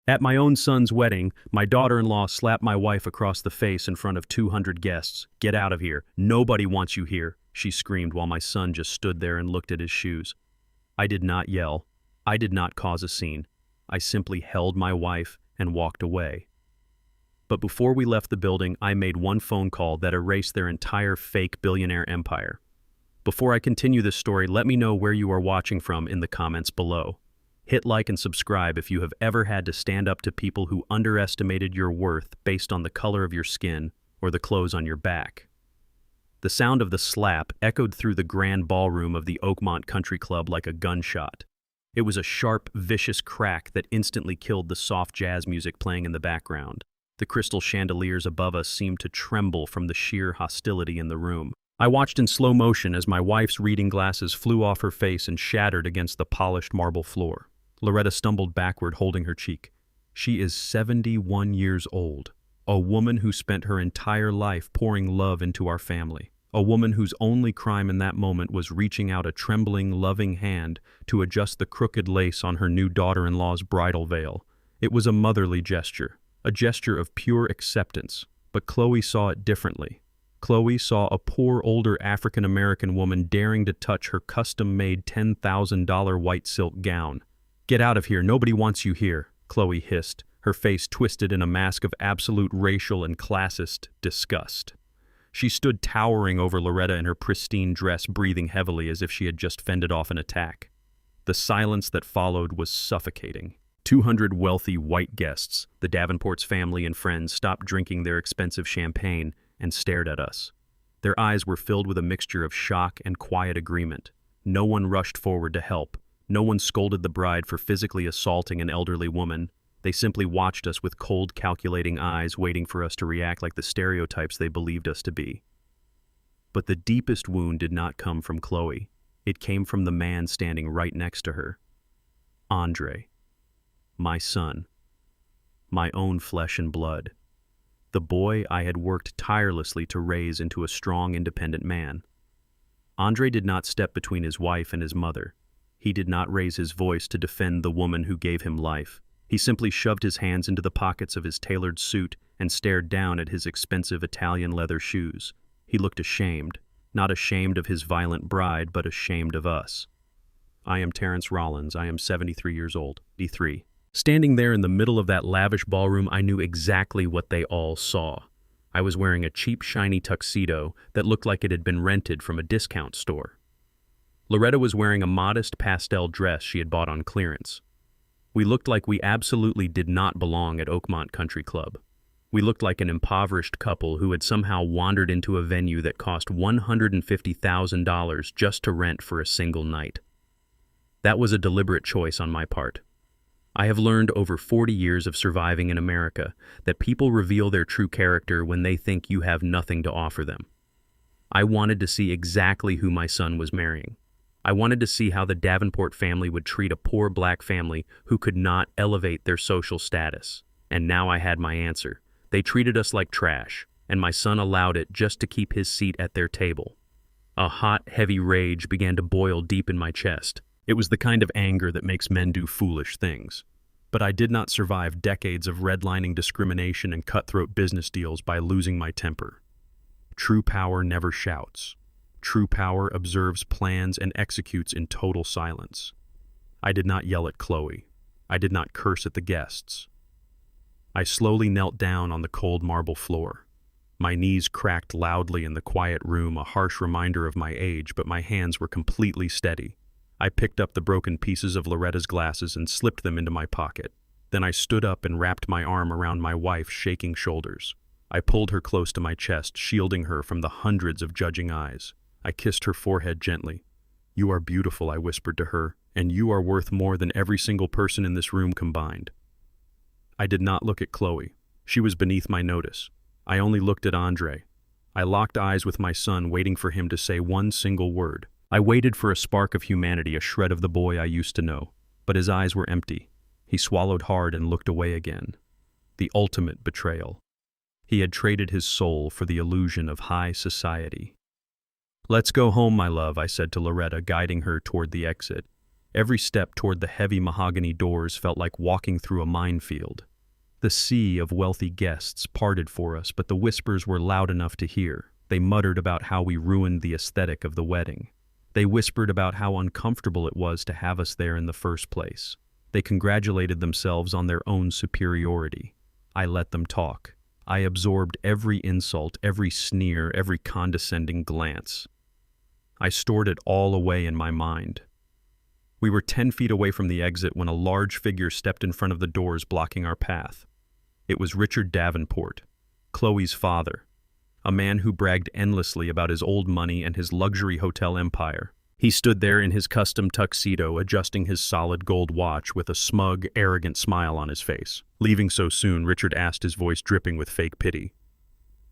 At my own son's wedding, my daughter-in-law slapped my wife across the face in front of 200 guests. "Get out of here. Nobody wants you here," she screamed while my son just stood there and looked at his shoes. I did not yell. I did not cause a scene. I simply held my wife and walked away. But before we left the building, I made one phone call that erased their entire fake billionaire empire. Before I continue this story, let me know where you are watching from in the comments below. Hit like and subscribe if you have ever had to stand up to people who underestimated your worth based on the color of your skin or the clothes on your back. The sound of the slap echoed through the grand ballroom of the Oakmont Country Club like a gunshot. It was a sharp, vicious crack that instantly killed the soft jazz music playing in the background. The crystal chandeliers above us seemed to tremble from the sheer hostility in the room. I watched in slow motion as my wife's reading glasses flew off her face and shattered against the polished marble floor. Loretta stumbled backward, holding her cheek. She is 71 years old, a woman who spent her entire life pouring love into our family, a woman whose only crime in that moment was reaching out a trembling, loving hand to adjust the crooked lace on her new daughter-in-law's bridal veil. It was a motherly gesture, a gesture of pure acceptance, but Chloe saw it differently. Chloe saw a poor older African-American woman daring to touch her custom-made $10,000 white silk gown. "Get out of here, nobody wants you here," Chloe hissed, her face twisted in a mask of absolute racial and classist disgust. She stood towering over Loretta in her pristine dress, breathing heavily as if she had just fended off an attack. The silence that followed was suffocating. 200 wealthy white guests, the Davenport's family and friends, stopped drinking their expensive champagne and stared at us. Their eyes were filled with a mixture of shock and quiet agreement. No one rushed forward to help. No one scolded the bride for physically assaulting an elderly woman. They simply watched us with cold, calculating eyes, waiting for us to react like the stereotypes they believed us to be. But the deepest wound did not come from Chloe. It came from the man standing right next to her. Andre. My son. My own flesh and blood. The boy I had worked tirelessly to raise into a strong, independent man. Andre did not step between his wife and his mother. He did not raise his voice to defend the woman who gave him life. He simply shoved his hands into the pockets of his tailored suit and stared down at his expensive Italian leather shoes. He looked ashamed, not ashamed of his violent bride, but ashamed of us. I am Terrence Rollins. I am 73 years old. D3. Standing there in the middle of that lavish ballroom, I knew exactly what they all saw. I was wearing a cheap, shiny tuxedo that looked like it had been rented from a discount store. Loretta was wearing a modest pastel dress she had bought on clearance. We looked like we absolutely did not belong at Oakmont Country Club. We looked like an impoverished couple who had somehow wandered into a venue that cost $150,000 just to rent for a single night. That was a deliberate choice on my part. I have learned over 40 years of surviving in America that people reveal their true character when they think you have nothing to offer them. I wanted to see exactly who my son was marrying. I wanted to see how the Davenport family would treat a poor black family who could not elevate their social status. And now I had my answer. They treated us like trash, and my son allowed it just to keep his seat at their table. A hot, heavy rage began to boil deep in my chest. It was the kind of anger that makes men do foolish things. But I did not survive decades of redlining discrimination and cutthroat business deals by losing my temper. True power never shouts. True power observes plans and executes in total silence. I did not yell at Chloe. I did not curse at the guests. I slowly knelt down on the cold marble floor. My knees cracked loudly in the quiet room, a harsh reminder of my age, but my hands were completely steady. I picked up the broken pieces of Loretta's glasses and slipped them into my pocket. Then I stood up and wrapped my arm around my wife's shaking shoulders. I pulled her close to my chest, shielding her from the hundreds of judging eyes. I kissed her forehead gently. "You are beautiful," I whispered to her, "and you are worth more than every single person in this room combined." I did not look at Chloe. She was beneath my notice. I only looked at Andre. I locked eyes with my son, waiting for him to say one single word. I waited for a spark of humanity, a shred of the boy I used to know, but his eyes were empty. He swallowed hard and looked away again. The ultimate betrayal. He had traded his soul for the illusion of high society. "Let's go home, my love," I said to Loretta, guiding her toward the exit. Every step toward the heavy mahogany doors felt like walking through a minefield. The sea of wealthy guests parted for us, but the whispers were loud enough to hear. They muttered about how we ruined the aesthetic of the wedding. They whispered about how uncomfortable it was to have us there in the first place. They congratulated themselves on their own superiority. I let them talk. I absorbed every insult, every sneer, every condescending glance. I stored it all away in my mind. We were 10 feet away from the exit when a large figure stepped in front of the doors blocking our path. It was Richard Davenport, Chloe's father, a man who bragged endlessly about his old money and his luxury hotel empire. He stood there in his custom tuxedo, adjusting his solid gold watch with a smug, arrogant smile on his face. Leaving so soon, Richard asked, his voice dripping with fake pity.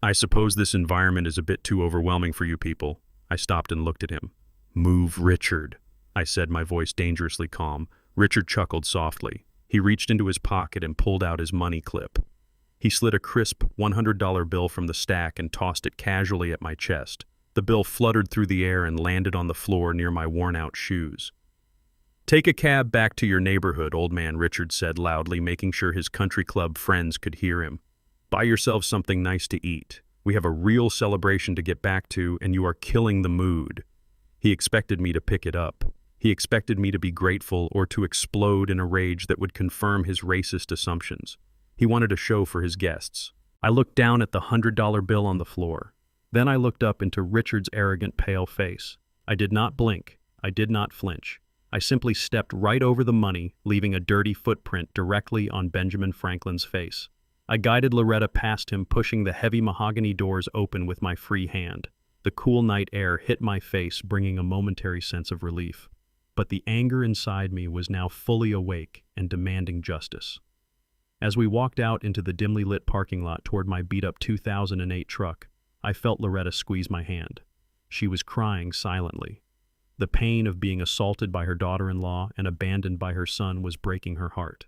"I suppose this environment is a bit too overwhelming for you people." I stopped and looked at him. "Move, Richard," I said, my voice dangerously calm. Richard chuckled softly. He reached into his pocket and pulled out his money clip. He slid a crisp $100 bill from the stack and tossed it casually at my chest. The bill fluttered through the air and landed on the floor near my worn-out shoes. "Take a cab back to your neighborhood, old man," Richard said loudly, making sure his country club friends could hear him. "Buy yourself something nice to eat. We have a real celebration to get back to, and you are killing the mood." He expected me to pick it up. He expected me to be grateful or to explode in a rage that would confirm his racist assumptions. He wanted a show for his guests. I looked down at the $100 bill on the floor. Then I looked up into Richard's arrogant, pale face. I did not blink. I did not flinch. I simply stepped right over the money, leaving a dirty footprint directly on Benjamin Franklin's face. I guided Loretta past him, pushing the heavy mahogany doors open with my free hand. The cool night air hit my face, bringing a momentary sense of relief. But the anger inside me was now fully awake and demanding justice. As we walked out into the dimly lit parking lot toward my beat-up 2008 truck, I felt Loretta squeeze my hand. She was crying silently. The pain of being assaulted by her daughter-in-law and abandoned by her son was breaking her heart.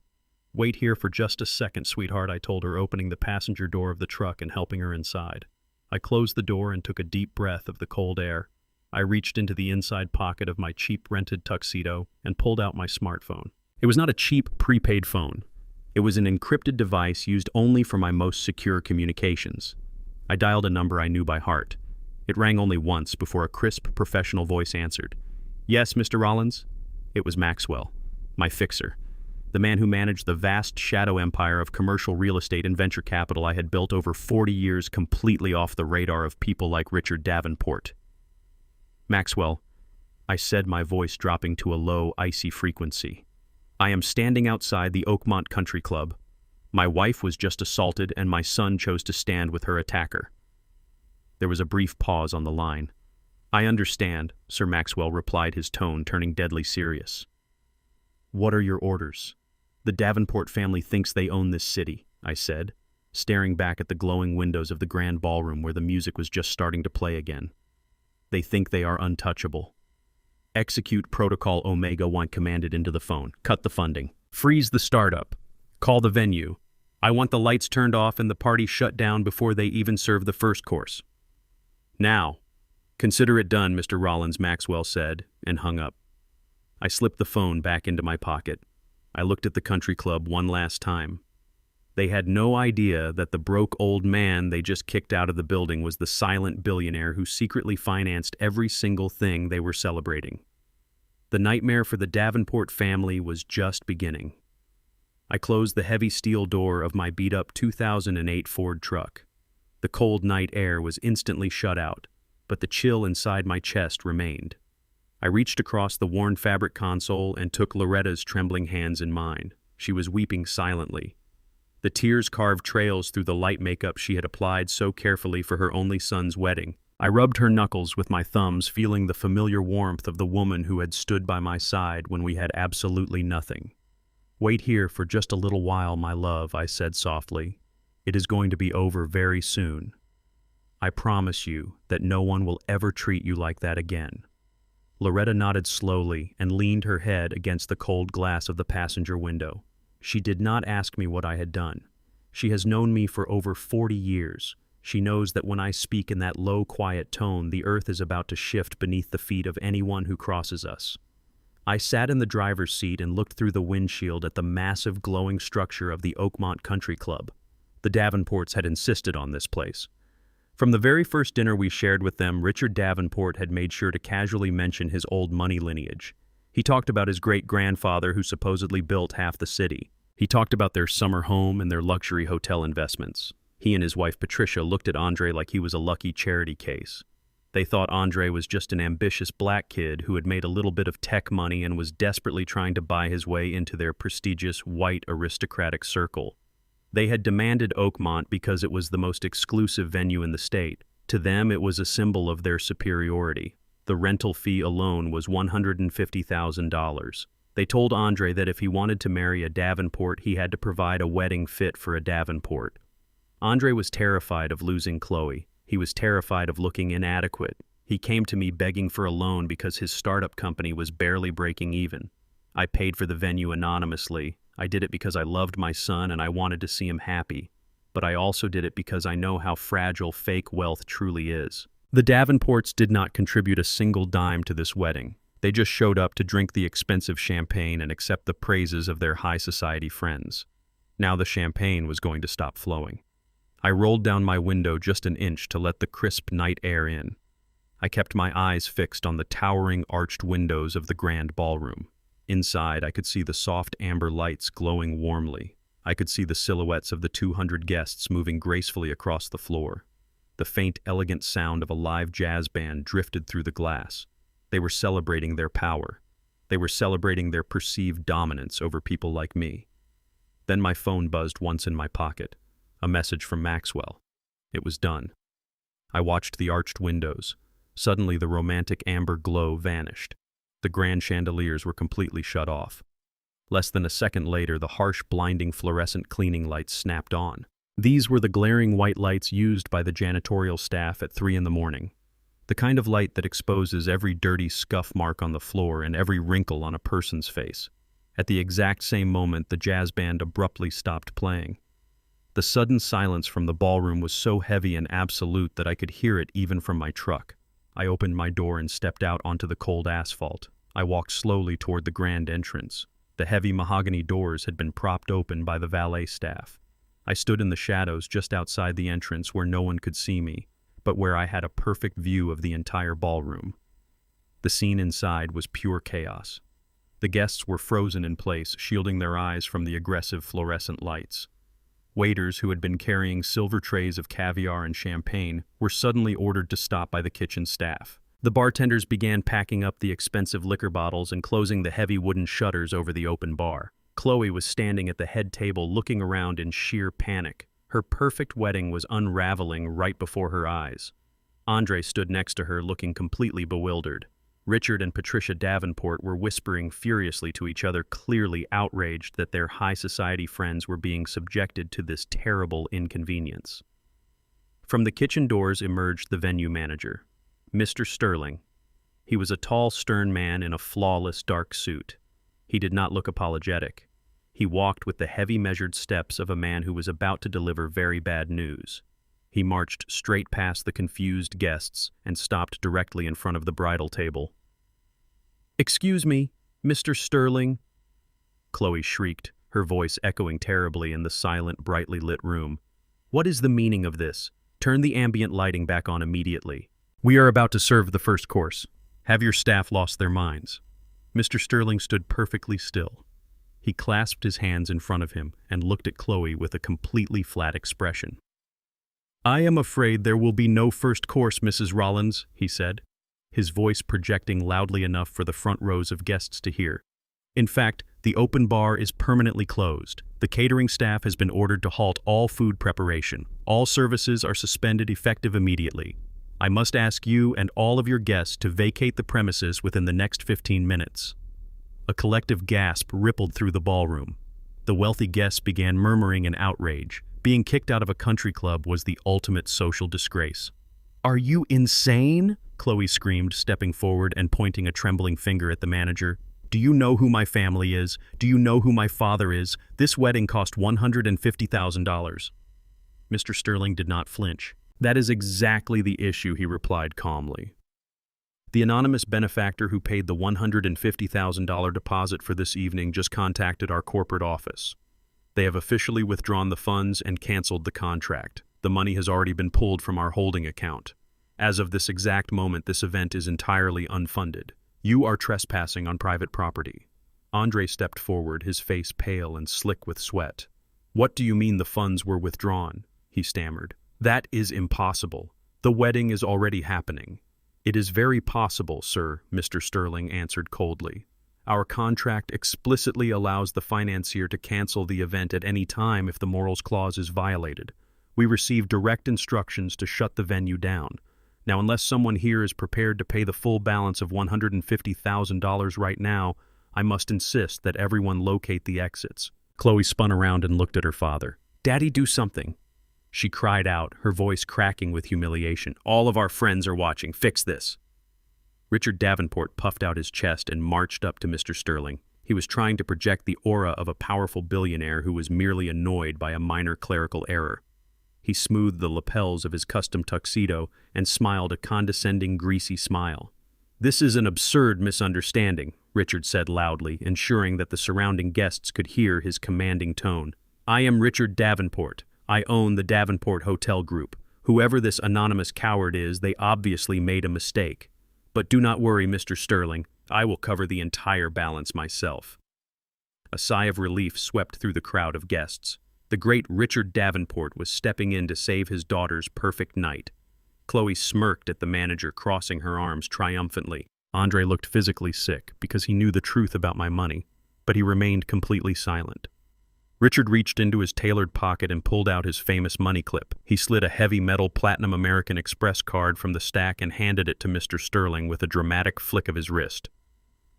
"Wait here for just a second, sweetheart," I told her, opening the passenger door of the truck and helping her inside. I closed the door and took a deep breath of the cold air. I reached into the inside pocket of my cheap rented tuxedo and pulled out my smartphone. It was not a cheap prepaid phone. It was an encrypted device used only for my most secure communications. I dialed a number I knew by heart. It rang only once before a crisp, professional voice answered. "Yes, Mr. Rollins?" It was Maxwell, my fixer, the man who managed the vast shadow empire of commercial real estate and venture capital I had built over 40 years, completely off the radar of people like Richard Davenport. "Maxwell," I said, my voice dropping to a low, icy frequency. "I am standing outside the Oakmont Country Club. My wife was just assaulted, and my son chose to stand with her attacker." There was a brief pause on the line. "I understand," Sir Maxwell replied, his tone turning deadly serious. "What are your orders?" "The Davenport family thinks they own this city," I said, staring back at the glowing windows of the grand ballroom where the music was just starting to play again. "They think they are untouchable." "Execute Protocol Omega 1 commanded into the phone. Cut the funding. Freeze the startup. Call the venue. I want the lights turned off and the party shut down before they even serve the first course." "Now." "Consider it done, Mr. Rollins," Maxwell said, and hung up. I slipped the phone back into my pocket. I looked at the country club one last time. They had no idea that the broke old man they just kicked out of the building was the silent billionaire who secretly financed every single thing they were celebrating. The nightmare for the Davenport family was just beginning. I closed the heavy steel door of my beat-up 2008 Ford truck. The cold night air was instantly shut out, but the chill inside my chest remained. I reached across the worn fabric console and took Loretta's trembling hands in mine. She was weeping silently. The tears carved trails through the light makeup she had applied so carefully for her only son's wedding. I rubbed her knuckles with my thumbs, feeling the familiar warmth of the woman who had stood by my side when we had absolutely nothing. "Wait here for just a little while, my love," I said softly. "It is going to be over very soon. I promise you that no one will ever treat you like that again." Loretta nodded slowly and leaned her head against the cold glass of the passenger window. She did not ask me what I had done. She has known me for over 40 years. She knows that when I speak in that low, quiet tone, the earth is about to shift beneath the feet of anyone who crosses us. I sat in the driver's seat and looked through the windshield at the massive glowing structure of the Oakmont Country Club. The Davenports had insisted on this place. From the very first dinner we shared with them, Richard Davenport had made sure to casually mention his old money lineage. He talked about his great-grandfather who supposedly built half the city. He talked about their summer home and their luxury hotel investments. He and his wife Patricia looked at Andre like he was a lucky charity case. They thought Andre was just an ambitious black kid who had made a little bit of tech money and was desperately trying to buy his way into their prestigious white aristocratic circle. They had demanded Oakmont because it was the most exclusive venue in the state. To them, it was a symbol of their superiority. The rental fee alone was $150,000. They told Andre that if he wanted to marry a Davenport, he had to provide a wedding fit for a Davenport. Andre was terrified of losing Chloe. He was terrified of looking inadequate. He came to me begging for a loan because his startup company was barely breaking even. I paid for the venue anonymously. I did it because I loved my son and I wanted to see him happy. But I also did it because I know how fragile fake wealth truly is. The Davenports did not contribute a single dime to this wedding. They just showed up to drink the expensive champagne and accept the praises of their high society friends. Now the champagne was going to stop flowing. I rolled down my window just an inch to let the crisp night air in. I kept my eyes fixed on the towering arched windows of the grand ballroom. Inside, I could see the soft amber lights glowing warmly. I could see the silhouettes of the 200 guests moving gracefully across the floor. The faint, elegant sound of a live jazz band drifted through the glass. They were celebrating their power. They were celebrating their perceived dominance over people like me. Then my phone buzzed once in my pocket. A message from Maxwell. It was done. I watched the arched windows. Suddenly the romantic amber glow vanished. The grand chandeliers were completely shut off. Less than a second later, the harsh, blinding fluorescent cleaning lights snapped on. These were the glaring white lights used by the janitorial staff at 3 a.m. The kind of light that exposes every dirty scuff mark on the floor and every wrinkle on a person's face. At the exact same moment, the jazz band abruptly stopped playing. The sudden silence from the ballroom was so heavy and absolute that I could hear it even from my truck. I opened my door and stepped out onto the cold asphalt. I walked slowly toward the grand entrance. The heavy mahogany doors had been propped open by the valet staff. I stood in the shadows just outside the entrance where no one could see me, but where I had a perfect view of the entire ballroom. The scene inside was pure chaos. The guests were frozen in place, shielding their eyes from the aggressive fluorescent lights. Waiters who had been carrying silver trays of caviar and champagne were suddenly ordered to stop by the kitchen staff. The bartenders began packing up the expensive liquor bottles and closing the heavy wooden shutters over the open bar. Chloe was standing at the head table looking around in sheer panic. Her perfect wedding was unraveling right before her eyes. Andre stood next to her looking completely bewildered. Richard and Patricia Davenport were whispering furiously to each other, clearly outraged that their high society friends were being subjected to this terrible inconvenience. From the kitchen doors emerged the venue manager, Mr. Sterling. He was a tall, stern man in a flawless dark suit. He did not look apologetic. He walked with the heavy measured steps of a man who was about to deliver very bad news. He marched straight past the confused guests and stopped directly in front of the bridal table. "Excuse me, Mr. Sterling," Chloe shrieked, her voice echoing terribly in the silent, brightly lit room. "What is the meaning of this? Turn the ambient lighting back on immediately. We are about to serve the first course. Have your staff lost their minds?" Mr. Sterling stood perfectly still. He clasped his hands in front of him and looked at Chloe with a completely flat expression. "I am afraid there will be no first course, Mrs. Rollins," he said, his voice projecting loudly enough for the front rows of guests to hear. "In fact, the open bar is permanently closed. The catering staff has been ordered to halt all food preparation. All services are suspended effective immediately. I must ask you and all of your guests to vacate the premises within the next 15 minutes. A collective gasp rippled through the ballroom. The wealthy guests began murmuring in outrage. Being kicked out of a country club was the ultimate social disgrace. "Are you insane?" Chloe screamed, stepping forward and pointing a trembling finger at the manager. "Do you know who my family is? Do you know who my father is? This wedding cost $150,000. Mr. Sterling did not flinch. "That is exactly the issue," he replied calmly. The anonymous benefactor who paid the $150,000 deposit for this evening just contacted our corporate office. They have officially withdrawn the funds and canceled the contract. The money has already been pulled from our holding account. As of this exact moment, this event is entirely unfunded. You are trespassing on private property. Andre stepped forward, his face pale and slick with sweat. What do you mean the funds were withdrawn? He stammered. That is impossible. The wedding is already happening. It is very possible, sir, Mr. Sterling answered coldly. Our contract explicitly allows the financier to cancel the event at any time if the morals clause is violated. We received direct instructions to shut the venue down. Now, unless someone here is prepared to pay the full balance of $150,000 right now, I must insist that everyone locate the exits. Chloe spun around and looked at her father. Daddy, do something. She cried out, her voice cracking with humiliation. All of our friends are watching. Fix this. Richard Davenport puffed out his chest and marched up to Mr. Sterling. He was trying to project the aura of a powerful billionaire who was merely annoyed by a minor clerical error. He smoothed the lapels of his custom tuxedo and smiled a condescending, greasy smile. This is an absurd misunderstanding, Richard said loudly, ensuring that the surrounding guests could hear his commanding tone. I am Richard Davenport. I own the Davenport Hotel Group. Whoever this anonymous coward is, they obviously made a mistake. But do not worry, Mr. Sterling. I will cover the entire balance myself. A sigh of relief swept through the crowd of guests. The great Richard Davenport was stepping in to save his daughter's perfect night. Chloe smirked at the manager, crossing her arms triumphantly. Andre looked physically sick because he knew the truth about my money, but he remained completely silent. Richard reached into his tailored pocket and pulled out his famous money clip. He slid a heavy metal Platinum American Express card from the stack and handed it to Mr. Sterling with a dramatic flick of his wrist.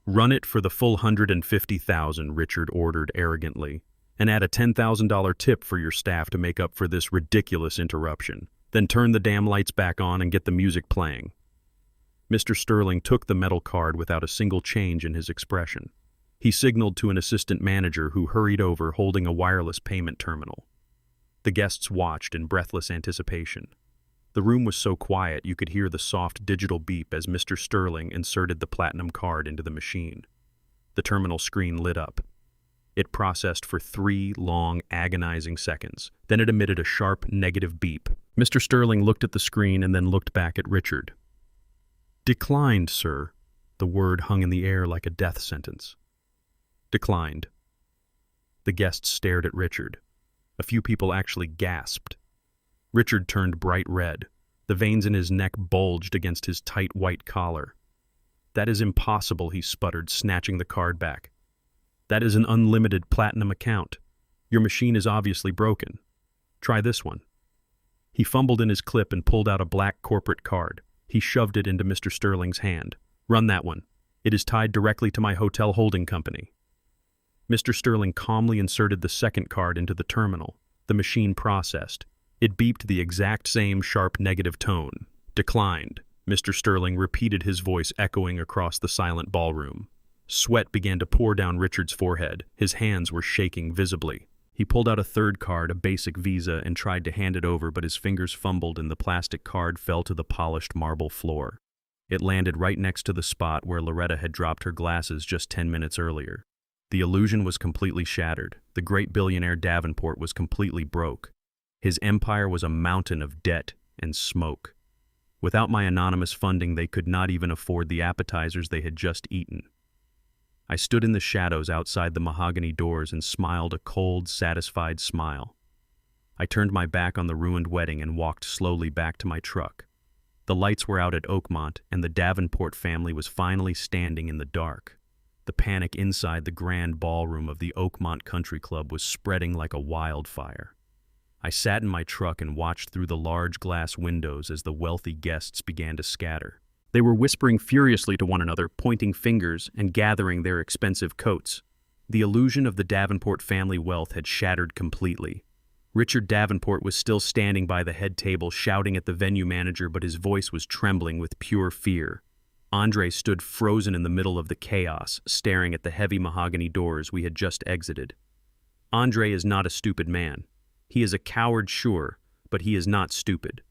Run it for the full $150,000, Richard ordered arrogantly, and add a $10,000 tip for your staff to make up for this ridiculous interruption. Then turn the damn lights back on and get the music playing. Mr. Sterling took the metal card without a single change in his expression. He signaled to an assistant manager who hurried over holding a wireless payment terminal. The guests watched in breathless anticipation. The room was so quiet you could hear the soft digital beep as Mr. Sterling inserted the platinum card into the machine. The terminal screen lit up. It processed for 3 long, agonizing seconds. Then it emitted a sharp, negative beep. Mr. Sterling looked at the screen and then looked back at Richard. Declined, sir. The word hung in the air like a death sentence. Declined. The guests stared at Richard. A few people actually gasped. Richard turned bright red. The veins in his neck bulged against his tight white collar. That is impossible, he sputtered, snatching the card back. That is an unlimited platinum account. Your machine is obviously broken. Try this one. He fumbled in his clip and pulled out a black corporate card. He shoved it into Mr. Sterling's hand. Run that one. It is tied directly to my hotel holding company. Mr. Sterling calmly inserted the second card into the terminal. The machine processed. It beeped the exact same sharp negative tone. Declined. Mr. Sterling repeated, his voice echoing across the silent ballroom. Sweat began to pour down Richard's forehead. His hands were shaking visibly. He pulled out a third card, a basic Visa, and tried to hand it over, but his fingers fumbled and the plastic card fell to the polished marble floor. It landed right next to the spot where Loretta had dropped her glasses just 10 minutes earlier. The illusion was completely shattered. The great billionaire Davenport was completely broke. His empire was a mountain of debt and smoke. Without my anonymous funding, they could not even afford the appetizers they had just eaten. I stood in the shadows outside the mahogany doors and smiled a cold, satisfied smile. I turned my back on the ruined wedding and walked slowly back to my truck. The lights were out at Oakmont, and the Davenport family was finally standing in the dark. The panic inside the grand ballroom of the Oakmont Country Club was spreading like a wildfire. I sat in my truck and watched through the large glass windows as the wealthy guests began to scatter. They were whispering furiously to one another, pointing fingers and gathering their expensive coats. The illusion of the Davenport family wealth had shattered completely. Richard Davenport was still standing by the head table, shouting at the venue manager, but his voice was trembling with pure fear. Andre stood frozen in the middle of the chaos, staring at the heavy mahogany doors we had just exited. Andre is not a stupid man. He is a coward, sure, but he is not stupid.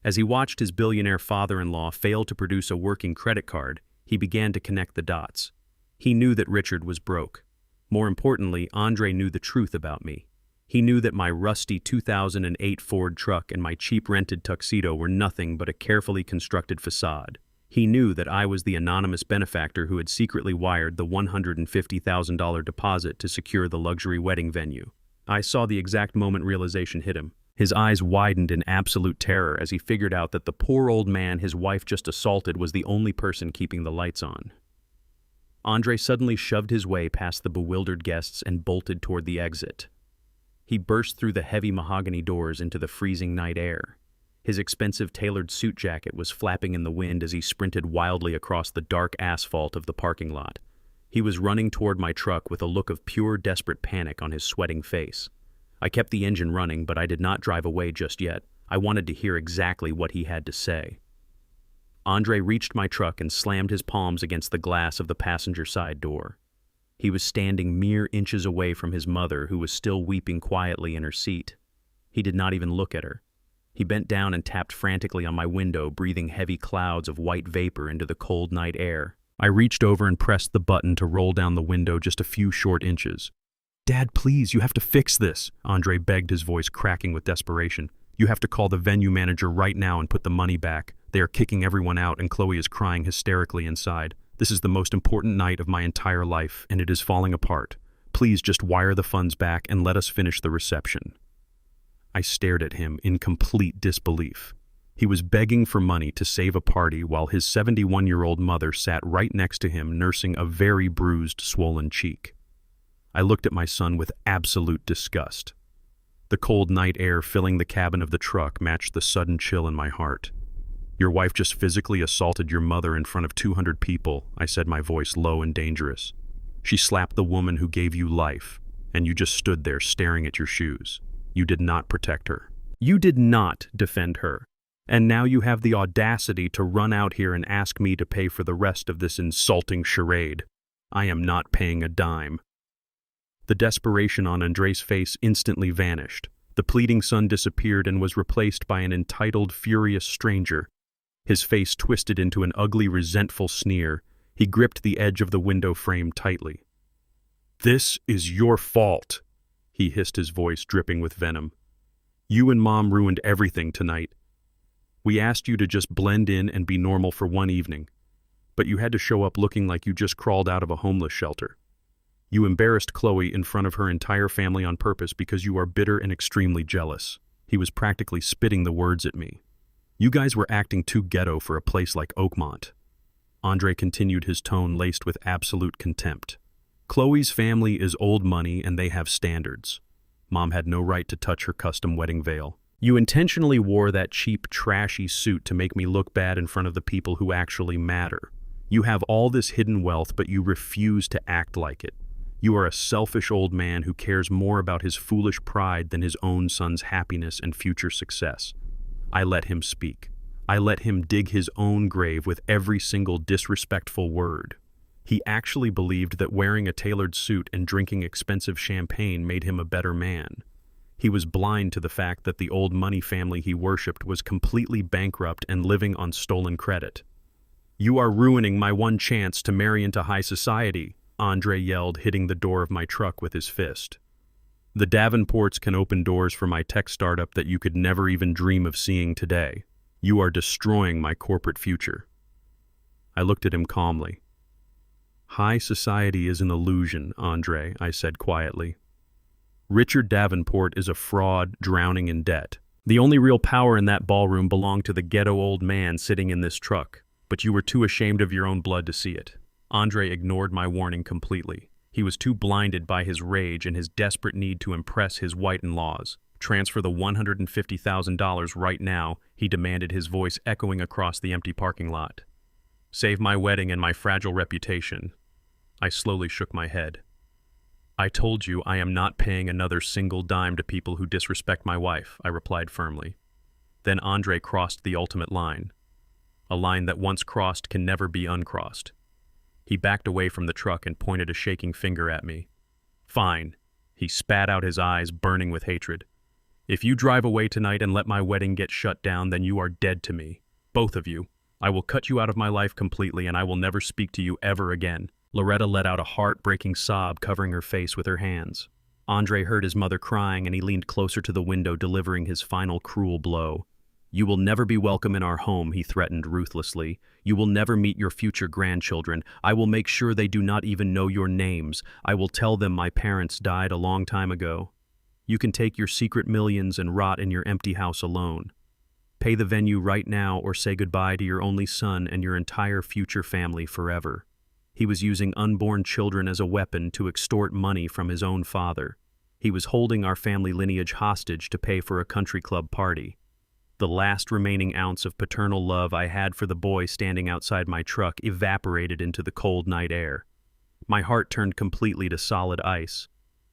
As he watched his billionaire father-in-law fail to produce a working credit card, he began to connect the dots. He knew that Richard was broke. More importantly, Andre knew the truth about me. He knew that my rusty 2008 Ford truck and my cheap rented tuxedo were nothing but a carefully constructed facade. He knew that I was the anonymous benefactor who had secretly wired the $150,000 deposit to secure the luxury wedding venue. I saw the exact moment realization hit him. His eyes widened in absolute terror as he figured out that the poor old man his wife just assaulted was the only person keeping the lights on. Andre suddenly shoved his way past the bewildered guests and bolted toward the exit. He burst through the heavy mahogany doors into the freezing night air. His expensive tailored suit jacket was flapping in the wind as he sprinted wildly across the dark asphalt of the parking lot. He was running toward my truck with a look of pure desperate panic on his sweating face. I kept the engine running, but I did not drive away just yet. I wanted to hear exactly what he had to say. Andre reached my truck and slammed his palms against the glass of the passenger side door. He was standing mere inches away from his mother, who was still weeping quietly in her seat. He did not even look at her. He bent down and tapped frantically on my window, breathing heavy clouds of white vapor into the cold night air. I reached over and pressed the button to roll down the window just a few short inches. "Dad, please, you have to fix this," Andre begged, his voice cracking with desperation. "You have to call the venue manager right now and put the money back. They are kicking everyone out and Chloe is crying hysterically inside. This is the most important night of my entire life and it is falling apart. Please just wire the funds back and let us finish the reception." I stared at him in complete disbelief. He was begging for money to save a party while his 71-year-old mother sat right next to him nursing a very bruised, swollen cheek. I looked at my son with absolute disgust. The cold night air filling the cabin of the truck matched the sudden chill in my heart. "Your wife just physically assaulted your mother in front of 200 people, I said, my voice low and dangerous. "She slapped the woman who gave you life, and you just stood there staring at your shoes. You did not protect her. You did not defend her. And now you have the audacity to run out here and ask me to pay for the rest of this insulting charade. I am not paying a dime." The desperation on Andre's face instantly vanished. The pleading son disappeared and was replaced by an entitled, furious stranger. His face twisted into an ugly, resentful sneer. He gripped the edge of the window frame tightly. "This is your fault," he hissed, his voice dripping with venom. "You and Mom ruined everything tonight. We asked you to just blend in and be normal for one evening, but you had to show up looking like you just crawled out of a homeless shelter. You embarrassed Chloe in front of her entire family on purpose because you are bitter and extremely jealous." He was practically spitting the words at me. "You guys were acting too ghetto for a place like Oakmont." Andre continued, his tone laced with absolute contempt. "Chloe's family is old money and they have standards. Mom had no right to touch her custom wedding veil. You intentionally wore that cheap, trashy suit to make me look bad in front of the people who actually matter. You have all this hidden wealth, but you refuse to act like it. You are a selfish old man who cares more about his foolish pride than his own son's happiness and future success." I let him speak. I let him dig his own grave with every single disrespectful word. He actually believed that wearing a tailored suit and drinking expensive champagne made him a better man. He was blind to the fact that the old money family he worshipped was completely bankrupt and living on stolen credit. "You are ruining my one chance to marry into high society," Andre yelled, hitting the door of my truck with his fist. "The Davenports can open doors for my tech startup that you could never even dream of seeing today. You are destroying my corporate future." I looked at him calmly. "High society is an illusion, Andre," I said quietly. "Richard Davenport is a fraud drowning in debt. The only real power in that ballroom belonged to the ghetto old man sitting in this truck, but you were too ashamed of your own blood to see it." Andre ignored my warning completely. He was too blinded by his rage and his desperate need to impress his white-in-laws. "Transfer the $150,000 right now," he demanded, his voice echoing across the empty parking lot. "Save my wedding and my fragile reputation." I slowly shook my head. "I told you I am not paying another single dime to people who disrespect my wife," I replied firmly. Then Andre crossed the ultimate line. A line that once crossed can never be uncrossed. He backed away from the truck and pointed a shaking finger at me. "Fine." He spat out, his eyes burning with hatred. If you drive away tonight and let my wedding get shut down, then you are dead to me. Both of you. I will cut you out of my life completely, and I will never speak to you ever again." Loretta let out a heart-breaking sob, covering her face with her hands. Andre heard his mother crying, and he leaned closer to the window, delivering his final cruel blow. "You will never be welcome in our home," he threatened ruthlessly. "You will never meet your future grandchildren. I will make sure they do not even know your names. I will tell them my parents died a long time ago. You can take your secret millions and rot in your empty house alone. Pay the venue right now or say goodbye to your only son and your entire future family forever." He was using unborn children as a weapon to extort money from his own father. He was holding our family lineage hostage to pay for a country club party. The last remaining ounce of paternal love I had for the boy standing outside my truck evaporated into the cold night air. My heart turned completely to solid ice.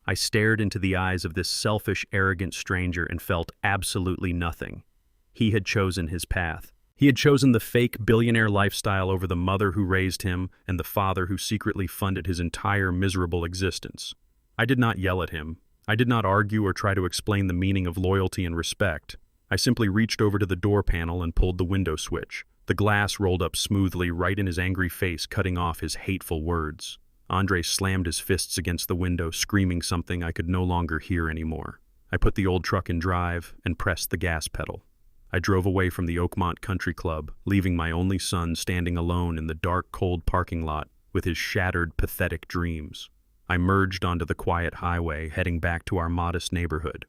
I stared into the eyes of this selfish, arrogant stranger and felt absolutely nothing. He had chosen his path. He had chosen the fake billionaire lifestyle over the mother who raised him and the father who secretly funded his entire miserable existence. I did not yell at him. I did not argue or try to explain the meaning of loyalty and respect. I simply reached over to the door panel and pulled the window switch. The glass rolled up smoothly right in his angry face, cutting off his hateful words. Andre slammed his fists against the window, screaming something I could no longer hear anymore. I put the old truck in drive and pressed the gas pedal. I drove away from the Oakmont Country Club, leaving my only son standing alone in the dark, cold parking lot with his shattered, pathetic dreams. I merged onto the quiet highway, heading back to our modest neighborhood.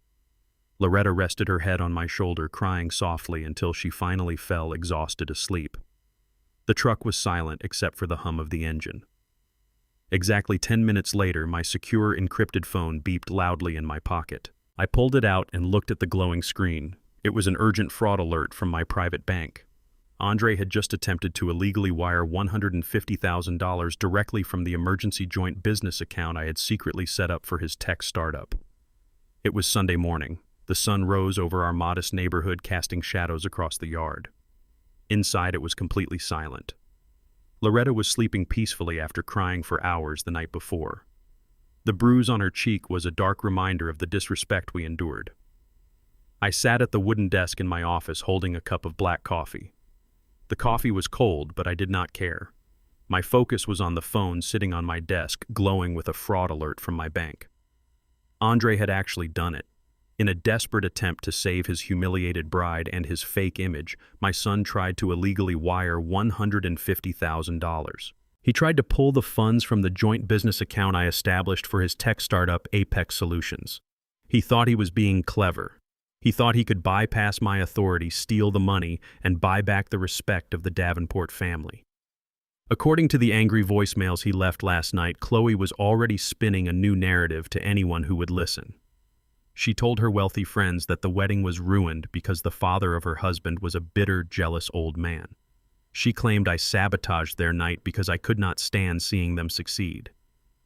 Loretta rested her head on my shoulder, crying softly until she finally fell exhausted asleep. The truck was silent except for the hum of the engine. Exactly 10 minutes later, my secure, encrypted phone beeped loudly in my pocket. I pulled it out and looked at the glowing screen. It was an urgent fraud alert from my private bank. Andre had just attempted to illegally wire $150,000 directly from the emergency joint business account I had secretly set up for his tech startup. It was Sunday morning. The sun rose over our modest neighborhood, casting shadows across the yard. Inside, it was completely silent. Loretta was sleeping peacefully after crying for hours the night before. The bruise on her cheek was a dark reminder of the disrespect we endured. I sat at the wooden desk in my office holding a cup of black coffee. The coffee was cold, but I did not care. My focus was on the phone sitting on my desk, glowing with a fraud alert from my bank. Andre had actually done it. In a desperate attempt to save his humiliated bride and his fake image, my son tried to illegally wire $150,000. He tried to pull the funds from the joint business account I established for his tech startup, Apex Solutions. He thought he was being clever. He thought he could bypass my authority, steal the money, and buy back the respect of the Davenport family. According to the angry voicemails he left last night, Chloe was already spinning a new narrative to anyone who would listen. She told her wealthy friends that the wedding was ruined because the father of her husband was a bitter, jealous old man. She claimed I sabotaged their night because I could not stand seeing them succeed.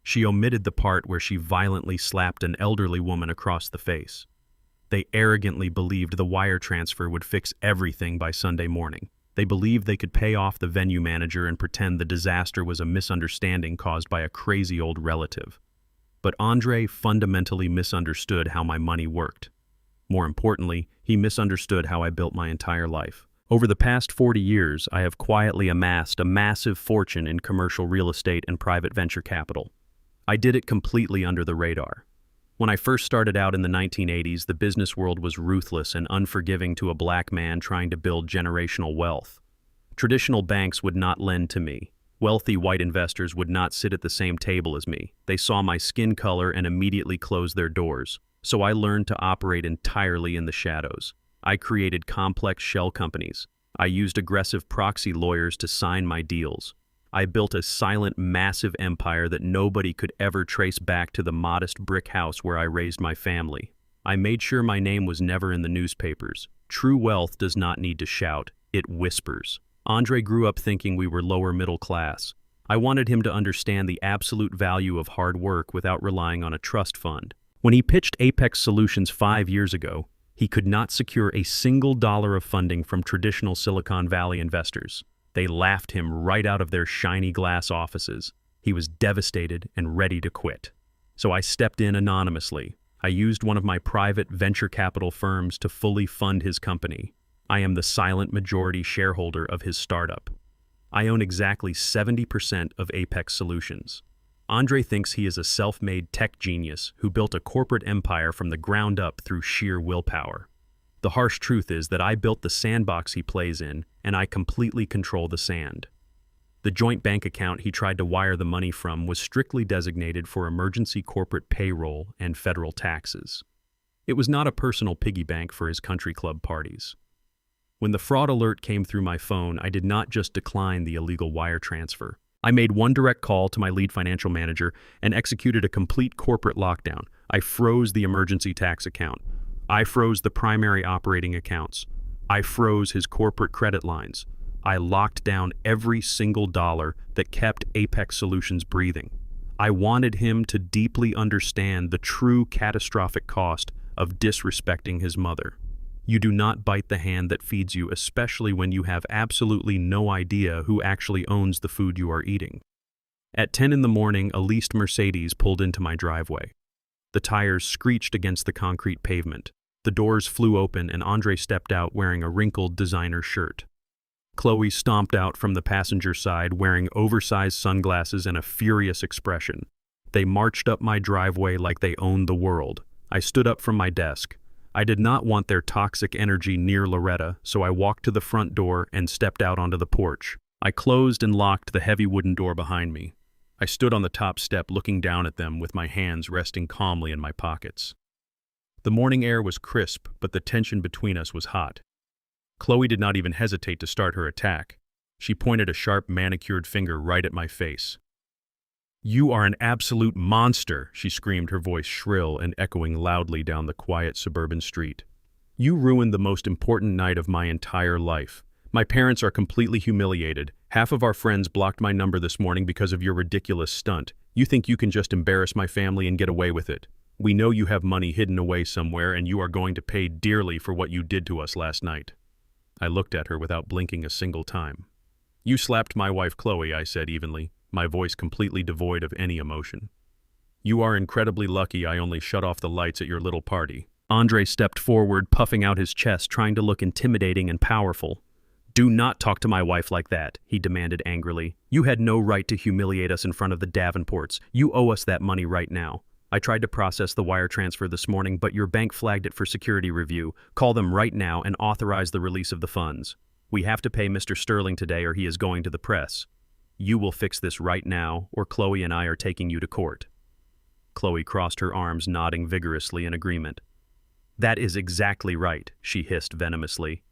She omitted the part where she violently slapped an elderly woman across the face. They arrogantly believed the wire transfer would fix everything by Sunday morning. They believed they could pay off the venue manager and pretend the disaster was a misunderstanding caused by a crazy old relative. But Andre fundamentally misunderstood how my money worked. More importantly, he misunderstood how I built my entire life. Over the past 40 years, I have quietly amassed a massive fortune in commercial real estate and private venture capital. I did it completely under the radar. When I first started out in the 1980s, the business world was ruthless and unforgiving to a black man trying to build generational wealth. Traditional banks would not lend to me. Wealthy white investors would not sit at the same table as me. They saw my skin color and immediately closed their doors. So I learned to operate entirely in the shadows. I created complex shell companies. I used aggressive proxy lawyers to sign my deals. I built a silent, massive empire that nobody could ever trace back to the modest brick house where I raised my family. I made sure my name was never in the newspapers. True wealth does not need to shout, it whispers. Andre grew up thinking we were lower middle class. I wanted him to understand the absolute value of hard work without relying on a trust fund. When he pitched Apex Solutions 5 years ago, he could not secure a single dollar of funding from traditional Silicon Valley investors. They laughed him right out of their shiny glass offices. He was devastated and ready to quit. So I stepped in anonymously. I used one of my private venture capital firms to fully fund his company. I am the silent majority shareholder of his startup. I own exactly 70% of Apex Solutions. Andre thinks he is a self-made tech genius who built a corporate empire from the ground up through sheer willpower. The harsh truth is that I built the sandbox he plays in, and I completely control the sand. The joint bank account he tried to wire the money from was strictly designated for emergency corporate payroll and federal taxes. It was not a personal piggy bank for his country club parties. When the fraud alert came through my phone, I did not just decline the illegal wire transfer. I made one direct call to my lead financial manager and executed a complete corporate lockdown. I froze the emergency tax account. I froze the primary operating accounts. I froze his corporate credit lines. I locked down every single dollar that kept Apex Solutions breathing. I wanted him to deeply understand the true catastrophic cost of disrespecting his mother. You do not bite the hand that feeds you, especially when you have absolutely no idea who actually owns the food you are eating. At 10 in the morning, a leased Mercedes pulled into my driveway. The tires screeched against the concrete pavement. The doors flew open and Andre stepped out wearing a wrinkled designer shirt. Chloe stomped out from the passenger side wearing oversized sunglasses and a furious expression. They marched up my driveway like they owned the world. I stood up from my desk. I did not want their toxic energy near Loretta, so I walked to the front door and stepped out onto the porch. I closed and locked the heavy wooden door behind me. I stood on the top step looking down at them with my hands resting calmly in my pockets. The morning air was crisp, but the tension between us was hot. Chloe did not even hesitate to start her attack. She pointed a sharp, manicured finger right at my face. "You are an absolute monster," she screamed, her voice shrill and echoing loudly down the quiet suburban street. "You ruined the most important night of my entire life. My parents are completely humiliated. Half of our friends blocked my number this morning because of your ridiculous stunt. You think you can just embarrass my family and get away with it? We know you have money hidden away somewhere, and you are going to pay dearly for what you did to us last night." I looked at her without blinking a single time. "You slapped my wife Chloe," I said evenly, my voice completely devoid of any emotion. "You are incredibly lucky I only shut off the lights at your little party." Andre stepped forward, puffing out his chest, trying to look intimidating and powerful. "Do not talk to my wife like that," he demanded angrily. "You had no right to humiliate us in front of the Davenports. You owe us that money right now. I tried to process the wire transfer this morning, but your bank flagged it for security review. Call them right now and authorize the release of the funds. We have to pay Mr. Sterling today or he is going to the press. You will fix this right now, or Chloe and I are taking you to court." Chloe crossed her arms, nodding vigorously in agreement. "That is exactly right," she hissed venomously.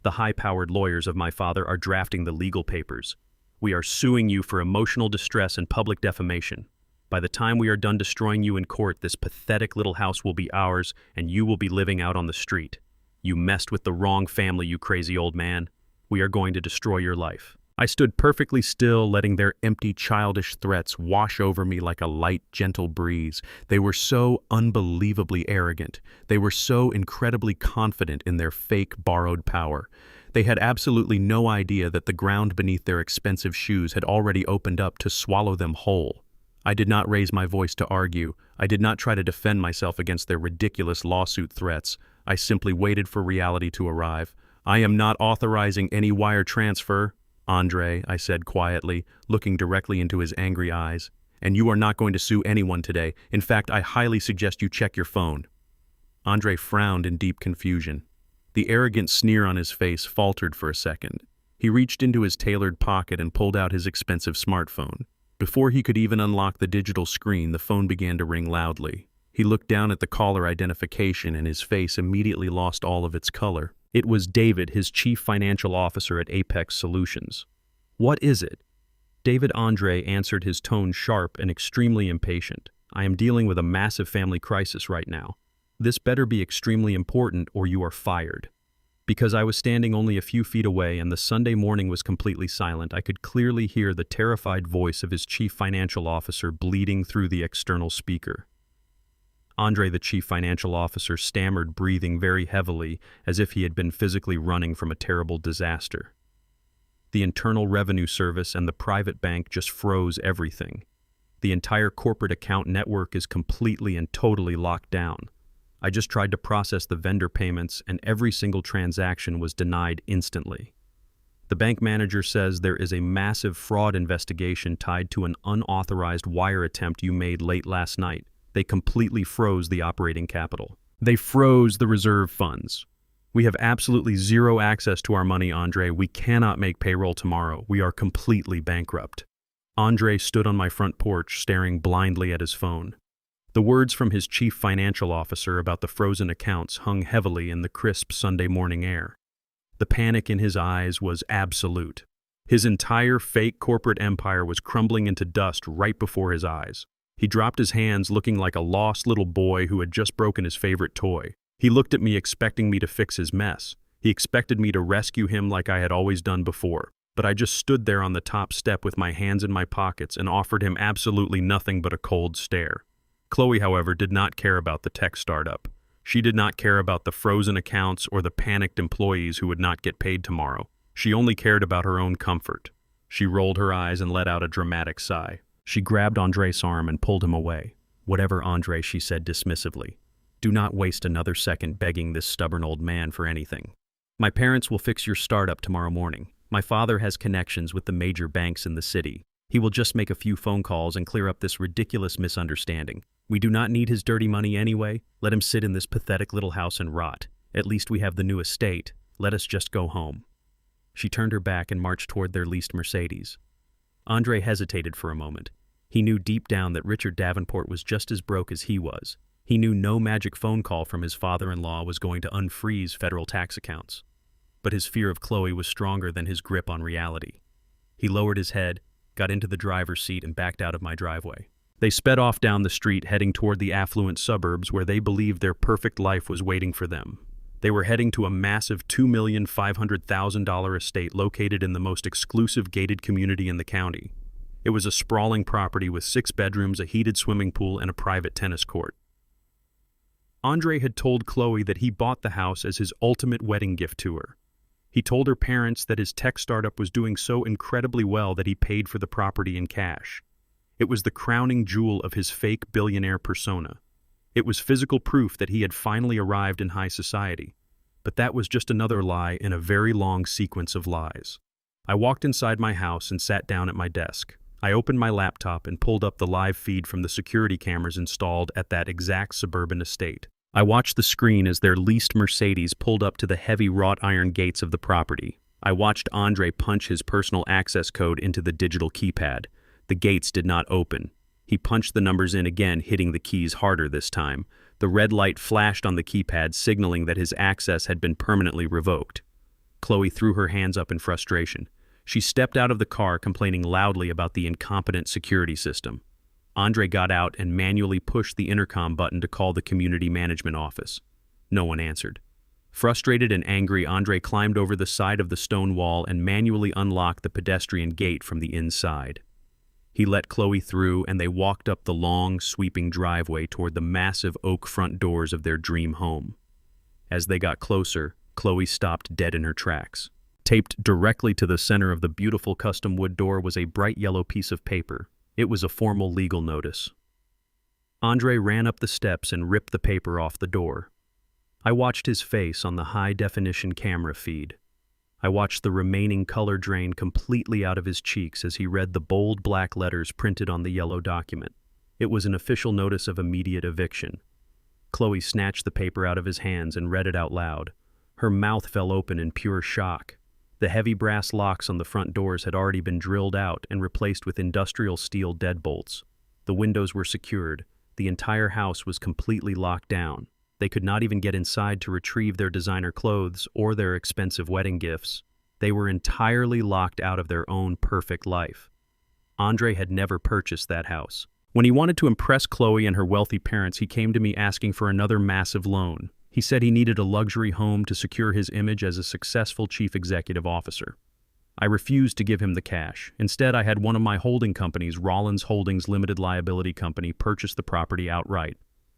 "The high-powered lawyers of my father are drafting the legal papers. We are suing you for emotional distress and public defamation. By the time we are done destroying you in court, this pathetic little house will be ours, and you will be living out on the street. You messed with the wrong family, you crazy old man. We are going to destroy your life." I stood perfectly still, letting their empty, childish threats wash over me like a light, gentle breeze. They were so unbelievably arrogant. They were so incredibly confident in their fake, borrowed power. They had absolutely no idea that the ground beneath their expensive shoes had already opened up to swallow them whole. I did not raise my voice to argue. I did not try to defend myself against their ridiculous lawsuit threats. I simply waited for reality to arrive. "I am not authorizing any wire transfer, Andre," I said quietly, looking directly into his angry eyes. "And you are not going to sue anyone today. In fact, I highly suggest you check your phone." Andre frowned in deep confusion. The arrogant sneer on his face faltered for a second. He reached into his tailored pocket and pulled out his expensive smartphone. Before he could even unlock the digital screen, the phone began to ring loudly. He looked down at the caller identification and his face immediately lost all of its color. It was David, his chief financial officer at Apex Solutions. "What is it?" David Andre answered, his tone sharp and extremely impatient. "I am dealing with a massive family crisis right now. This better be extremely important or you are fired." Because I was standing only a few feet away and the Sunday morning was completely silent, I could clearly hear the terrified voice of his chief financial officer bleeding through the external speaker. Andre, the chief financial officer, stammered, breathing very heavily, as if he had been physically running from a terrible disaster. The Internal Revenue Service and the private bank just froze everything. The entire corporate account network is completely and totally locked down. I just tried to process the vendor payments and every single transaction was denied instantly. The bank manager says there is a massive fraud investigation tied to an unauthorized wire attempt you made late last night. They completely froze the operating capital. They froze the reserve funds. We have absolutely zero access to our money, Andre. We cannot make payroll tomorrow. We are completely bankrupt. Andre stood on my front porch, staring blindly at his phone. The words from his chief financial officer about the frozen accounts hung heavily in the crisp Sunday morning air. The panic in his eyes was absolute. His entire fake corporate empire was crumbling into dust right before his eyes. He dropped his hands, looking like a lost little boy who had just broken his favorite toy. He looked at me, expecting me to fix his mess. He expected me to rescue him like I had always done before. But I just stood there on the top step with my hands in my pockets and offered him absolutely nothing but a cold stare. Chloe, however, did not care about the tech startup. She did not care about the frozen accounts or the panicked employees who would not get paid tomorrow. She only cared about her own comfort. She rolled her eyes and let out a dramatic sigh. She grabbed Andre's arm and pulled him away. "Whatever, Andre," she said dismissively. "Do not waste another second begging this stubborn old man for anything. My parents will fix your startup tomorrow morning. My father has connections with the major banks in the city. He will just make a few phone calls and clear up this ridiculous misunderstanding. We do not need his dirty money anyway. Let him sit in this pathetic little house and rot. At least we have the new estate. Let us just go home." She turned her back and marched toward their leased Mercedes. Andre hesitated for a moment. He knew deep down that Richard Davenport was just as broke as he was. He knew no magic phone call from his father-in-law was going to unfreeze federal tax accounts. But his fear of Chloe was stronger than his grip on reality. He lowered his head, got into the driver's seat, and backed out of my driveway. They sped off down the street, heading toward the affluent suburbs where they believed their perfect life was waiting for them. They were heading to a massive $2,500,000 estate located in the most exclusive gated community in the county. It was a sprawling property with 6 bedrooms, a heated swimming pool, and a private tennis court. Andre had told Chloe that he bought the house as his ultimate wedding gift to her. He told her parents that his tech startup was doing so incredibly well that he paid for the property in cash. It was the crowning jewel of his fake billionaire persona. It was physical proof that he had finally arrived in high society. But that was just another lie in a very long sequence of lies. I walked inside my house and sat down at my desk. I opened my laptop and pulled up the live feed from the security cameras installed at that exact suburban estate. I watched the screen as their leased Mercedes pulled up to the heavy wrought iron gates of the property. I watched Andre punch his personal access code into the digital keypad. The gates did not open. He punched the numbers in again, hitting the keys harder this time. The red light flashed on the keypad, signaling that his access had been permanently revoked. Chloe threw her hands up in frustration. She stepped out of the car, complaining loudly about the incompetent security system. Andre got out and manually pushed the intercom button to call the community management office. No one answered. Frustrated and angry, Andre climbed over the side of the stone wall and manually unlocked the pedestrian gate from the inside. He let Chloe through, and they walked up the long, sweeping driveway toward the massive oak front doors of their dream home. As they got closer, Chloe stopped dead in her tracks. Taped directly to the center of the beautiful custom wood door was a bright yellow piece of paper. It was a formal legal notice. Andre ran up the steps and ripped the paper off the door. I watched his face on the high-definition camera feed. I watched the remaining color drain completely out of his cheeks as he read the bold black letters printed on the yellow document. It was an official notice of immediate eviction. Chloe snatched the paper out of his hands and read it out loud. Her mouth fell open in pure shock. The heavy brass locks on the front doors had already been drilled out and replaced with industrial steel deadbolts. The windows were secured. The entire house was completely locked down. They could not even get inside to retrieve their designer clothes or their expensive wedding gifts. They were entirely locked out of their own perfect life. Andre had never purchased that house. When he wanted to impress Chloe and her wealthy parents, he came to me asking for another massive loan. He said he needed a luxury home to secure his image as a successful chief executive officer. I refused to give him the cash. Instead, I had one of my holding companies, Rollins Holdings Limited Liability Company, purchase the property outright.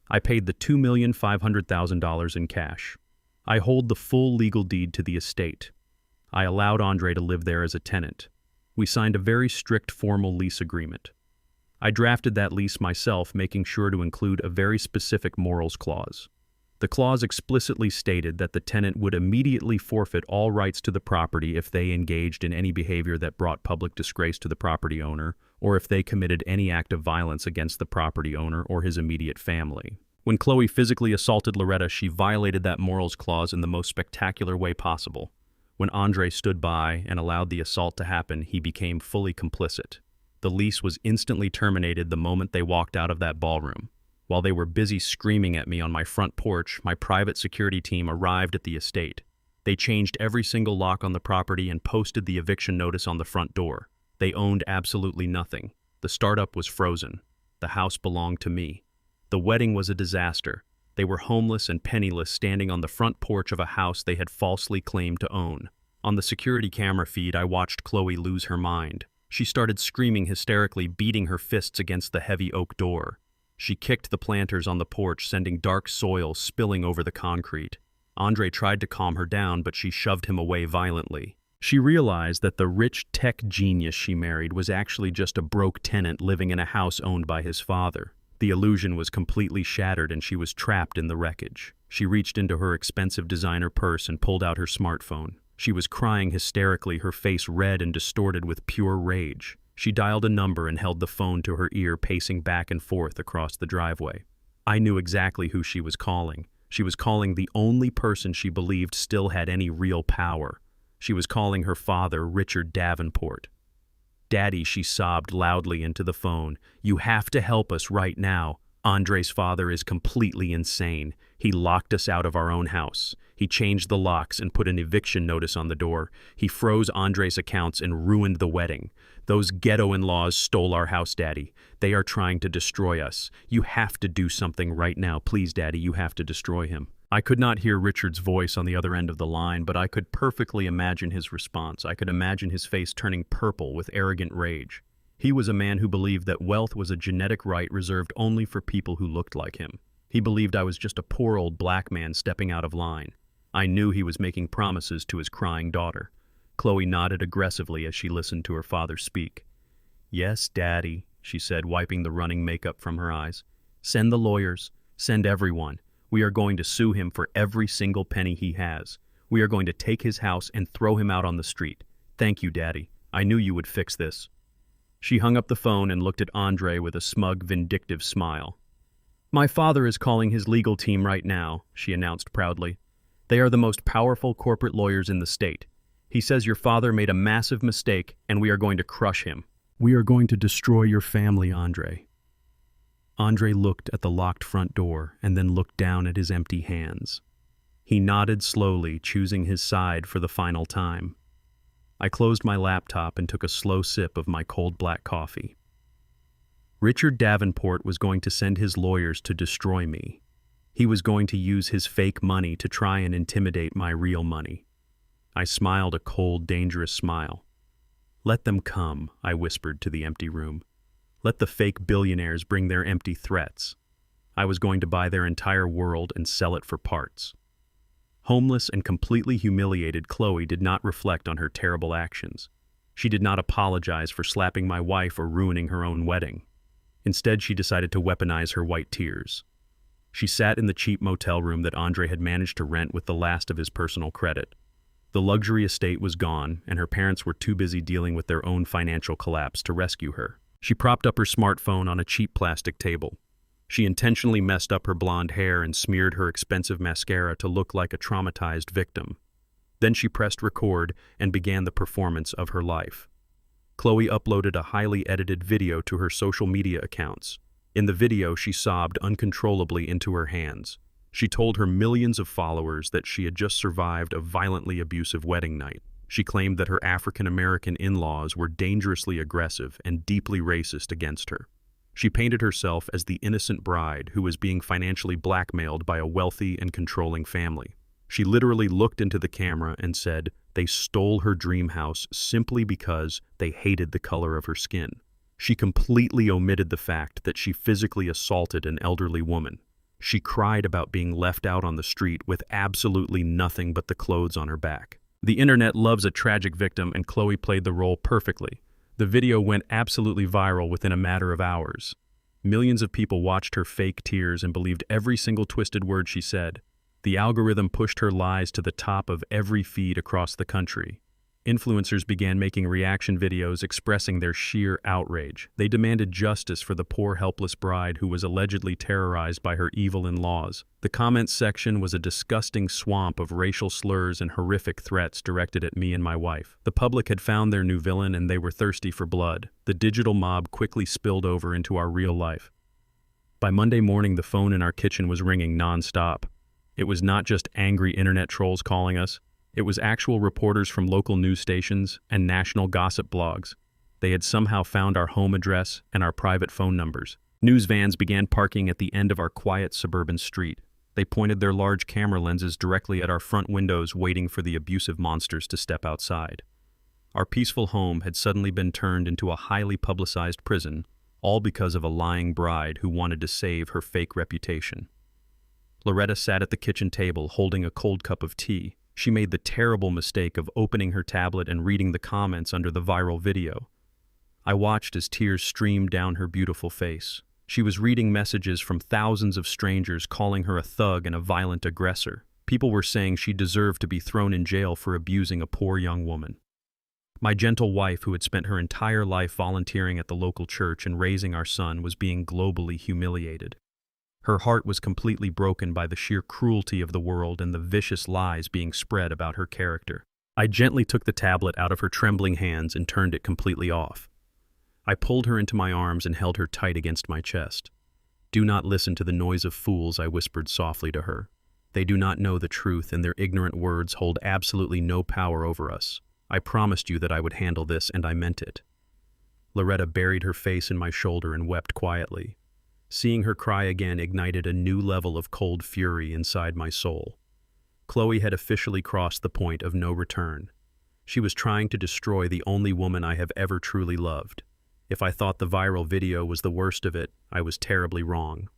I paid the $2,500,000 in cash. I hold the full legal deed to the estate. I allowed Andre to live there as a tenant. We signed a very strict formal lease agreement. I drafted that lease myself, making sure to include a very specific morals clause. The clause explicitly stated that the tenant would immediately forfeit all rights to the property if they engaged in any behavior that brought public disgrace to the property owner, or if they committed any act of violence against the property owner or his immediate family. When Chloe physically assaulted Loretta, she violated that morals clause in the most spectacular way possible. When Andre stood by and allowed the assault to happen, he became fully complicit. The lease was instantly terminated the moment they walked out of that ballroom. While they were busy screaming at me on my front porch, my private security team arrived at the estate. They changed every single lock on the property and posted the eviction notice on the front door. They owned absolutely nothing. The startup was frozen. The house belonged to me. The wedding was a disaster. They were homeless and penniless, standing on the front porch of a house they had falsely claimed to own. On the security camera feed, I watched Chloe lose her mind. She started screaming hysterically, beating her fists against the heavy oak door. She kicked the planters on the porch, sending dark soil spilling over the concrete. Andre tried to calm her down, but she shoved him away violently. She realized that the rich tech genius she married was actually just a broke tenant living in a house owned by his father. The illusion was completely shattered and she was trapped in the wreckage. She reached into her expensive designer purse and pulled out her smartphone. She was crying hysterically, her face red and distorted with pure rage. She dialed a number and held the phone to her ear, pacing back and forth across the driveway. I knew exactly who she was calling. She was calling the only person she believed still had any real power. She was calling her father, Richard Davenport. "Daddy," she sobbed loudly into the phone. "You have to help us right now. Andre's father is completely insane. He locked us out of our own house. He changed the locks and put an eviction notice on the door. He froze Andre's accounts and ruined the wedding. Those ghetto in-laws stole our house, Daddy. They are trying to destroy us. You have to do something right now. Please, Daddy, you have to destroy him." I could not hear Richard's voice on the other end of the line, but I could perfectly imagine his response. I could imagine his face turning purple with arrogant rage. He was a man who believed that wealth was a genetic right reserved only for people who looked like him. He believed I was just a poor old black man stepping out of line. I knew he was making promises to his crying daughter. Chloe nodded aggressively as she listened to her father speak. "Yes, Daddy," she said, wiping the running makeup from her eyes. "Send the lawyers. Send everyone. We are going to sue him for every single penny he has. We are going to take his house and throw him out on the street. Thank you, Daddy. I knew you would fix this." She hung up the phone and looked at Andre with a smug, vindictive smile. "My father is calling his legal team right now," she announced proudly. "They are the most powerful corporate lawyers in the state. He says your father made a massive mistake and we are going to crush him. We are going to destroy your family, Andre." Andre looked at the locked front door and then looked down at his empty hands. He nodded slowly, choosing his side for the final time. I closed my laptop and took a slow sip of my cold black coffee. Richard Davenport was going to send his lawyers to destroy me. He was going to use his fake money to try and intimidate my real money. I smiled a cold, dangerous smile. "Let them come," I whispered to the empty room. "Let the fake billionaires bring their empty threats." I was going to buy their entire world and sell it for parts. Homeless and completely humiliated, Chloe did not reflect on her terrible actions. She did not apologize for slapping my wife or ruining her own wedding. Instead, she decided to weaponize her white tears. She sat in the cheap motel room that Andre had managed to rent with the last of his personal credit. The luxury estate was gone, and her parents were too busy dealing with their own financial collapse to rescue her. She propped up her smartphone on a cheap plastic table. She intentionally messed up her blonde hair and smeared her expensive mascara to look like a traumatized victim. Then she pressed record and began the performance of her life. Chloe uploaded a highly edited video to her social media accounts. In the video, she sobbed uncontrollably into her hands. She told her millions of followers that she had just survived a violently abusive wedding night. She claimed that her African-American in-laws were dangerously aggressive and deeply racist against her. She painted herself as the innocent bride who was being financially blackmailed by a wealthy and controlling family. She literally looked into the camera and said they stole her dream house simply because they hated the color of her skin. She completely omitted the fact that she physically assaulted an elderly woman. She cried about being left out on the street with absolutely nothing but the clothes on her back. The internet loves a tragic victim, and Chloe played the role perfectly. The video went absolutely viral within a matter of hours. Millions of people watched her fake tears and believed every single twisted word she said. The algorithm pushed her lies to the top of every feed across the country. Influencers began making reaction videos expressing their sheer outrage. They demanded justice for the poor helpless bride who was allegedly terrorized by her evil in-laws. The comments section was a disgusting swamp of racial slurs and horrific threats directed at me and my wife. The public had found their new villain and they were thirsty for blood. The digital mob quickly spilled over into our real life. By Monday morning, the phone in our kitchen was ringing non-stop. It was not just angry internet trolls calling us. It was actual reporters from local news stations and national gossip blogs. They had somehow found our home address and our private phone numbers. News vans began parking at the end of our quiet suburban street. They pointed their large camera lenses directly at our front windows, waiting for the abusive monsters to step outside. Our peaceful home had suddenly been turned into a highly publicized prison, all because of a lying bride who wanted to save her fake reputation. Loretta sat at the kitchen table holding a cold cup of tea. She made the terrible mistake of opening her tablet and reading the comments under the viral video. I watched as tears streamed down her beautiful face. She was reading messages from thousands of strangers calling her a thug and a violent aggressor. People were saying she deserved to be thrown in jail for abusing a poor young woman. My gentle wife, who had spent her entire life volunteering at the local church and raising our son, was being globally humiliated. Her heart was completely broken by the sheer cruelty of the world and the vicious lies being spread about her character. I gently took the tablet out of her trembling hands and turned it completely off. I pulled her into my arms and held her tight against my chest. "Do not listen to the noise of fools," I whispered softly to her. "They do not know the truth, and their ignorant words hold absolutely no power over us. I promised you that I would handle this, and I meant it." Loretta buried her face in my shoulder and wept quietly. Seeing her cry again ignited a new level of cold fury inside my soul. Chloe had officially crossed the point of no return. She was trying to destroy the only woman I have ever truly loved. If I thought the viral video was the worst of it, I was terribly wrong.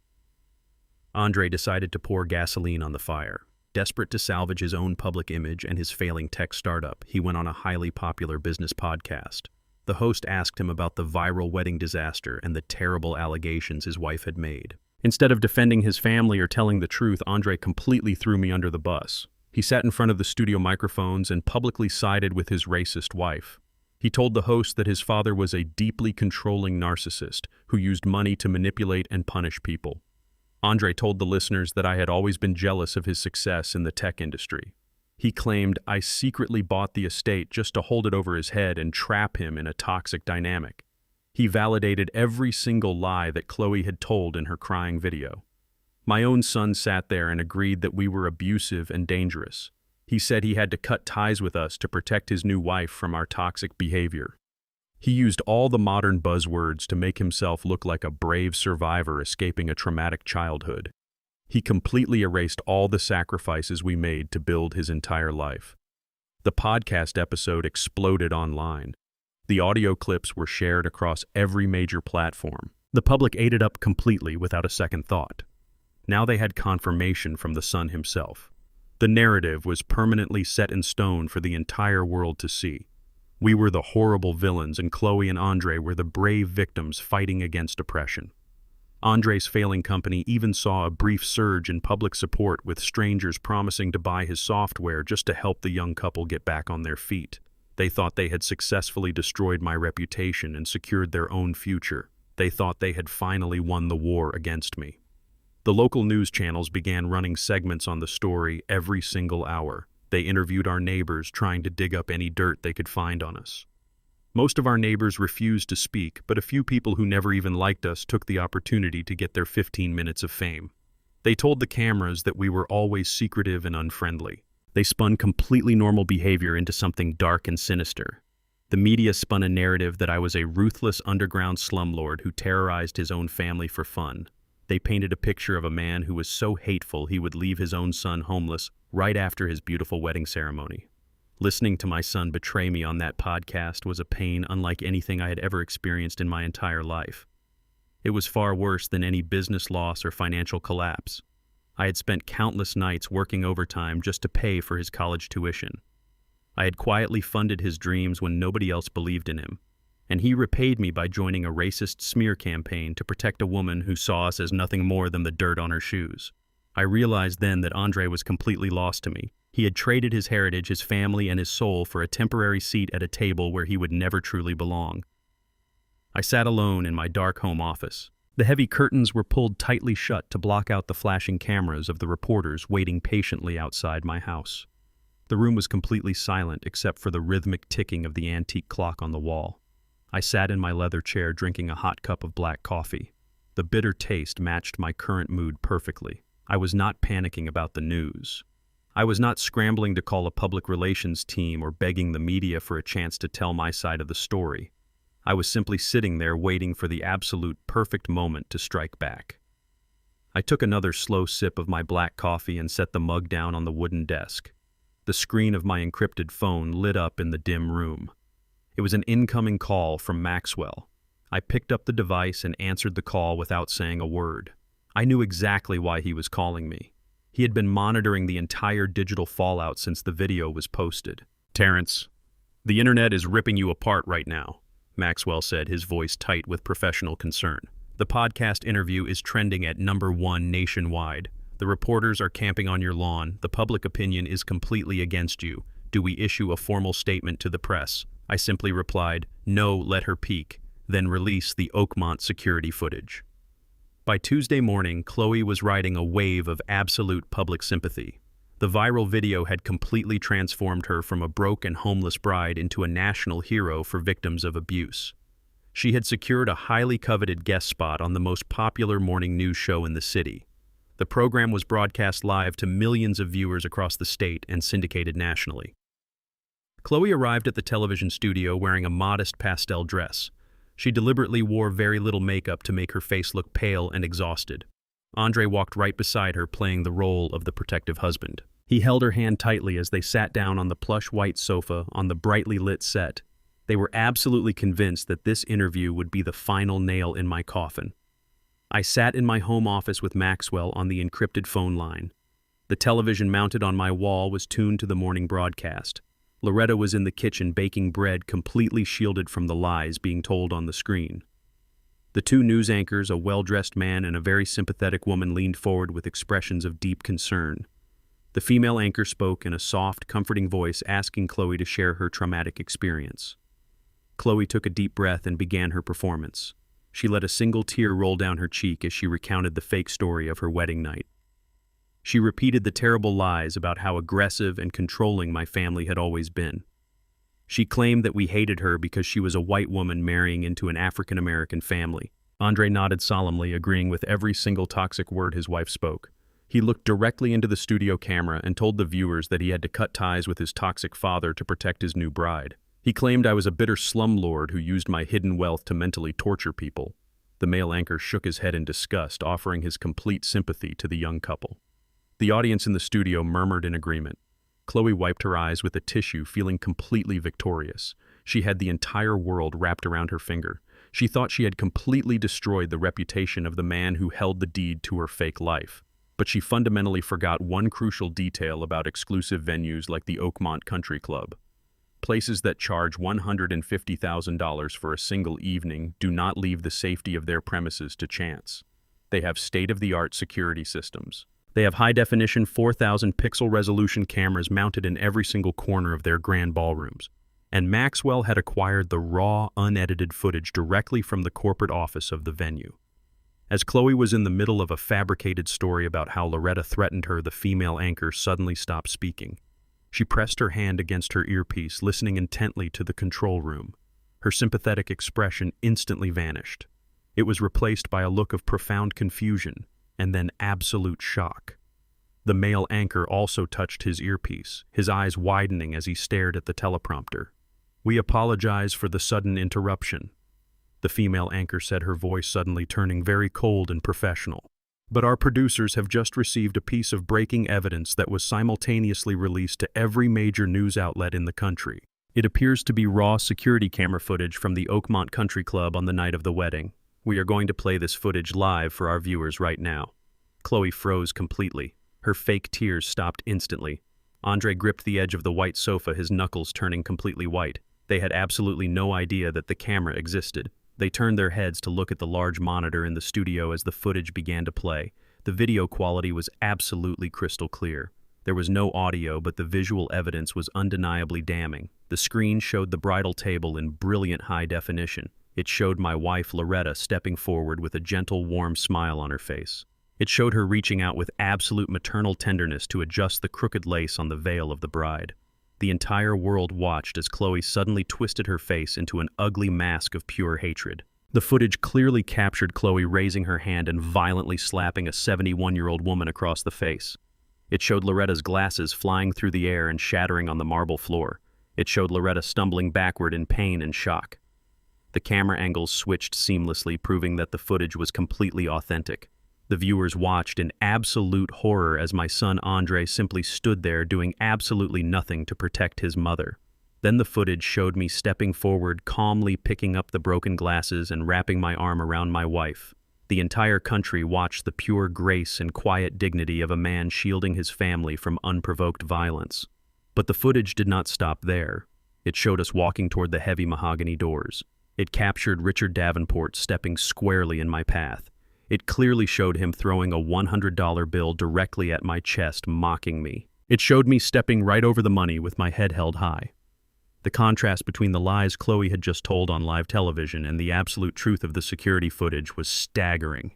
Andre decided to pour gasoline on the fire. Desperate to salvage his own public image and his failing tech startup, he went on a highly popular business podcast. The host asked him about the viral wedding disaster and the terrible allegations his wife had made. Instead of defending his family or telling the truth, Andre completely threw me under the bus. He sat in front of the studio microphones and publicly sided with his racist wife. He told the host that his father was a deeply controlling narcissist who used money to manipulate and punish people. Andre told the listeners that I had always been jealous of his success in the tech industry. He claimed I secretly bought the estate just to hold it over his head and trap him in a toxic dynamic. He validated every single lie that Chloe had told in her crying video. My own son sat there and agreed that we were abusive and dangerous. He said he had to cut ties with us to protect his new wife from our toxic behavior. He used all the modern buzzwords to make himself look like a brave survivor escaping a traumatic childhood. He completely erased all the sacrifices we made to build his entire life. The podcast episode exploded online. The audio clips were shared across every major platform. The public ate it up completely without a second thought. Now they had confirmation from the son himself. The narrative was permanently set in stone for the entire world to see. We were the horrible villains, and Chloe and Andre were the brave victims fighting against oppression. Andre's failing company even saw a brief surge in public support, with strangers promising to buy his software just to help the young couple get back on their feet. They thought they had successfully destroyed my reputation and secured their own future. They thought they had finally won the war against me. The local news channels began running segments on the story every single hour. They interviewed our neighbors, trying to dig up any dirt they could find on us. Most of our neighbors refused to speak, but a few people who never even liked us took the opportunity to get their 15 minutes of fame. They told the cameras that we were always secretive and unfriendly. They spun completely normal behavior into something dark and sinister. The media spun a narrative that I was a ruthless underground slumlord who terrorized his own family for fun. They painted a picture of a man who was so hateful he would leave his own son homeless right after his beautiful wedding ceremony. Listening to my son betray me on that podcast was a pain unlike anything I had ever experienced in my entire life. It was far worse than any business loss or financial collapse. I had spent countless nights working overtime just to pay for his college tuition. I had quietly funded his dreams when nobody else believed in him. and he repaid me by joining a racist smear campaign to protect a woman who saw us as nothing more than the dirt on her shoes. I realized then that Andre was completely lost to me. He had traded his heritage, his family, and his soul for a temporary seat at a table where he would never truly belong. I sat alone in my dark home office. The heavy curtains were pulled tightly shut to block out the flashing cameras of the reporters waiting patiently outside my house. The room was completely silent except for the rhythmic ticking of the antique clock on the wall. I sat in my leather chair drinking a hot cup of black coffee. The bitter taste matched my current mood perfectly. I was not panicking about the news. I was not scrambling to call a public relations team or begging the media for a chance to tell my side of the story. I was simply sitting there waiting for the absolute perfect moment to strike back. I took another slow sip of my black coffee and set the mug down on the wooden desk. The screen of my encrypted phone lit up in the dim room. It was an incoming call from Maxwell. I picked up the device and answered the call without saying a word. I knew exactly why he was calling me. He had been monitoring the entire digital fallout since the video was posted. "Terrence, the internet is ripping you apart right now," Maxwell said, his voice tight with professional concern. "The podcast interview is trending at #1 nationwide. The reporters are camping on your lawn. The public opinion is completely against you. Do we issue a formal statement to the press?" I simply replied, "No, let her peek, then release the Oakmont security footage." By Tuesday morning, Chloe was riding a wave of absolute public sympathy. The viral video had completely transformed her from a broke and homeless bride into a national hero for victims of abuse. She had secured a highly coveted guest spot on the most popular morning news show in the city. The program was broadcast live to millions of viewers across the state and syndicated nationally. Chloe arrived at the television studio wearing a modest pastel dress. She deliberately wore very little makeup to make her face look pale and exhausted. Andre walked right beside her, playing the role of the protective husband. He held her hand tightly as they sat down on the plush white sofa on the brightly lit set. They were absolutely convinced that this interview would be the final nail in my coffin. I sat in my home office with Maxwell on the encrypted phone line. The television mounted on my wall was tuned to the morning broadcast. Loretta was in the kitchen baking bread, completely shielded from the lies being told on the screen. The two news anchors, a well-dressed man and a very sympathetic woman, leaned forward with expressions of deep concern. The female anchor spoke in a soft, comforting voice, asking Chloe to share her traumatic experience. Chloe took a deep breath and began her performance. She let a single tear roll down her cheek as she recounted the fake story of her wedding night. She repeated the terrible lies about how aggressive and controlling my family had always been. She claimed that we hated her because she was a white woman marrying into an African-American family. Andre nodded solemnly, agreeing with every single toxic word his wife spoke. He looked directly into the studio camera and told the viewers that he had to cut ties with his toxic father to protect his new bride. He claimed I was a bitter slumlord who used my hidden wealth to mentally torture people. The male anchor shook his head in disgust, offering his complete sympathy to the young couple. The audience in the studio murmured in agreement. Chloe wiped her eyes with a tissue, feeling completely victorious. She had the entire world wrapped around her finger. She thought she had completely destroyed the reputation of the man who held the deed to her fake life. But she fundamentally forgot one crucial detail about exclusive venues like the Oakmont Country Club. Places that charge $150,000 for a single evening do not leave the safety of their premises to chance. They have state-of-the-art security systems. They have high-definition 4,000 pixel resolution cameras mounted in every single corner of their grand ballrooms. And Maxwell had acquired the raw, unedited footage directly from the corporate office of the venue. As Chloe was in the middle of a fabricated story about how Loretta threatened her, the female anchor suddenly stopped speaking. She pressed her hand against her earpiece, listening intently to the control room. Her sympathetic expression instantly vanished. It was replaced by a look of profound confusion, and then absolute shock. The male anchor also touched his earpiece, his eyes widening as he stared at the teleprompter. "We apologize for the sudden interruption," the female anchor said, her voice suddenly turning very cold and professional. "But our producers have just received a piece of breaking evidence that was simultaneously released to every major news outlet in the country. It appears to be raw security camera footage from the Oakmont Country Club on the night of the wedding. We are going to play this footage live for our viewers right now." Chloe froze completely. Her fake tears stopped instantly. Andre gripped the edge of the white sofa, his knuckles turning completely white. They had absolutely no idea that the camera existed. They turned their heads to look at the large monitor in the studio as the footage began to play. The video quality was absolutely crystal clear. There was no audio, but the visual evidence was undeniably damning. The screen showed the bridal table in brilliant high definition. It showed my wife, Loretta, stepping forward with a gentle, warm smile on her face. It showed her reaching out with absolute maternal tenderness to adjust the crooked lace on the veil of the bride. The entire world watched as Chloe suddenly twisted her face into an ugly mask of pure hatred. The footage clearly captured Chloe raising her hand and violently slapping a 71-year-old woman across the face. It showed Loretta's glasses flying through the air and shattering on the marble floor. It showed Loretta stumbling backward in pain and shock. The camera angles switched seamlessly, proving that the footage was completely authentic. The viewers watched in absolute horror as my son Andre simply stood there doing absolutely nothing to protect his mother. Then the footage showed me stepping forward, calmly picking up the broken glasses and wrapping my arm around my wife. The entire country watched the pure grace and quiet dignity of a man shielding his family from unprovoked violence. But the footage did not stop there. It showed us walking toward the heavy mahogany doors. It captured Richard Davenport stepping squarely in my path. It clearly showed him throwing a $100 bill directly at my chest, mocking me. It showed me stepping right over the money with my head held high. The contrast between the lies Chloe had just told on live television and the absolute truth of the security footage was staggering.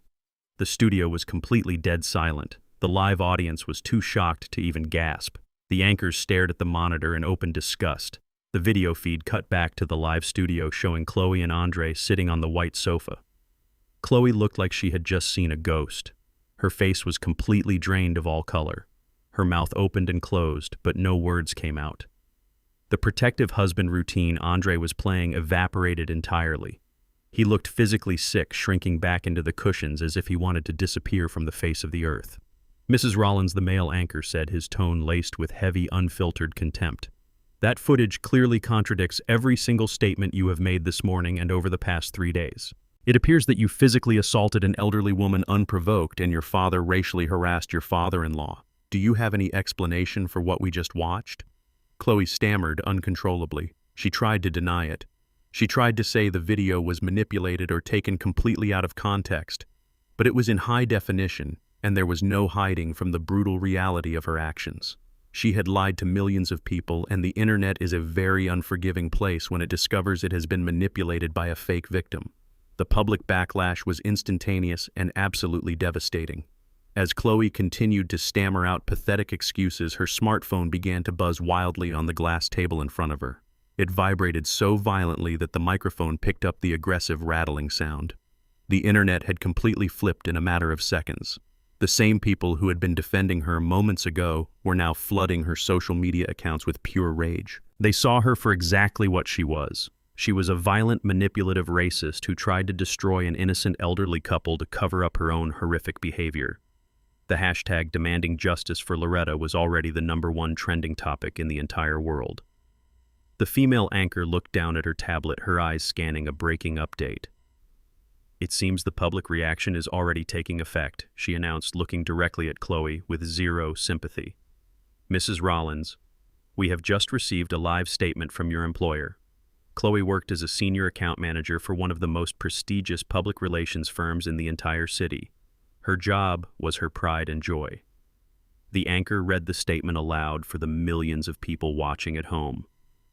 The studio was completely dead silent. The live audience was too shocked to even gasp. The anchors stared at the monitor in open disgust. The video feed cut back to the live studio showing Chloe and Andre sitting on the white sofa. Chloe looked like she had just seen a ghost. Her face was completely drained of all color. Her mouth opened and closed, but no words came out. The protective husband routine Andre was playing evaporated entirely. He looked physically sick, shrinking back into the cushions as if he wanted to disappear from the face of the earth. Mrs. Rollins, the male anchor, said, his tone laced with heavy, unfiltered contempt. That footage clearly contradicts every single statement you have made this morning and over the past 3 days. It appears that you physically assaulted an elderly woman unprovoked and your father racially harassed your father-in-law. Do you have any explanation for what we just watched? Chloe stammered uncontrollably. She tried to deny it. She tried to say the video was manipulated or taken completely out of context, but it was in high definition, and there was no hiding from the brutal reality of her actions. She had lied to millions of people, and the internet is a very unforgiving place when it discovers it has been manipulated by a fake victim. The public backlash was instantaneous and absolutely devastating. As Chloe continued to stammer out pathetic excuses, her smartphone began to buzz wildly on the glass table in front of her. It vibrated so violently that the microphone picked up the aggressive rattling sound. The internet had completely flipped in a matter of seconds. The same people who had been defending her moments ago were now flooding her social media accounts with pure rage. They saw her for exactly what she was. She was a violent, manipulative racist who tried to destroy an innocent elderly couple to cover up her own horrific behavior. The hashtag demanding justice for Loretta was already the #1 trending topic in the entire world. The female anchor looked down at her tablet, her eyes scanning a breaking update. It seems the public reaction is already taking effect, she announced, looking directly at Chloe with zero sympathy. Mrs. Rollins, we have just received a live statement from your employer. Chloe worked as a senior account manager for one of the most prestigious public relations firms in the entire city. Her job was her pride and joy. The anchor read the statement aloud for the millions of people watching at home.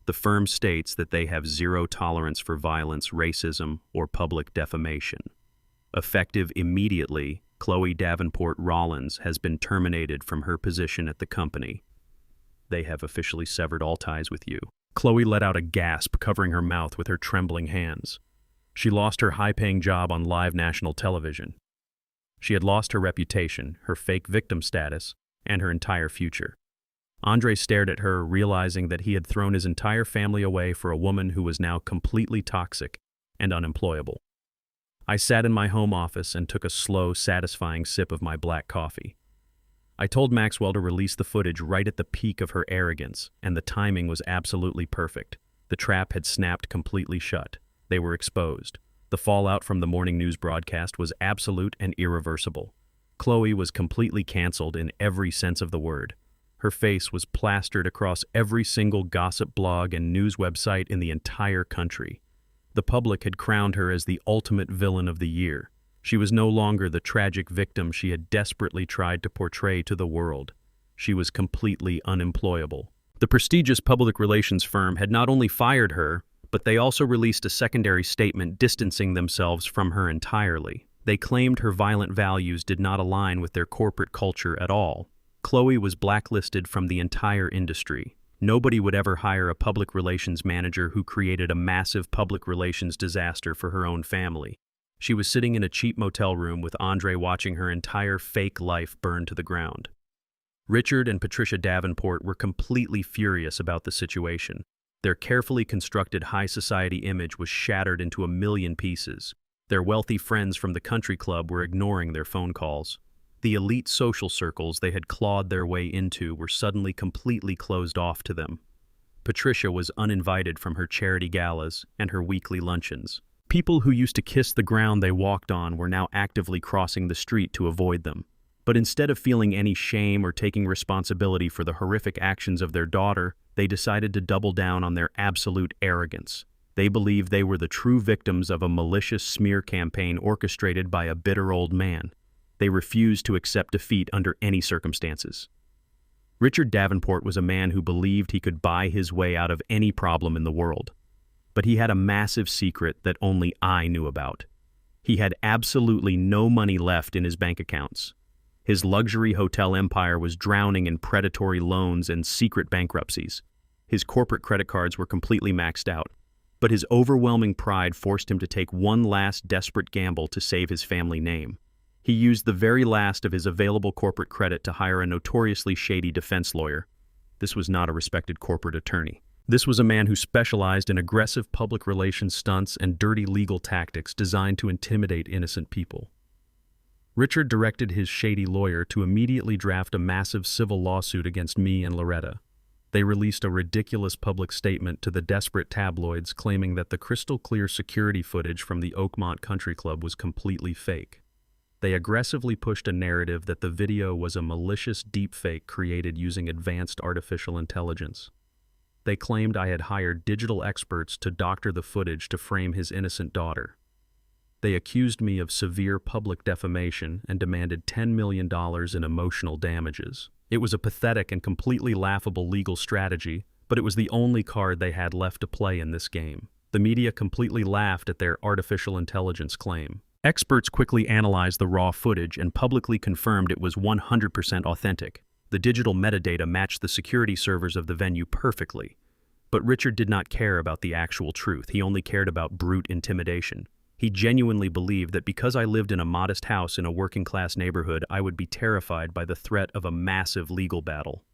The firm states that they have zero tolerance for violence, racism, or public defamation. Effective immediately, Chloe Davenport Rollins has been terminated from her position at the company. They have officially severed all ties with you. Chloe let out a gasp, covering her mouth with her trembling hands. She lost her high-paying job on live national television. She had lost her reputation, her fake victim status, and her entire future. Andre stared at her, realizing that he had thrown his entire family away for a woman who was now completely toxic and unemployable. I sat in my home office and took a slow, satisfying sip of my black coffee. I told Maxwell to release the footage right at the peak of her arrogance, and the timing was absolutely perfect. The trap had snapped completely shut. They were exposed. The fallout from the morning news broadcast was absolute and irreversible. Chloe was completely canceled in every sense of the word. Her face was plastered across every single gossip blog and news website in the entire country. The public had crowned her as the ultimate villain of the year. She was no longer the tragic victim she had desperately tried to portray to the world. She was completely unemployable. The prestigious public relations firm had not only fired her, but they also released a secondary statement distancing themselves from her entirely. They claimed her violent values did not align with their corporate culture at all. Chloe was blacklisted from the entire industry. Nobody would ever hire a public relations manager who created a massive public relations disaster for her own family. She was sitting in a cheap motel room with Andre watching her entire fake life burn to the ground. Richard and Patricia Davenport were completely furious about the situation. Their carefully constructed high society image was shattered into a million pieces. Their wealthy friends from the country club were ignoring their phone calls. The elite social circles they had clawed their way into were suddenly completely closed off to them. Patricia was uninvited from her charity galas and her weekly luncheons. People who used to kiss the ground they walked on were now actively crossing the street to avoid them. But instead of feeling any shame or taking responsibility for the horrific actions of their daughter, they decided to double down on their absolute arrogance. They believed they were the true victims of a malicious smear campaign orchestrated by a bitter old man. They refused to accept defeat under any circumstances. Richard Davenport was a man who believed he could buy his way out of any problem in the world. But he had a massive secret that only I knew about. He had absolutely no money left in his bank accounts. His luxury hotel empire was drowning in predatory loans and secret bankruptcies. His corporate credit cards were completely maxed out. But his overwhelming pride forced him to take one last desperate gamble to save his family name. He used the very last of his available corporate credit to hire a notoriously shady defense lawyer. This was not a respected corporate attorney. This was a man who specialized in aggressive public relations stunts and dirty legal tactics designed to intimidate innocent people. Richard directed his shady lawyer to immediately draft a massive civil lawsuit against me and Loretta. They released a ridiculous public statement to the desperate tabloids claiming that the crystal-clear security footage from the Oakmont Country Club was completely fake. They aggressively pushed a narrative that the video was a malicious deepfake created using advanced artificial intelligence. They claimed I had hired digital experts to doctor the footage to frame his innocent daughter. They accused me of severe public defamation and demanded $10 million in emotional damages. It was a pathetic and completely laughable legal strategy, but it was the only card they had left to play in this game. The media completely laughed at their artificial intelligence claim. Experts quickly analyzed the raw footage and publicly confirmed it was 100% authentic. The digital metadata matched the security servers of the venue perfectly. But Richard did not care about the actual truth. He only cared about brute intimidation. He genuinely believed that because I lived in a modest house in a working-class neighborhood, I would be terrified by the threat of a massive legal battle.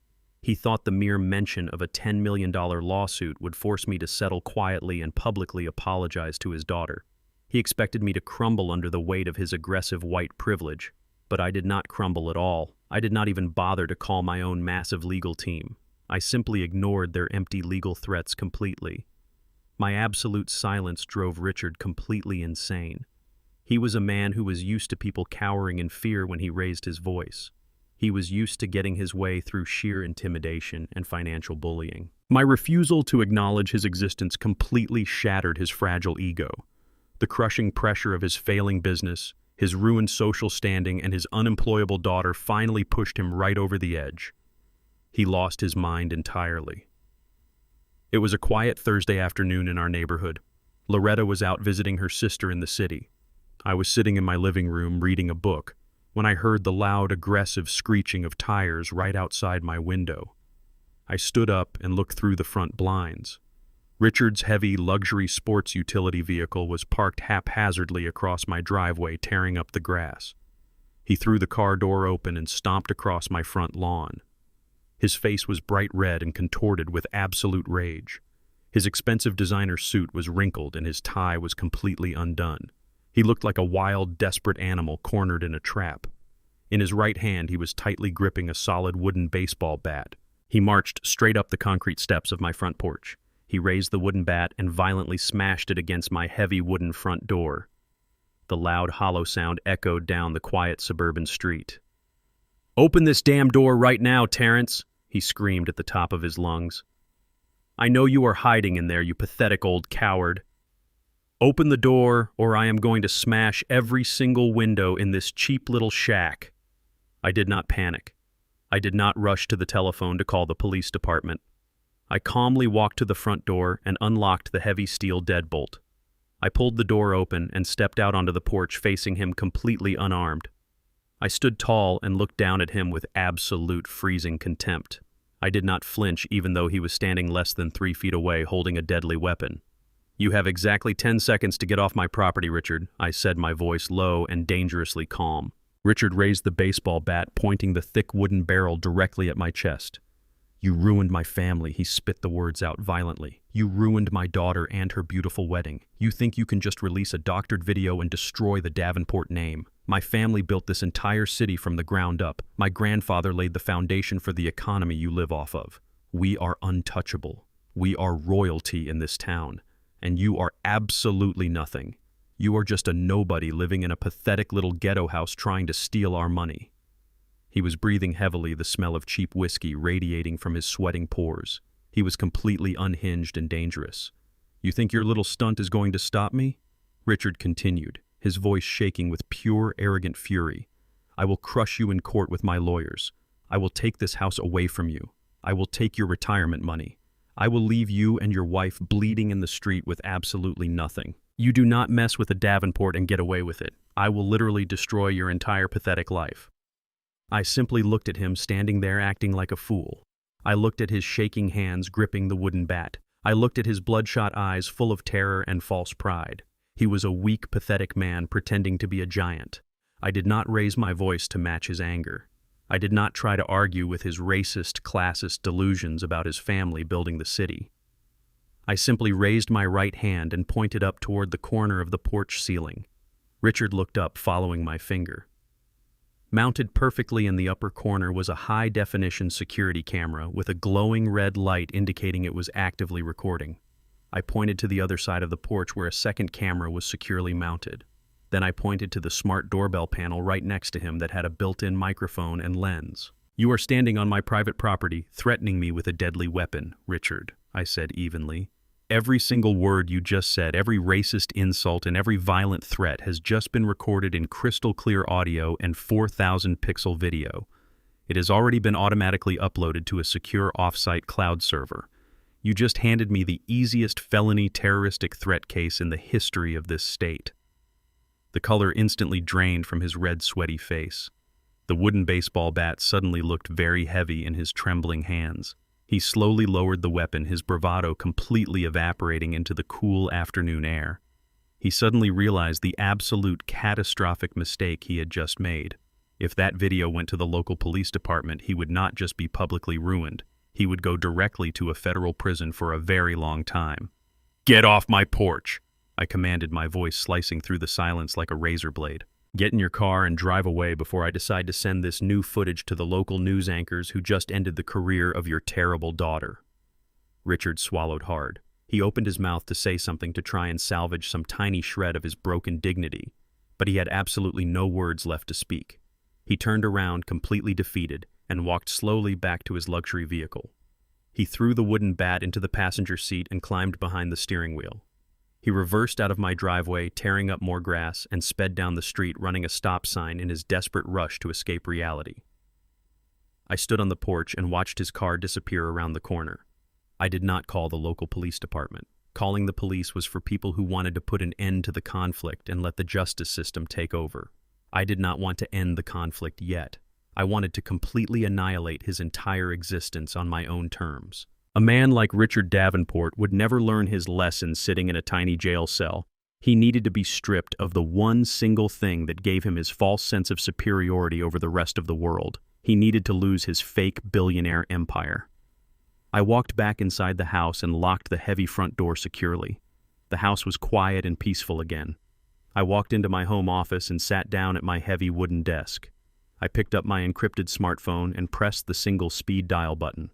He thought the mere mention of a $10 million lawsuit would force me to settle quietly and publicly apologize to his daughter. He expected me to crumble under the weight of his aggressive white privilege, but I did not crumble at all. I did not even bother to call my own massive legal team. I simply ignored their empty legal threats completely. My absolute silence drove Richard completely insane. He was a man who was used to people cowering in fear when he raised his voice. He was used to getting his way through sheer intimidation and financial bullying. My refusal to acknowledge his existence completely shattered his fragile ego. The crushing pressure of his failing business, his ruined social standing, and his unemployable daughter finally pushed him right over the edge. He lost his mind entirely. It was a quiet Thursday afternoon in our neighborhood. Loretta was out visiting her sister in the city. I was sitting in my living room reading a book when I heard the loud, aggressive screeching of tires right outside my window. I stood up and looked through the front blinds. Richard's heavy, luxury sports utility vehicle was parked haphazardly across my driveway, tearing up the grass. He threw the car door open and stomped across my front lawn. His face was bright red and contorted with absolute rage. His expensive designer suit was wrinkled and his tie was completely undone. He looked like a wild, desperate animal cornered in a trap. In his right hand, he was tightly gripping a solid wooden baseball bat. He marched straight up the concrete steps of my front porch. He raised the wooden bat and violently smashed it against my heavy wooden front door. The loud, hollow sound echoed down the quiet suburban street. "Open this damn door right now, Terrence," he screamed at the top of his lungs. "I know you are hiding in there, you pathetic old coward. Open the door, or I am going to smash every single window in this cheap little shack." I did not panic. I did not rush to the telephone to call the police department. I calmly walked to the front door and unlocked the heavy steel deadbolt. I pulled the door open and stepped out onto the porch facing him completely unarmed. I stood tall and looked down at him with absolute freezing contempt. I did not flinch even though he was standing less than 3 feet away holding a deadly weapon. "You have exactly 10 seconds to get off my property, Richard," I said, my voice low and dangerously calm. Richard raised the baseball bat, pointing the thick wooden barrel directly at my chest. "You ruined my family," he spit the words out violently. "You ruined my daughter and her beautiful wedding. You think you can just release a doctored video and destroy the Davenport name. My family built this entire city from the ground up. My grandfather laid the foundation for the economy you live off of. We are untouchable. We are royalty in this town. And you are absolutely nothing. You are just a nobody living in a pathetic little ghetto house trying to steal our money." He was breathing heavily, the smell of cheap whiskey radiating from his sweating pores. He was completely unhinged and dangerous. "You think your little stunt is going to stop me?" Richard continued, his voice shaking with pure, arrogant fury. "I will crush you in court with my lawyers. I will take this house away from you. I will take your retirement money. I will leave you and your wife bleeding in the street with absolutely nothing. You do not mess with a Davenport and get away with it. I will literally destroy your entire pathetic life." I simply looked at him standing there acting like a fool. I looked at his shaking hands gripping the wooden bat. I looked at his bloodshot eyes full of terror and false pride. He was a weak, pathetic man pretending to be a giant. I did not raise my voice to match his anger. I did not try to argue with his racist, classist delusions about his family building the city. I simply raised my right hand and pointed up toward the corner of the porch ceiling. Richard looked up, following my finger. Mounted perfectly in the upper corner was a high-definition security camera with a glowing red light indicating it was actively recording. I pointed to the other side of the porch where a second camera was securely mounted. Then I pointed to the smart doorbell panel right next to him that had a built-in microphone and lens. "You are standing on my private property, threatening me with a deadly weapon, Richard," I said evenly. "Every single word you just said, every racist insult, and every violent threat has just been recorded in crystal-clear audio and 4,000-pixel video. It has already been automatically uploaded to a secure off-site cloud server. You just handed me the easiest felony terroristic threat case in the history of this state." The color instantly drained from his red, sweaty face. The wooden baseball bat suddenly looked very heavy in his trembling hands. He slowly lowered the weapon, his bravado completely evaporating into the cool afternoon air. He suddenly realized the absolute catastrophic mistake he had just made. If that video went to the local police department, he would not just be publicly ruined. He would go directly to a federal prison for a very long time. "Get off my porch!" I commanded, my voice slicing through the silence like a razor blade. "Get in your car and drive away before I decide to send this new footage to the local news anchors who just ended the career of your terrible daughter." Richard swallowed hard. He opened his mouth to say something to try and salvage some tiny shred of his broken dignity, but he had absolutely no words left to speak. He turned around, completely defeated, and walked slowly back to his luxury vehicle. He threw the wooden bat into the passenger seat and climbed behind the steering wheel. He reversed out of my driveway, tearing up more grass, and sped down the street, running a stop sign in his desperate rush to escape reality. I stood on the porch and watched his car disappear around the corner. I did not call the local police department. Calling the police was for people who wanted to put an end to the conflict and let the justice system take over. I did not want to end the conflict yet. I wanted to completely annihilate his entire existence on my own terms. A man like Richard Davenport would never learn his lesson sitting in a tiny jail cell. He needed to be stripped of the one single thing that gave him his false sense of superiority over the rest of the world. He needed to lose his fake billionaire empire. I walked back inside the house and locked the heavy front door securely. The house was quiet and peaceful again. I walked into my home office and sat down at my heavy wooden desk. I picked up my encrypted smartphone and pressed the single speed dial button.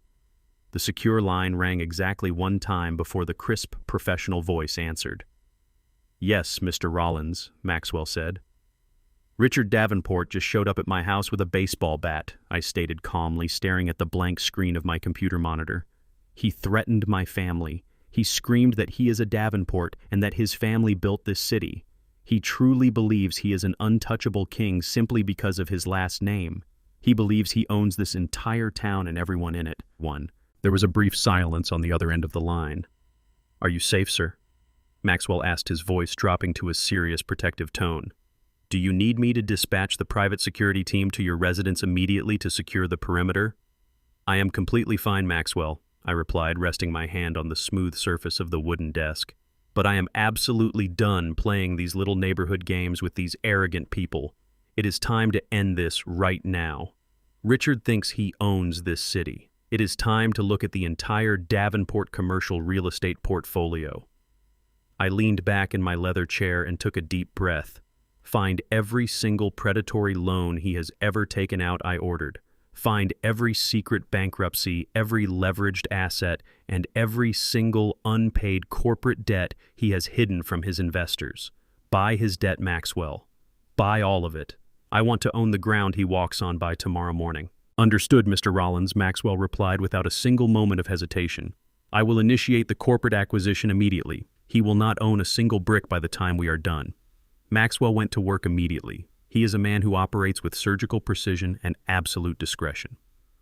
The secure line rang exactly one time before the crisp, professional voice answered. "Yes, Mr. Rollins," Maxwell said. Richard Davenport just showed up at my house with a baseball bat, I stated calmly, staring at the blank screen of my computer monitor. He threatened my family. He screamed that he is a Davenport and that his family built this city. He truly believes he is an untouchable king simply because of his last name. He believes he owns this entire town and everyone in it. There was a brief silence on the other end of the line. "Are you safe, sir?" Maxwell asked, his voice dropping to a serious, protective tone. "Do you need me to dispatch the private security team to your residence immediately to secure the perimeter?" "I am completely fine, Maxwell," I replied, resting my hand on the smooth surface of the wooden desk. "But I am absolutely done playing these little neighborhood games with these arrogant people. It is time to end this right now. Richard thinks he owns this city. It is time to look at the entire Davenport commercial real estate portfolio." I leaned back in my leather chair and took a deep breath. "Find every single predatory loan he has ever taken out," I ordered. "Find every secret bankruptcy, every leveraged asset, and every single unpaid corporate debt he has hidden from his investors. Buy his debt, Maxwell. Buy all of it. I want to own the ground he walks on by tomorrow morning." "Understood, Mr. Rollins," Maxwell replied without a single moment of hesitation. "I will initiate the corporate acquisition immediately. He will not own a single brick by the time we are done." Maxwell went to work immediately. He is a man who operates with surgical precision and absolute discretion.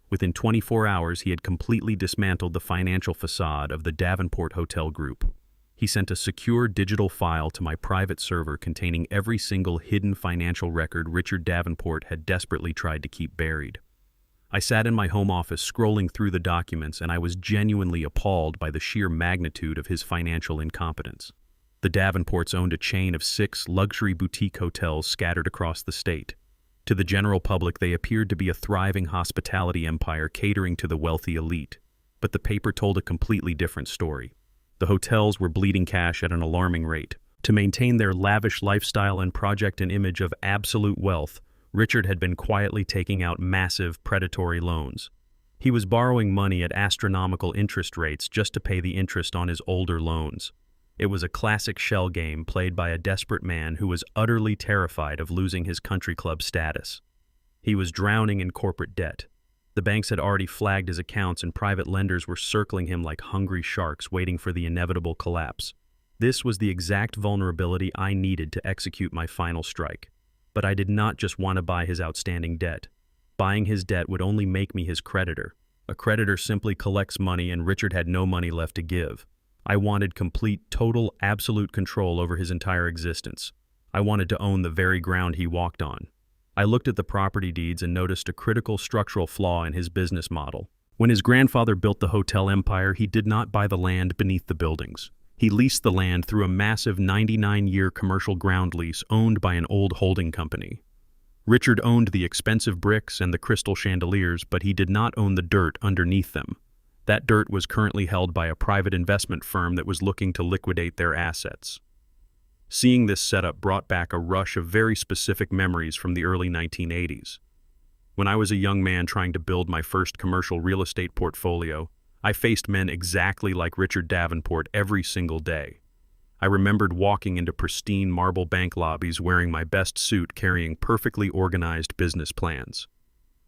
Within 24 hours, he had completely dismantled the financial facade of the Davenport Hotel Group. He sent a secure digital file to my private server containing every single hidden financial record Richard Davenport had desperately tried to keep buried. I sat in my home office scrolling through the documents, and I was genuinely appalled by the sheer magnitude of his financial incompetence. The Davenports owned a chain of 6 luxury boutique hotels scattered across the state. To the general public, they appeared to be a thriving hospitality empire catering to the wealthy elite. But the paper told a completely different story. The hotels were bleeding cash at an alarming rate. To maintain their lavish lifestyle and project an image of absolute wealth, Richard had been quietly taking out massive predatory loans. He was borrowing money at astronomical interest rates just to pay the interest on his older loans. It was a classic shell game played by a desperate man who was utterly terrified of losing his country club status. He was drowning in corporate debt. The banks had already flagged his accounts, and private lenders were circling him like hungry sharks waiting for the inevitable collapse. This was the exact vulnerability I needed to execute my final strike. But I did not just want to buy his outstanding debt. Buying his debt would only make me his creditor. A creditor simply collects money, and Richard had no money left to give. I wanted complete, total, absolute control over his entire existence. I wanted to own the very ground he walked on. I looked at the property deeds and noticed a critical structural flaw in his business model. When his grandfather built the hotel empire, he did not buy the land beneath the buildings. He leased the land through a massive 99-year commercial ground lease owned by an old holding company. Richard owned the expensive bricks and the crystal chandeliers, but he did not own the dirt underneath them. That dirt was currently held by a private investment firm that was looking to liquidate their assets. Seeing this setup brought back a rush of very specific memories from the early 1980s. When I was a young man trying to build my first commercial real estate portfolio, I faced men exactly like Richard Davenport every single day. I remembered walking into pristine marble bank lobbies wearing my best suit, carrying perfectly organized business plans.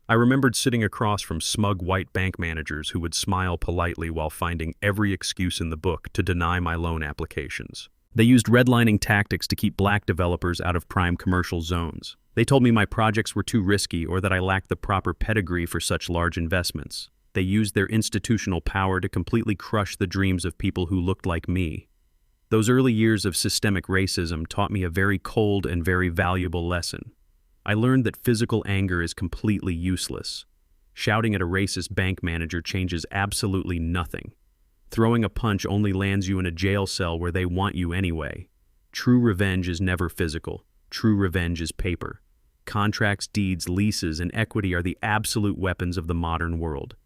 I remembered sitting across from smug white bank managers who would smile politely while finding every excuse in the book to deny my loan applications. They used redlining tactics to keep black developers out of prime commercial zones. They told me my projects were too risky or that I lacked the proper pedigree for such large investments. They used their institutional power to completely crush the dreams of people who looked like me. Those early years of systemic racism taught me a very cold and very valuable lesson. I learned that physical anger is completely useless. Shouting at a racist bank manager changes absolutely nothing. Throwing a punch only lands you in a jail cell where they want you anyway. True revenge is never physical. True revenge is paper. Contracts, deeds, leases, and equity are the absolute weapons of the modern world.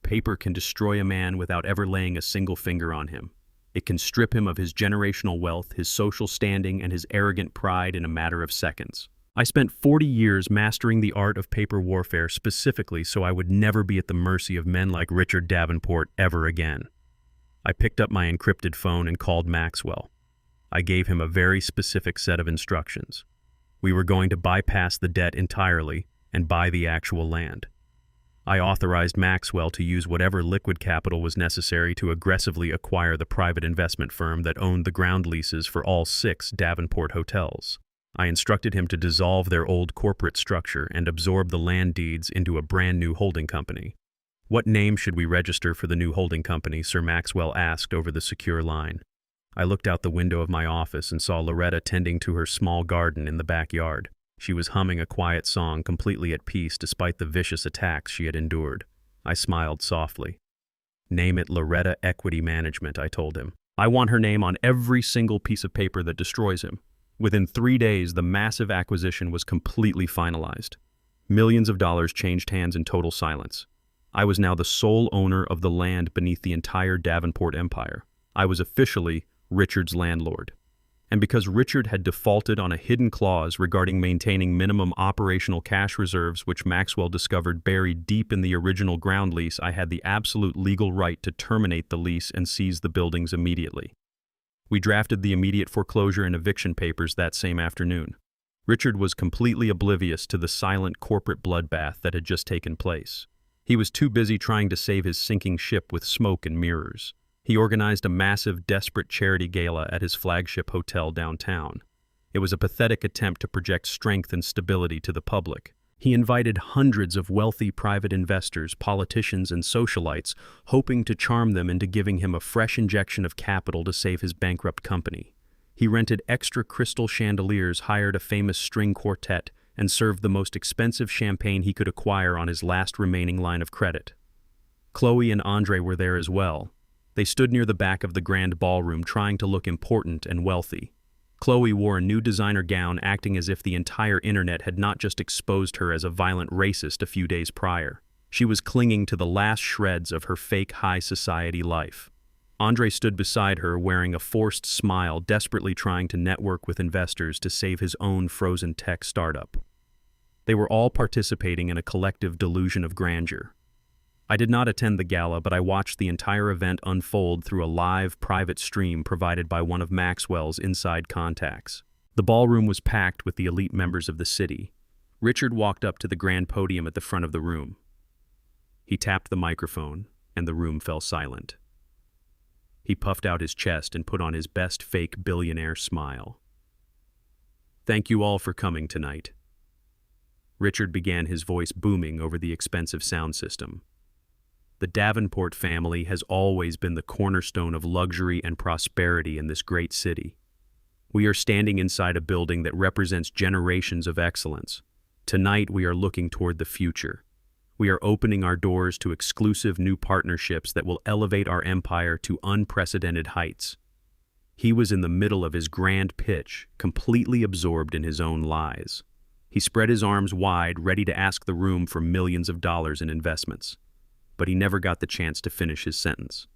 Paper can destroy a man without ever laying a single finger on him. It can strip him of his generational wealth, his social standing, and his arrogant pride in a matter of seconds. I spent 40 years mastering the art of paper warfare specifically so I would never be at the mercy of men like Richard Davenport ever again. I picked up my encrypted phone and called Maxwell. I gave him a very specific set of instructions. We were going to bypass the debt entirely and buy the actual land. I authorized Maxwell to use whatever liquid capital was necessary to aggressively acquire the private investment firm that owned the ground leases for all 6 Davenport hotels. I instructed him to dissolve their old corporate structure and absorb the land deeds into a brand new holding company. "What name should we register for the new holding company?" Sir Maxwell asked over the secure line. I looked out the window of my office and saw Loretta tending to her small garden in the backyard. She was humming a quiet song, completely at peace despite the vicious attacks she had endured. I smiled softly. "Name it Loretta Equity Management," I told him. "I want her name on every single piece of paper that destroys him." Within 3 days, the massive acquisition was completely finalized. Millions of dollars changed hands in total silence. I was now the sole owner of the land beneath the entire Davenport empire. I was officially Richard's landlord. And because Richard had defaulted on a hidden clause regarding maintaining minimum operational cash reserves, which Maxwell discovered buried deep in the original ground lease, I had the absolute legal right to terminate the lease and seize the buildings immediately. We drafted the immediate foreclosure and eviction papers that same afternoon. Richard was completely oblivious to the silent corporate bloodbath that had just taken place. He was too busy trying to save his sinking ship with smoke and mirrors. He organized a massive, desperate charity gala at his flagship hotel downtown. It was a pathetic attempt to project strength and stability to the public. He invited hundreds of wealthy private investors, politicians, and socialites, hoping to charm them into giving him a fresh injection of capital to save his bankrupt company. He rented extra crystal chandeliers, hired a famous string quartet, and served the most expensive champagne he could acquire on his last remaining line of credit. Chloe and Andre were there as well. They stood near the back of the grand ballroom, trying to look important and wealthy. Chloe wore a new designer gown, acting as if the entire internet had not just exposed her as a violent racist a few days prior. She was clinging to the last shreds of her fake high society life. Andre stood beside her, wearing a forced smile, desperately trying to network with investors to save his own frozen tech startup. They were all participating in a collective delusion of grandeur. I did not attend the gala, but I watched the entire event unfold through a live, private stream provided by one of Maxwell's inside contacts. The ballroom was packed with the elite members of the city. Richard walked up to the grand podium at the front of the room. He tapped the microphone, and the room fell silent. He puffed out his chest and put on his best fake billionaire smile. "Thank you all for coming tonight." Richard began, his voice booming over the expensive sound system. "The Davenport family has always been the cornerstone of luxury and prosperity in this great city. We are standing inside a building that represents generations of excellence. Tonight we are looking toward the future. We are opening our doors to exclusive new partnerships that will elevate our empire to unprecedented heights." He was in the middle of his grand pitch, completely absorbed in his own lies. He spread his arms wide, ready to ask the room for millions of dollars in investments. But he never got the chance to finish his sentence.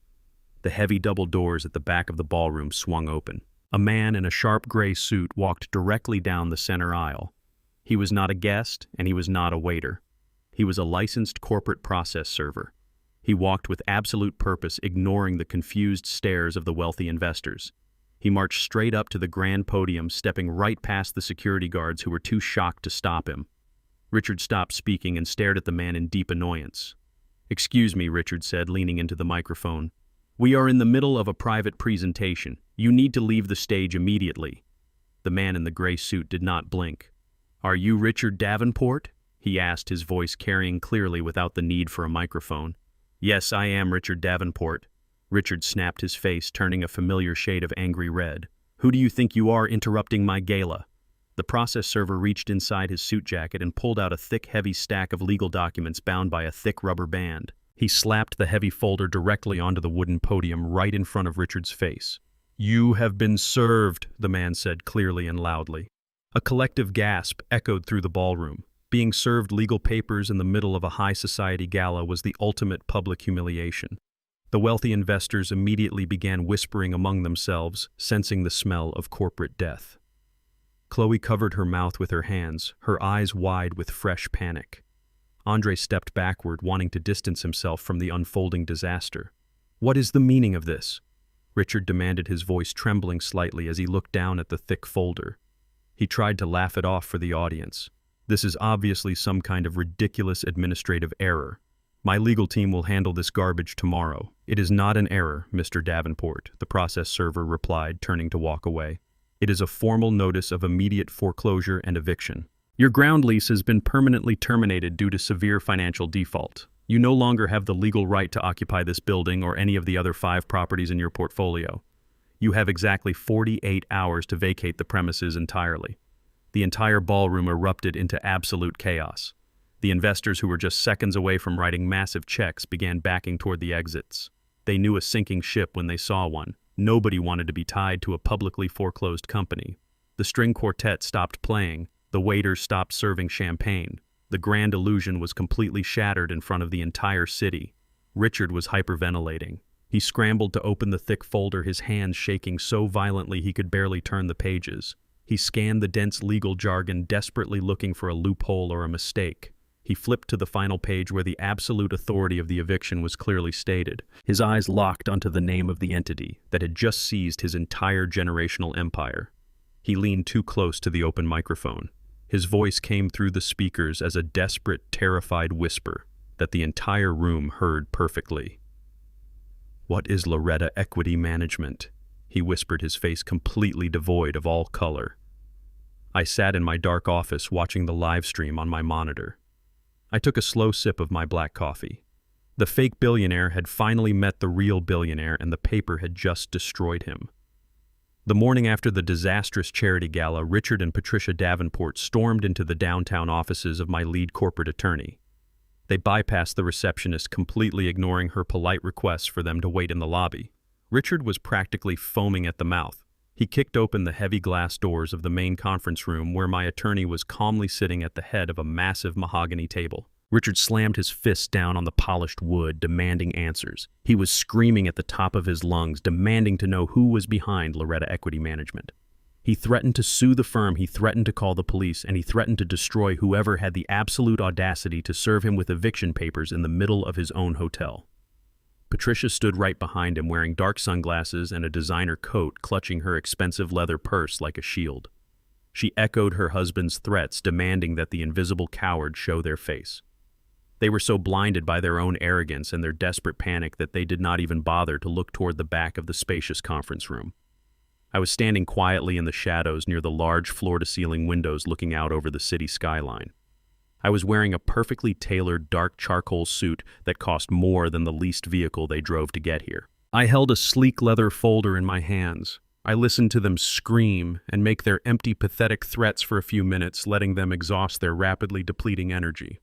The heavy double doors at the back of the ballroom swung open. A man in a sharp gray suit walked directly down the center aisle. He was not a guest, and he was not a waiter. He was a licensed corporate process server. He walked with absolute purpose, ignoring the confused stares of the wealthy investors. He marched straight up to the grand podium, stepping right past the security guards who were too shocked to stop him. Richard stopped speaking and stared at the man in deep annoyance. "Excuse me," Richard said, leaning into the microphone. "We are in the middle of a private presentation. You need to leave the stage immediately." The man in the gray suit did not blink. "Are you Richard Davenport?" he asked, his voice carrying clearly without the need for a microphone. "Yes, I am Richard Davenport." Richard snapped his face, turning a familiar shade of angry red. "Who do you think you are, interrupting my gala?" The process server reached inside his suit jacket and pulled out a thick, heavy stack of legal documents bound by a thick rubber band. He slapped the heavy folder directly onto the wooden podium right in front of Richard's face. "You have been served," the man said clearly and loudly. A collective gasp echoed through the ballroom. Being served legal papers in the middle of a high society gala was the ultimate public humiliation. The wealthy investors immediately began whispering among themselves, sensing the smell of corporate death. Chloe covered her mouth with her hands, her eyes wide with fresh panic. Andre stepped backward, wanting to distance himself from the unfolding disaster. "What is the meaning of this?" Richard demanded, his voice trembling slightly as he looked down at the thick folder. He tried to laugh it off for the audience. This is obviously some kind of ridiculous administrative error. My legal team will handle this garbage tomorrow. It is not an error, Mr. Davenport, the process server replied, turning to walk away. It is a formal notice of immediate foreclosure and eviction. Your ground lease has been permanently terminated due to severe financial default. You no longer have the legal right to occupy this building or any of the other 5 properties in your portfolio. You have exactly 48 hours to vacate the premises entirely. The entire ballroom erupted into absolute chaos. The investors who were just seconds away from writing massive checks began backing toward the exits. They knew a sinking ship when they saw one. Nobody wanted to be tied to a publicly foreclosed company. The string quartet stopped playing. The waiters stopped serving champagne. The grand illusion was completely shattered in front of the entire city. Richard was hyperventilating. He scrambled to open the thick folder, his hands shaking so violently he could barely turn the pages. He scanned the dense legal jargon, desperately looking for a loophole or a mistake. He flipped to the final page where the absolute authority of the eviction was clearly stated. His eyes locked onto the name of the entity that had just seized his entire generational empire. He leaned too close to the open microphone. His voice came through the speakers as a desperate, terrified whisper that the entire room heard perfectly. "What is Loretta Equity Management?" he whispered, his face completely devoid of all color. I sat in my dark office watching the live stream on my monitor. I took a slow sip of my black coffee. The fake billionaire had finally met the real billionaire, and the paper had just destroyed him. The morning after the disastrous charity gala, Richard and Patricia Davenport stormed into the downtown offices of my lead corporate attorney. They bypassed the receptionist, completely ignoring her polite requests for them to wait in the lobby. Richard was practically foaming at the mouth. He kicked open the heavy glass doors of the main conference room where my attorney was calmly sitting at the head of a massive mahogany table. Richard slammed his fists down on the polished wood, demanding answers. He was screaming at the top of his lungs, demanding to know who was behind Loretta Equity Management. He threatened to sue the firm, he threatened to call the police, and he threatened to destroy whoever had the absolute audacity to serve him with eviction papers in the middle of his own hotel. Patricia stood right behind him, wearing dark sunglasses and a designer coat, clutching her expensive leather purse like a shield. She echoed her husband's threats, demanding that the invisible coward show their face. They were so blinded by their own arrogance and their desperate panic that they did not even bother to look toward the back of the spacious conference room. I was standing quietly in the shadows near the large floor-to-ceiling windows looking out over the city skyline. I was wearing a perfectly tailored dark charcoal suit that cost more than the leased vehicle they drove to get here. I held a sleek leather folder in my hands. I listened to them scream and make their empty, pathetic threats for a few minutes, letting them exhaust their rapidly depleting energy.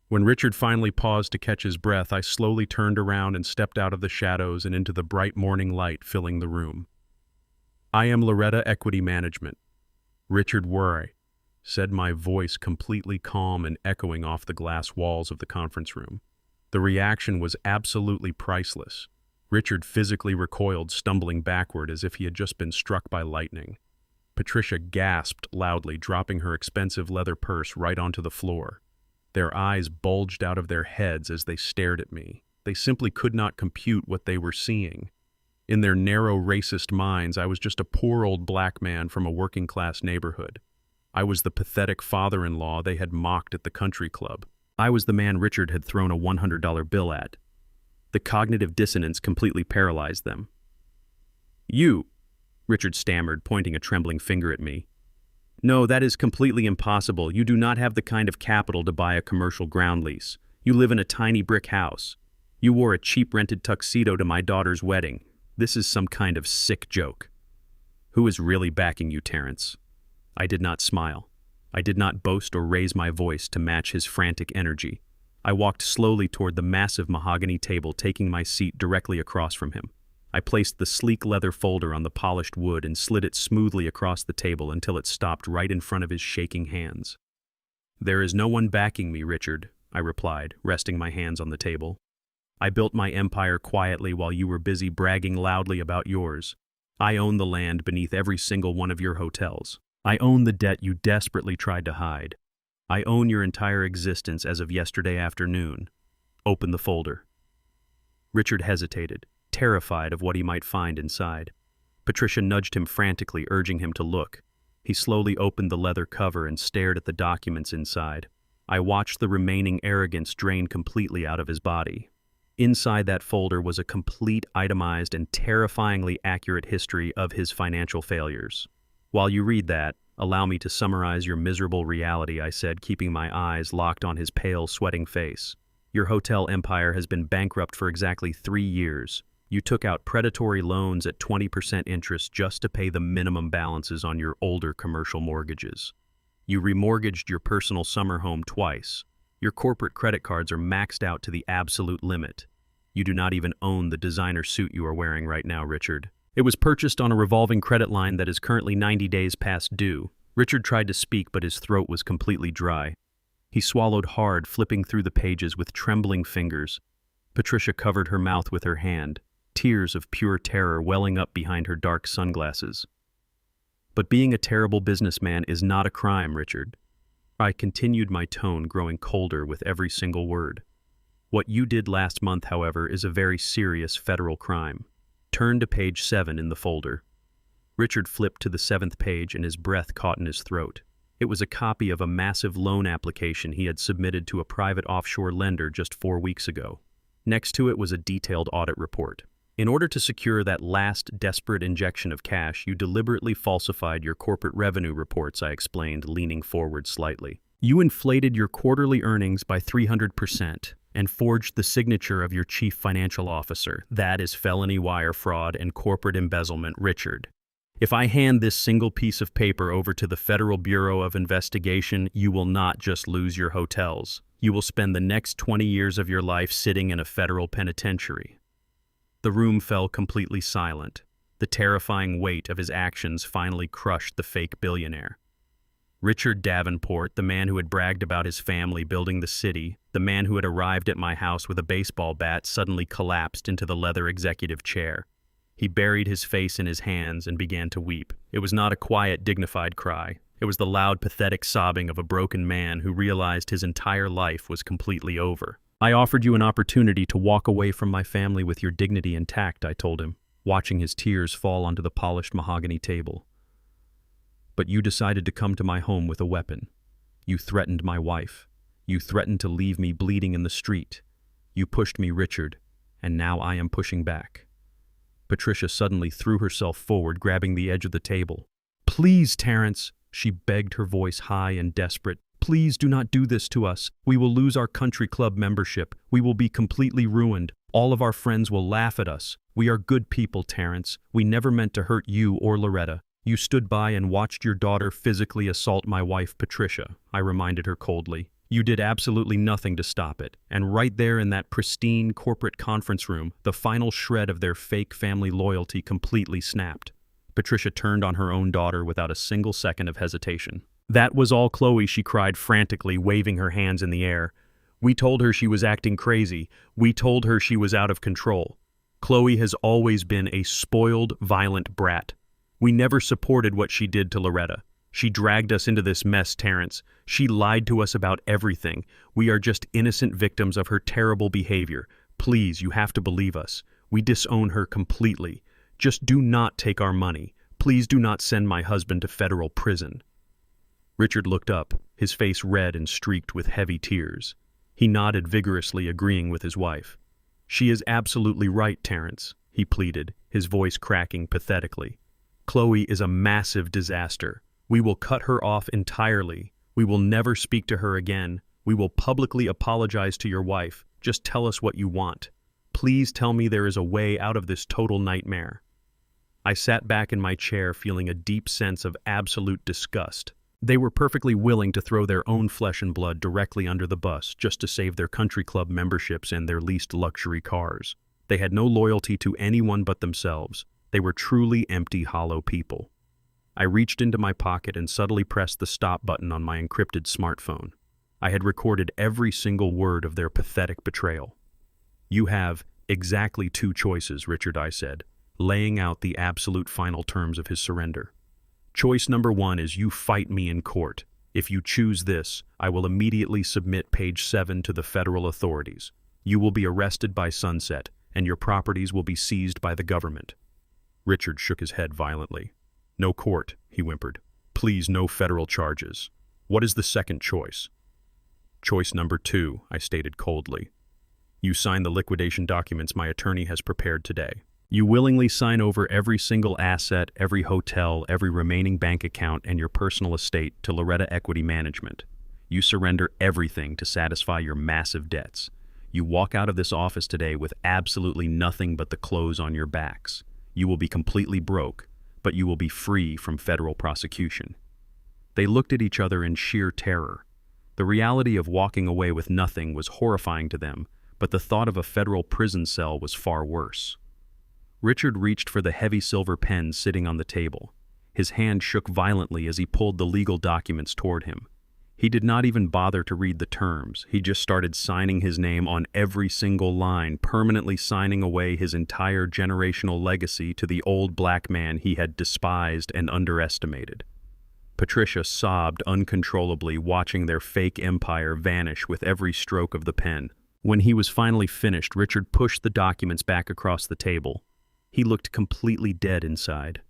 When Richard finally paused to catch his breath, I slowly turned around and stepped out of the shadows and into the bright morning light filling the room. "I am Loretta Equity Management. Richard Worre," said my voice completely calm and echoing off the glass walls of the conference room. The reaction was absolutely priceless. Richard physically recoiled, stumbling backward as if he had just been struck by lightning. Patricia gasped loudly, dropping her expensive leather purse right onto the floor. Their eyes bulged out of their heads as they stared at me. They simply could not compute what they were seeing. In their narrow, racist minds, I was just a poor old black man from a working-class neighborhood. I was the pathetic father-in-law they had mocked at the country club. I was the man Richard had thrown a $100 bill at. The cognitive dissonance completely paralyzed them. "You," Richard stammered, pointing a trembling finger at me. "No, that is completely impossible. You do not have the kind of capital to buy a commercial ground lease. You live in a tiny brick house. You wore a cheap rented tuxedo to my daughter's wedding. This is some kind of sick joke. Who is really backing you, Terrence?" I did not smile. I did not boast or raise my voice to match his frantic energy. I walked slowly toward the massive mahogany table, taking my seat directly across from him. I placed the sleek leather folder on the polished wood and slid it smoothly across the table until it stopped right in front of his shaking hands. "There is no one backing me, Richard," I replied, resting my hands on the table. "I built my empire quietly while you were busy bragging loudly about yours. I own the land beneath every single one of your hotels. I own the debt you desperately tried to hide. I own your entire existence as of yesterday afternoon. Open the folder." Richard hesitated, terrified of what he might find inside. Patricia nudged him frantically, urging him to look. He slowly opened the leather cover and stared at the documents inside. I watched the remaining arrogance drain completely out of his body. Inside that folder was a complete, itemized, and terrifyingly accurate history of his financial failures. While you read that, allow me to summarize your miserable reality, I said, keeping my eyes locked on his pale, sweating face. Your hotel empire has been bankrupt for exactly 3 years. You took out predatory loans at 20% interest just to pay the minimum balances on your older commercial mortgages. You remortgaged your personal summer home twice. Your corporate credit cards are maxed out to the absolute limit. You do not even own the designer suit you are wearing right now, Richard. It was purchased on a revolving credit line that is currently 90 days past due. Richard tried to speak, but his throat was completely dry. He swallowed hard, flipping through the pages with trembling fingers. Patricia covered her mouth with her hand, tears of pure terror welling up behind her dark sunglasses. But being a terrible businessman is not a crime, Richard. I continued, my tone growing colder with every single word. What you did last month, however, is a very serious federal crime. Turn to page 7 in the folder. Richard flipped to the 7th page and his breath caught in his throat. It was a copy of a massive loan application he had submitted to a private offshore lender just 4 weeks ago. Next to it was a detailed audit report. In order to secure that last desperate injection of cash, you deliberately falsified your corporate revenue reports, I explained, leaning forward slightly. You inflated your quarterly earnings by 300% and forged the signature of your chief financial officer. That is felony wire fraud and corporate embezzlement, Richard. If I hand this single piece of paper over to the Federal Bureau of Investigation, you will not just lose your hotels. You will spend the next 20 years of your life sitting in a federal penitentiary. The room fell completely silent. The terrifying weight of his actions finally crushed the fake billionaire. Richard Davenport, the man who had bragged about his family building the city, the man who had arrived at my house with a baseball bat, suddenly collapsed into the leather executive chair. He buried his face in his hands and began to weep. It was not a quiet, dignified cry. It was the loud, pathetic sobbing of a broken man who realized his entire life was completely over. I offered you an opportunity to walk away from my family with your dignity intact, I told him, watching his tears fall onto the polished mahogany table. But you decided to come to my home with a weapon. You threatened my wife. You threatened to leave me bleeding in the street. You pushed me, Richard, and now I am pushing back. Patricia suddenly threw herself forward, grabbing the edge of the table. Please, Terrence, she begged, her voice high and desperate. Please do not do this to us. We will lose our country club membership. We will be completely ruined. All of our friends will laugh at us. We are good people, Terrence. We never meant to hurt you or Loretta. You stood by and watched your daughter physically assault my wife, Patricia, I reminded her coldly. You did absolutely nothing to stop it. And right there in that pristine corporate conference room, the final shred of their fake family loyalty completely snapped. Patricia turned on her own daughter without a single second of hesitation. That was all Chloe, she cried frantically, waving her hands in the air. We told her she was acting crazy. We told her she was out of control. Chloe has always been a spoiled, violent brat. We never supported what she did to Loretta. She dragged us into this mess, Terrence. She lied to us about everything. We are just innocent victims of her terrible behavior. Please, you have to believe us. We disown her completely. Just do not take our money. Please do not send my husband to federal prison. Richard looked up, his face red and streaked with heavy tears. He nodded vigorously, agreeing with his wife. She is absolutely right, Terrence, he pleaded, his voice cracking pathetically. Chloe is a massive disaster. We will cut her off entirely. We will never speak to her again. We will publicly apologize to your wife. Just tell us what you want. Please tell me there is a way out of this total nightmare. I sat back in my chair, feeling a deep sense of absolute disgust. They were perfectly willing to throw their own flesh and blood directly under the bus just to save their country club memberships and their leased luxury cars. They had no loyalty to anyone but themselves. They were truly empty, hollow people. I reached into my pocket and subtly pressed the stop button on my encrypted smartphone. I had recorded every single word of their pathetic betrayal. You have exactly 2 choices, Richard, I said, laying out the absolute final terms of his surrender. Choice number 1 is you fight me in court. If you choose this, I will immediately submit page 7 to the federal authorities. You will be arrested by sunset, and your properties will be seized by the government. Richard shook his head violently. No court, he whimpered. Please, no federal charges. What is the second choice? Choice number 2, I stated coldly. You sign the liquidation documents my attorney has prepared today. You willingly sign over every single asset, every hotel, every remaining bank account, and your personal estate to Loretta Equity Management. You surrender everything to satisfy your massive debts. You walk out of this office today with absolutely nothing but the clothes on your backs. You will be completely broke, but you will be free from federal prosecution. They looked at each other in sheer terror. The reality of walking away with nothing was horrifying to them, but the thought of a federal prison cell was far worse. Richard reached for the heavy silver pen sitting on the table. His hand shook violently as he pulled the legal documents toward him. He did not even bother to read the terms. He just started signing his name on every single line, permanently signing away his entire generational legacy to the old black man he had despised and underestimated. Patricia sobbed uncontrollably, watching their fake empire vanish with every stroke of the pen. When he was finally finished, Richard pushed the documents back across the table. He looked completely dead inside.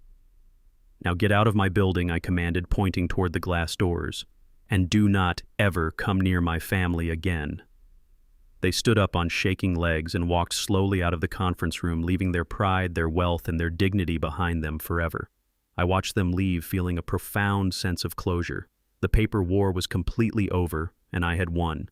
"Now get out of my building," I commanded, pointing toward the glass doors. "And do not ever come near my family again." They stood up on shaking legs and walked slowly out of the conference room, leaving their pride, their wealth, and their dignity behind them forever. I watched them leave, feeling a profound sense of closure. The paper war was completely over, and I had won.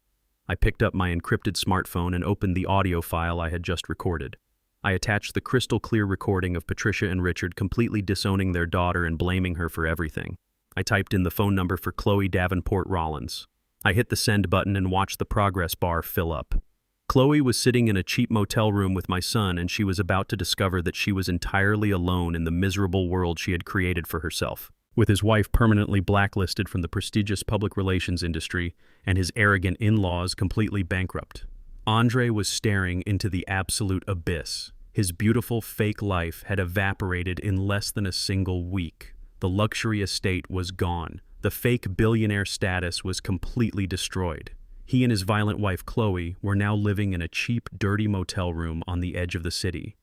I picked up my encrypted smartphone and opened the audio file I had just recorded. I attached the crystal-clear recording of Patricia and Richard completely disowning their daughter and blaming her for everything. I typed in the phone number for Chloe Davenport Rollins. I hit the send button and watched the progress bar fill up. Chloe was sitting in a cheap motel room with my son, and she was about to discover that she was entirely alone in the miserable world she had created for herself. With his wife permanently blacklisted from the prestigious public relations industry and his arrogant in-laws completely bankrupt, Andre was staring into the absolute abyss. His beautiful fake life had evaporated in less than a single week. The luxury estate was gone. The fake billionaire status was completely destroyed. He and his violent wife Chloe were now living in a cheap, dirty motel room on the edge of the city.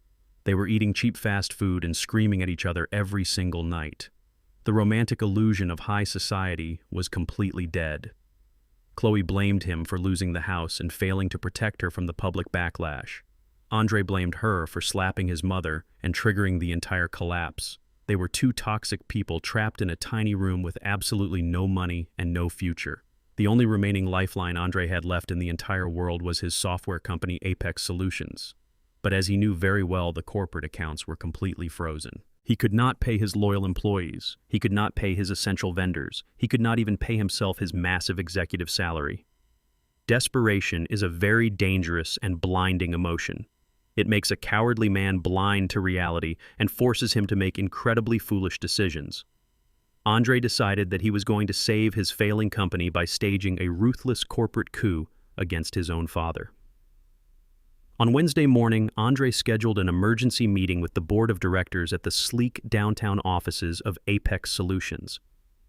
They were eating cheap fast food and screaming at each other every single night. The romantic illusion of high society was completely dead. Chloe blamed him for losing the house and failing to protect her from the public backlash. Andre blamed her for slapping his mother and triggering the entire collapse. They were two toxic people trapped in a tiny room with absolutely no money and no future. The only remaining lifeline Andre had left in the entire world was his software company, Apex Solutions. But as he knew very well, the corporate accounts were completely frozen. He could not pay his loyal employees. He could not pay his essential vendors. He could not even pay himself his massive executive salary. Desperation is a very dangerous and blinding emotion. It makes a cowardly man blind to reality and forces him to make incredibly foolish decisions. Andre decided that he was going to save his failing company by staging a ruthless corporate coup against his own father. On Wednesday morning, Andre scheduled an emergency meeting with the board of directors at the sleek downtown offices of Apex Solutions.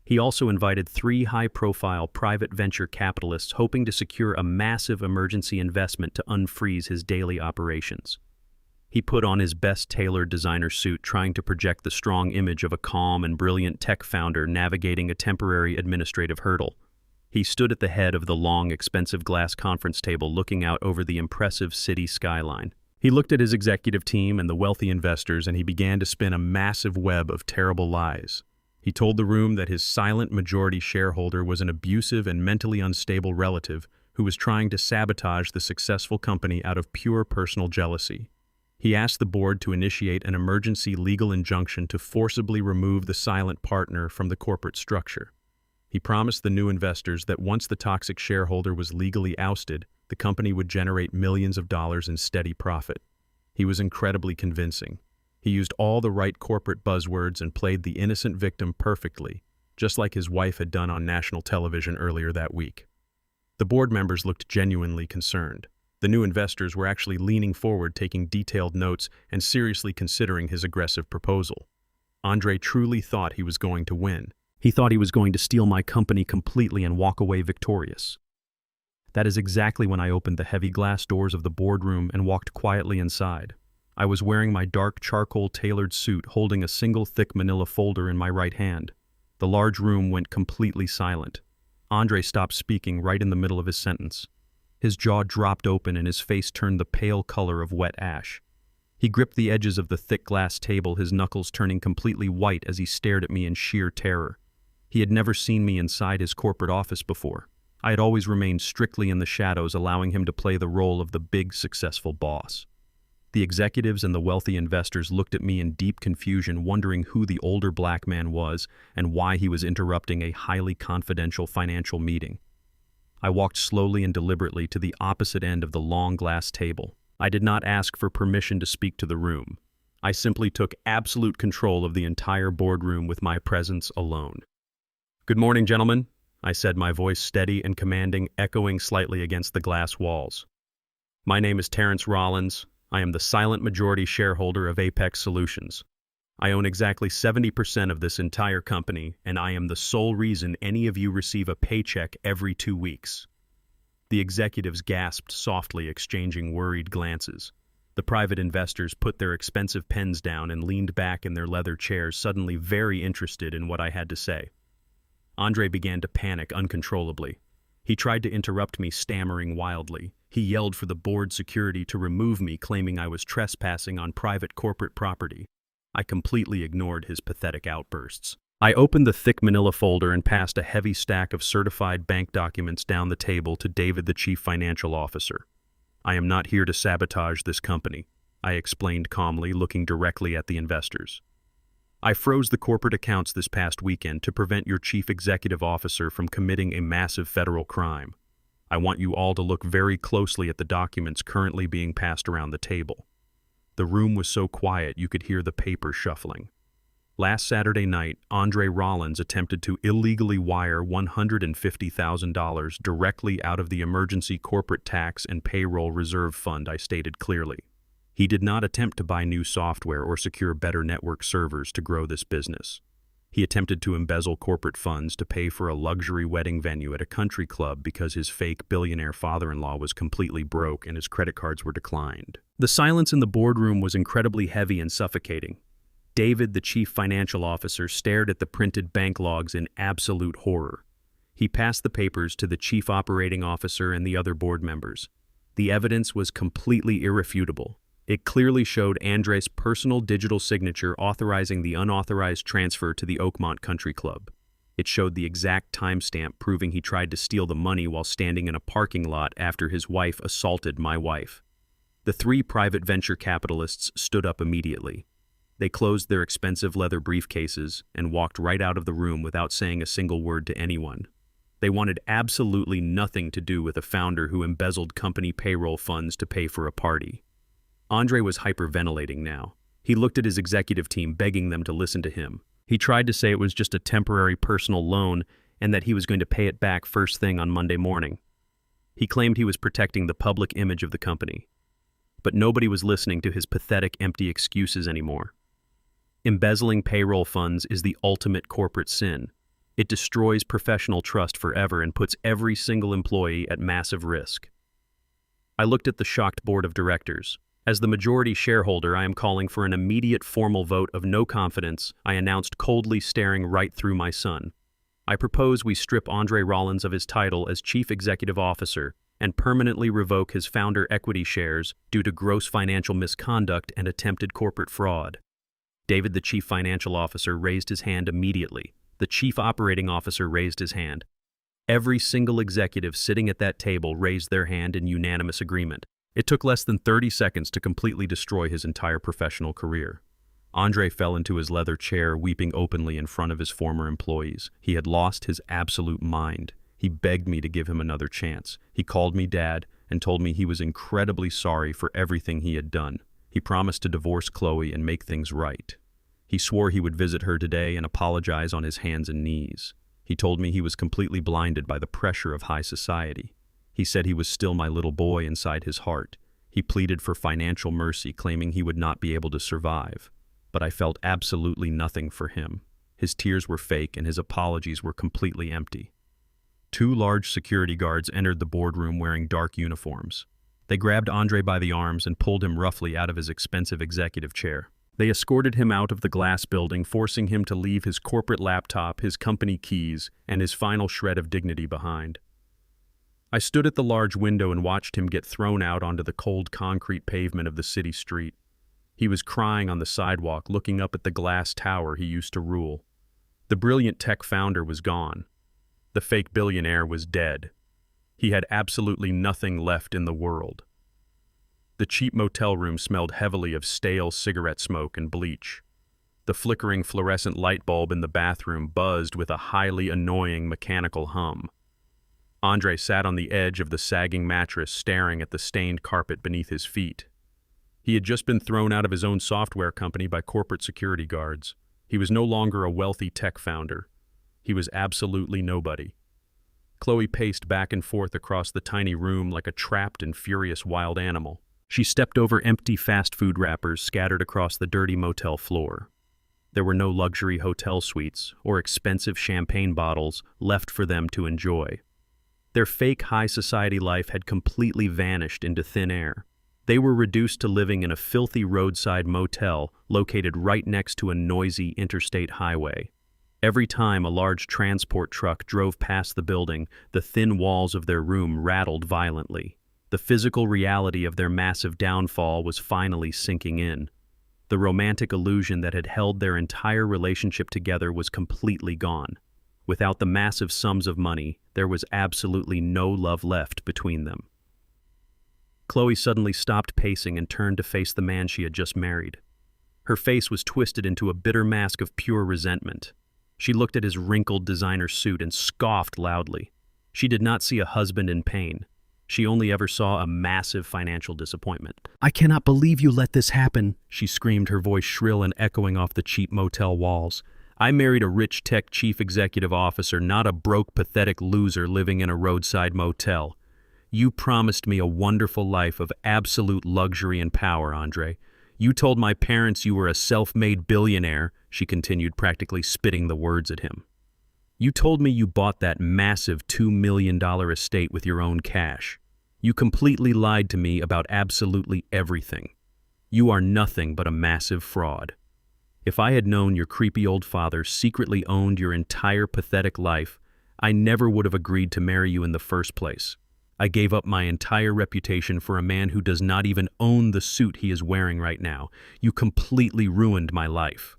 He also invited 3 high-profile private venture capitalists hoping to secure a massive emergency investment to unfreeze his daily operations. He put on his best-tailored designer suit, trying to project the strong image of a calm and brilliant tech founder navigating a temporary administrative hurdle. He stood at the head of the long, expensive glass conference table looking out over the impressive city skyline. He looked at his executive team and the wealthy investors, and he began to spin a massive web of terrible lies. He told the room that his silent majority shareholder was an abusive and mentally unstable relative who was trying to sabotage the successful company out of pure personal jealousy. He asked the board to initiate an emergency legal injunction to forcibly remove the silent partner from the corporate structure. He promised the new investors that once the toxic shareholder was legally ousted, the company would generate millions of dollars in steady profit. He was incredibly convincing. He used all the right corporate buzzwords and played the innocent victim perfectly, just like his wife had done on national television earlier that week. The board members looked genuinely concerned. The new investors were actually leaning forward, taking detailed notes and seriously considering his aggressive proposal. Andre truly thought he was going to win. He thought he was going to steal my company completely and walk away victorious. That is exactly when I opened the heavy glass doors of the boardroom and walked quietly inside. I was wearing my dark charcoal tailored suit, holding a single thick manila folder in my right hand. The The large room went completely silent. Andre stopped speaking right in the middle of his sentence. His jaw dropped open and his face turned the pale color of wet ash. He gripped the edges of the thick glass table, his knuckles turning completely white as he stared at me in sheer terror. He had never seen me inside his corporate office before. I had always remained strictly in the shadows, allowing him to play the role of the big, successful boss. The executives and the wealthy investors looked at me in deep confusion, wondering who the older black man was and why he was interrupting a highly confidential financial meeting. I walked slowly and deliberately to the opposite end of the long glass table. I did not ask for permission to speak to the room. I simply took absolute control of the entire boardroom with my presence alone. "Good morning, gentlemen," I said, my voice steady and commanding, echoing slightly against the glass walls. "My name is Terrence Rollins. I am the silent majority shareholder of Apex Solutions. I own exactly 70% of this entire company, and I am the sole reason any of you receive a paycheck every 2 weeks." The executives gasped softly, exchanging worried glances. The private investors put their expensive pens down and leaned back in their leather chairs, suddenly very interested in what I had to say. Andre began to panic uncontrollably. He tried to interrupt me, stammering wildly. He yelled for the board security to remove me, claiming I was trespassing on private corporate property. I completely ignored his pathetic outbursts. I opened the thick manila folder and passed a heavy stack of certified bank documents down the table to David, the chief financial officer. "I am not here to sabotage this company," I explained calmly, looking directly at the investors. "I froze the corporate accounts this past weekend to prevent your chief executive officer from committing a massive federal crime. I want you all to look very closely at the documents currently being passed around the table." The room was so quiet you could hear the paper shuffling. Last Saturday night, Andre Rollins attempted to illegally wire $150,000 directly out of the Emergency Corporate Tax and Payroll Reserve Fund, I stated clearly. He did not attempt to buy new software or secure better network servers to grow this business. He attempted to embezzle corporate funds to pay for a luxury wedding venue at a country club because his fake billionaire father-in-law was completely broke and his credit cards were declined. The silence in the boardroom was incredibly heavy and suffocating. David, the chief financial officer, stared at the printed bank logs in absolute horror. He passed the papers to the chief operating officer and the other board members. The evidence was completely irrefutable. It clearly showed Andre's personal digital signature authorizing the unauthorized transfer to the Oakmont Country Club. It showed the exact timestamp proving he tried to steal the money while standing in a parking lot after his wife assaulted my wife. The 3 private venture capitalists stood up immediately. They closed their expensive leather briefcases and walked right out of the room without saying a single word to anyone. They wanted absolutely nothing to do with a founder who embezzled company payroll funds to pay for a party. Andre was hyperventilating now. He looked at his executive team, begging them to listen to him. He tried to say it was just a temporary personal loan and that he was going to pay it back first thing on Monday morning. He claimed he was protecting the public image of the company. But nobody was listening to his pathetic, empty excuses anymore. Embezzling payroll funds is the ultimate corporate sin. It destroys professional trust forever and puts every single employee at massive risk. I looked at the shocked board of directors. As the majority shareholder, I am calling for an immediate formal vote of no confidence, I announced, coldly staring right through my son. I propose we strip Andre Rollins of his title as Chief Executive Officer and permanently revoke his founder equity shares due to gross financial misconduct and attempted corporate fraud. David, the Chief Financial Officer, raised his hand immediately. The Chief Operating Officer raised his hand. Every single executive sitting at that table raised their hand in unanimous agreement. It took less than 30 seconds to completely destroy his entire professional career. Andre fell into his leather chair, weeping openly in front of his former employees. He had lost his absolute mind. He begged me to give him another chance. He called me Dad and told me he was incredibly sorry for everything he had done. He promised to divorce Chloe and make things right. He swore he would visit her today and apologize on his hands and knees. He told me he was completely blinded by the pressure of high society. He said he was still my little boy inside his heart. He pleaded for financial mercy, claiming he would not be able to survive. But I felt absolutely nothing for him. His tears were fake and his apologies were completely empty. 2 large security guards entered the boardroom wearing dark uniforms. They grabbed Andre by the arms and pulled him roughly out of his expensive executive chair. They escorted him out of the glass building, forcing him to leave his corporate laptop, his company keys, and his final shred of dignity behind. I stood at the large window and watched him get thrown out onto the cold concrete pavement of the city street. He was crying on the sidewalk, looking up at the glass tower he used to rule. The brilliant tech founder was gone. The fake billionaire was dead. He had absolutely nothing left in the world. The cheap motel room smelled heavily of stale cigarette smoke and bleach. The flickering fluorescent light bulb in the bathroom buzzed with a highly annoying mechanical hum. Andre sat on the edge of the sagging mattress, staring at the stained carpet beneath his feet. He had just been thrown out of his own software company by corporate security guards. He was no longer a wealthy tech founder. He was absolutely nobody. Chloe paced back and forth across the tiny room like a trapped and furious wild animal. She stepped over empty fast food wrappers scattered across the dirty motel floor. There were no luxury hotel suites or expensive champagne bottles left for them to enjoy. Their fake high society life had completely vanished into thin air. They were reduced to living in a filthy roadside motel located right next to a noisy interstate highway. Every time a large transport truck drove past the building, the thin walls of their room rattled violently. The physical reality of their massive downfall was finally sinking in. The romantic illusion that had held their entire relationship together was completely gone. Without the massive sums of money, there was absolutely no love left between them. Chloe suddenly stopped pacing and turned to face the man she had just married. Her face was twisted into a bitter mask of pure resentment. She looked at his wrinkled designer suit and scoffed loudly. She did not see a husband in pain. She only ever saw a massive financial disappointment. "I cannot believe you let this happen," she screamed, her voice shrill and echoing off the cheap motel walls. "I married a rich tech chief executive officer, not a broke, pathetic loser living in a roadside motel. You promised me a wonderful life of absolute luxury and power, Andre. You told my parents you were a self-made billionaire," she continued, practically spitting the words at him. "You told me you bought that massive $2 million estate with your own cash. You completely lied to me about absolutely everything. You are nothing but a massive fraud. If I had known your creepy old father secretly owned your entire pathetic life, I never would have agreed to marry you in the first place. I gave up my entire reputation for a man who does not even own the suit he is wearing right now. You completely ruined my life."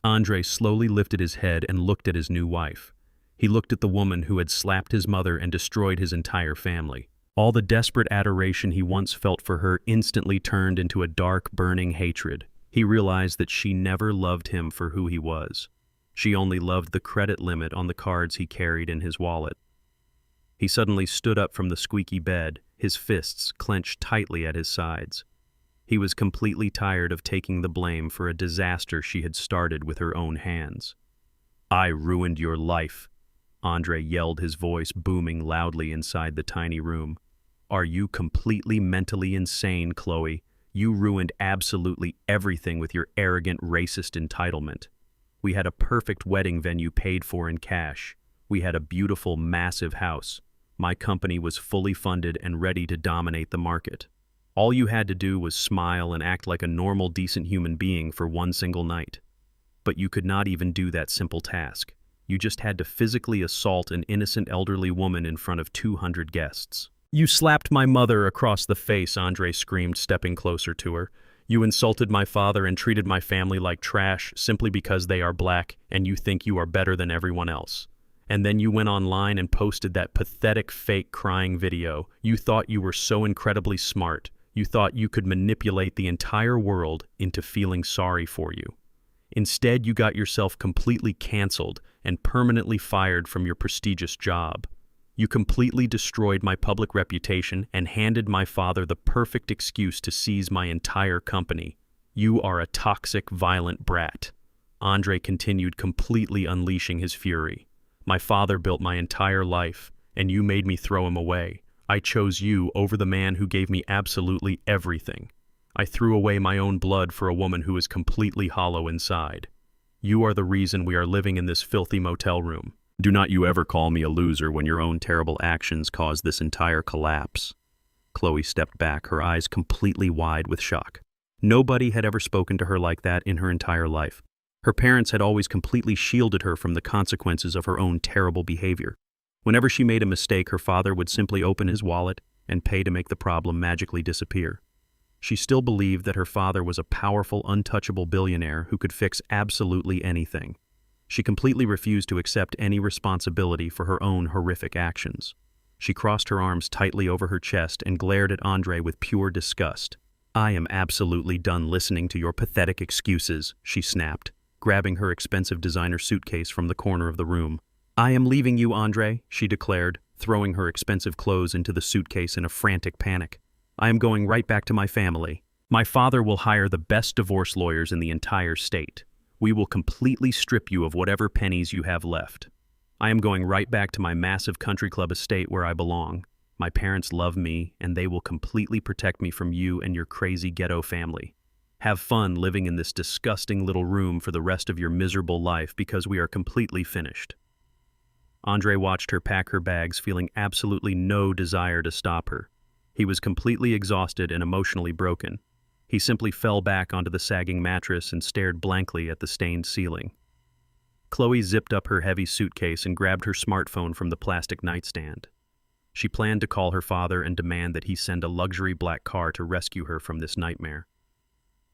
Andre slowly lifted his head and looked at his new wife. He looked at the woman who had slapped his mother and destroyed his entire family. All the desperate adoration he once felt for her instantly turned into a dark, burning hatred. He realized that she never loved him for who he was. She only loved the credit limit on the cards he carried in his wallet. He suddenly stood up from the squeaky bed, his fists clenched tightly at his sides. He was completely tired of taking the blame for a disaster she had started with her own hands. "I ruined your life," Andre yelled, his voice booming loudly inside the tiny room. "Are you completely mentally insane, Chloe? You ruined absolutely everything with your arrogant, racist entitlement. We had a perfect wedding venue paid for in cash. We had a beautiful, massive house. My company was fully funded and ready to dominate the market. All you had to do was smile and act like a normal, decent human being for one single night. But you could not even do that simple task. You just had to physically assault an innocent elderly woman in front of 200 guests. You slapped my mother across the face," Andre screamed, stepping closer to her. "You insulted my father and treated my family like trash simply because they are black and you think you are better than everyone else. And then you went online and posted that pathetic fake crying video. You thought you were so incredibly smart. You thought you could manipulate the entire world into feeling sorry for you. Instead, you got yourself completely canceled and permanently fired from your prestigious job. You completely destroyed my public reputation and handed my father the perfect excuse to seize my entire company. You are a toxic, violent brat." Andre continued, completely unleashing his fury. "My father built my entire life, and you made me throw him away. I chose you over the man who gave me absolutely everything. I threw away my own blood for a woman who is completely hollow inside. You are the reason we are living in this filthy motel room. Do not you ever call me a loser when your own terrible actions caused this entire collapse." Chloe stepped back, her eyes completely wide with shock. Nobody had ever spoken to her like that in her entire life. Her parents had always completely shielded her from the consequences of her own terrible behavior. Whenever she made a mistake, her father would simply open his wallet and pay to make the problem magically disappear. She still believed that her father was a powerful, untouchable billionaire who could fix absolutely anything. She completely refused to accept any responsibility for her own horrific actions. She crossed her arms tightly over her chest and glared at Andre with pure disgust. "I am absolutely done listening to your pathetic excuses," she snapped, grabbing her expensive designer suitcase from the corner of the room. "I am leaving you, Andre," she declared, throwing her expensive clothes into the suitcase in a frantic panic. "I am going right back to my family. My father will hire the best divorce lawyers in the entire state. We will completely strip you of whatever pennies you have left. I am going right back to my massive country club estate where I belong. My parents love me, and they will completely protect me from you and your crazy ghetto family. Have fun living in this disgusting little room for the rest of your miserable life because we are completely finished." Andre watched her pack her bags, feeling absolutely no desire to stop her. He was completely exhausted and emotionally broken. He simply fell back onto the sagging mattress and stared blankly at the stained ceiling. Chloe zipped up her heavy suitcase and grabbed her smartphone from the plastic nightstand. She planned to call her father and demand that he send a luxury black car to rescue her from this nightmare.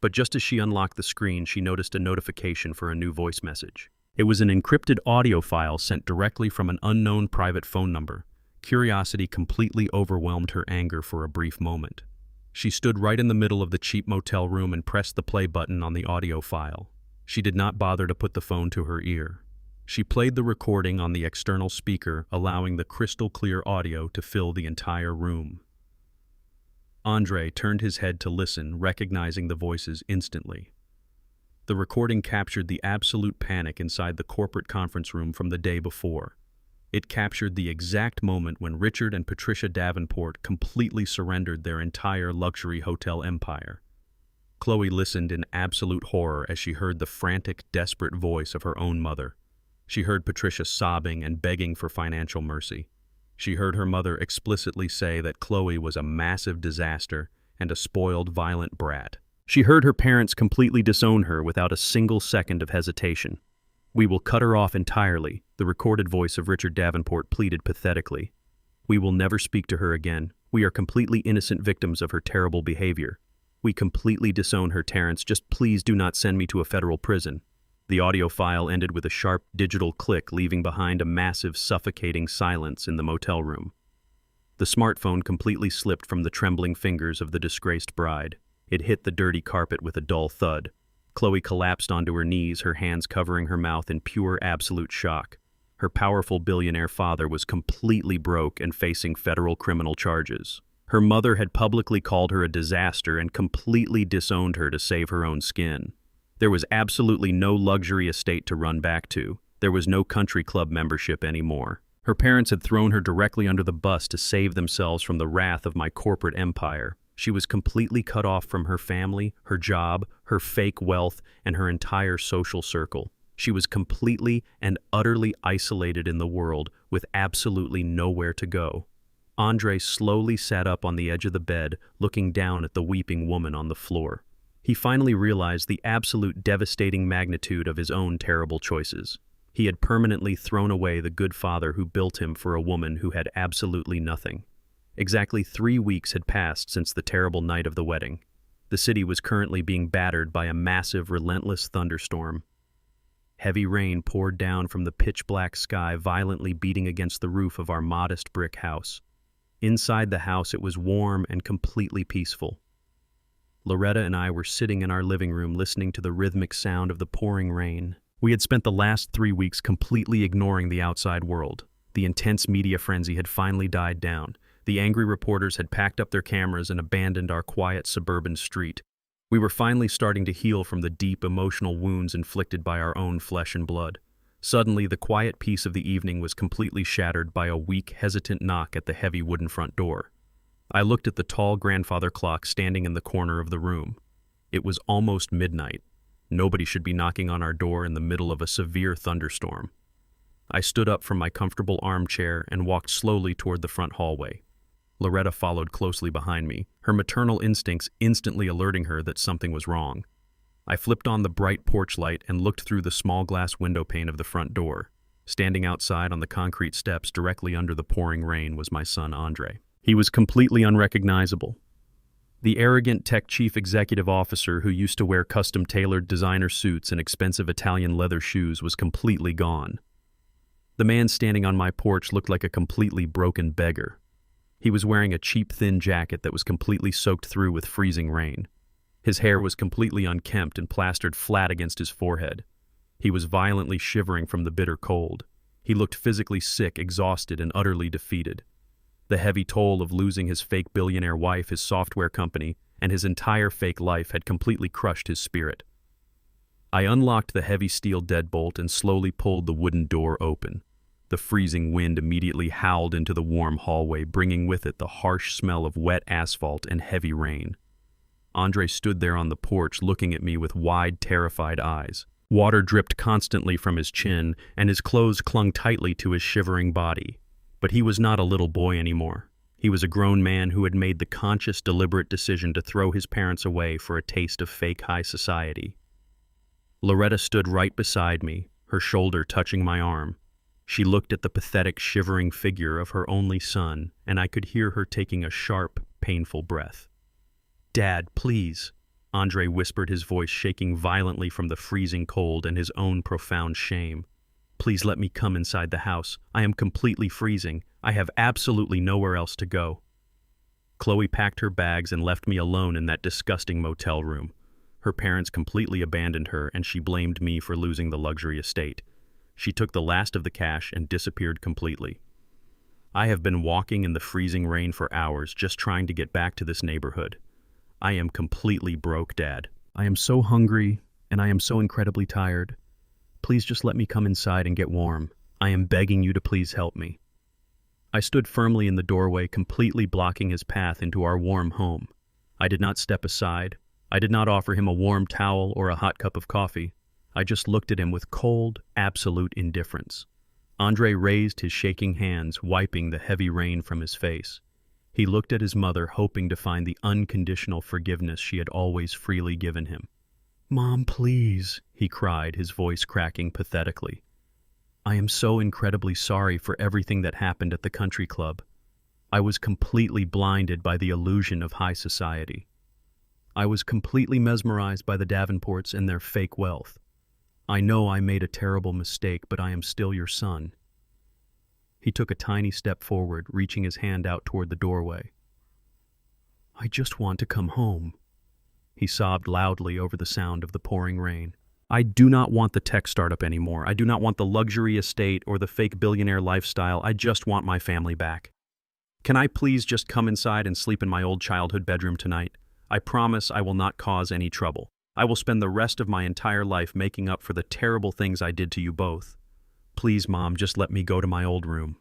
But just as she unlocked the screen, she noticed a notification for a new voice message. It was an encrypted audio file sent directly from an unknown private phone number. Curiosity completely overwhelmed her anger for a brief moment. She stood right in the middle of the cheap motel room and pressed the play button on the audio file. She did not bother to put the phone to her ear. She played the recording on the external speaker, allowing the crystal-clear audio to fill the entire room. Andre turned his head to listen, recognizing the voices instantly. The recording captured the absolute panic inside the corporate conference room from the day before. It captured the exact moment when Richard and Patricia Davenport completely surrendered their entire luxury hotel empire. Chloe listened in absolute horror as she heard the frantic, desperate voice of her own mother. She heard Patricia sobbing and begging for financial mercy. She heard her mother explicitly say that Chloe was a massive disaster and a spoiled, violent brat. She heard her parents completely disown her without a single second of hesitation. "We will cut her off entirely," the recorded voice of Richard Davenport pleaded pathetically. "We will never speak to her again. We are completely innocent victims of her terrible behavior. We completely disown her, Terrence. Just please do not send me to a federal prison." The audio file ended with a sharp digital click, leaving behind a massive, suffocating silence in the motel room. The smartphone completely slipped from the trembling fingers of the disgraced bride. It hit the dirty carpet with a dull thud. Chloe collapsed onto her knees, her hands covering her mouth in pure absolute shock. Her powerful billionaire father was completely broke and facing federal criminal charges. Her mother had publicly called her a disaster and completely disowned her to save her own skin. There was absolutely no luxury estate to run back to. There was no country club membership anymore. Her parents had thrown her directly under the bus to save themselves from the wrath of my corporate empire. She was completely cut off from her family, her job, her fake wealth, and her entire social circle. She was completely and utterly isolated in the world, with absolutely nowhere to go. Andre slowly sat up on the edge of the bed, looking down at the weeping woman on the floor. He finally realized the absolute devastating magnitude of his own terrible choices. He had permanently thrown away the good father who built him for a woman who had absolutely nothing. Exactly 3 weeks had passed since the terrible night of the wedding. The city was currently being battered by a massive, relentless thunderstorm. Heavy rain poured down from the pitch-black sky, violently beating against the roof of our modest brick house. Inside the house, it was warm and completely peaceful. Loretta and I were sitting in our living room listening to the rhythmic sound of the pouring rain. We had spent the last 3 weeks completely ignoring the outside world. The intense media frenzy had finally died down. The angry reporters had packed up their cameras and abandoned our quiet suburban street. We were finally starting to heal from the deep emotional wounds inflicted by our own flesh and blood. Suddenly, the quiet peace of the evening was completely shattered by a weak, hesitant knock at the heavy wooden front door. I looked at the tall grandfather clock standing in the corner of the room. It was almost midnight. Nobody should be knocking on our door in the middle of a severe thunderstorm. I stood up from my comfortable armchair and walked slowly toward the front hallway. Loretta followed closely behind me, her maternal instincts instantly alerting her that something was wrong. I flipped on the bright porch light and looked through the small glass window pane of the front door. Standing outside on the concrete steps directly under the pouring rain was my son Andre. He was completely unrecognizable. The arrogant tech chief executive officer who used to wear custom-tailored designer suits and expensive Italian leather shoes was completely gone. The man standing on my porch looked like a completely broken beggar. He was wearing a cheap thin jacket that was completely soaked through with freezing rain. His hair was completely unkempt and plastered flat against his forehead. He was violently shivering from the bitter cold. He looked physically sick, exhausted, and utterly defeated. The heavy toll of losing his fake billionaire wife, his software company, and his entire fake life had completely crushed his spirit. I unlocked the heavy steel deadbolt and slowly pulled the wooden door open. The freezing wind immediately howled into the warm hallway, bringing with it the harsh smell of wet asphalt and heavy rain. Andre stood there on the porch looking at me with wide, terrified eyes. Water dripped constantly from his chin, and his clothes clung tightly to his shivering body. But he was not a little boy anymore. He was a grown man who had made the conscious, deliberate decision to throw his parents away for a taste of fake high society. Loretta stood right beside me, her shoulder touching my arm. She looked at the pathetic, shivering figure of her only son, and I could hear her taking a sharp, painful breath. "Dad, please," Andre whispered, his voice shaking violently from the freezing cold and his own profound shame. "Please let me come inside the house. I am completely freezing. I have absolutely nowhere else to go." Chloe packed her bags and left me alone in that disgusting motel room. Her parents completely abandoned her, and she blamed me for losing the luxury estate. She took the last of the cash and disappeared completely. I have been walking in the freezing rain for hours just trying to get back to this neighborhood. I am completely broke, Dad. I am so hungry, and I am so incredibly tired. Please just let me come inside and get warm. I am begging you to please help me. I stood firmly in the doorway, completely blocking his path into our warm home. I did not step aside. I did not offer him a warm towel or a hot cup of coffee. I just looked at him with cold, absolute indifference. Andre raised his shaking hands, wiping the heavy rain from his face. He looked at his mother, hoping to find the unconditional forgiveness she had always freely given him. "Mom, please," he cried, his voice cracking pathetically. "I am so incredibly sorry for everything that happened at the country club. I was completely blinded by the illusion of high society. I was completely mesmerized by the Davenports and their fake wealth. I know I made a terrible mistake, but I am still your son." He took a tiny step forward, reaching his hand out toward the doorway. "I just want to come home." He sobbed loudly over the sound of the pouring rain. "I do not want the tech startup anymore. I do not want the luxury estate or the fake billionaire lifestyle. I just want my family back. Can I please just come inside and sleep in my old childhood bedroom tonight? I promise I will not cause any trouble. I will spend the rest of my entire life making up for the terrible things I did to you both. Please, Mom, just let me go to my old room."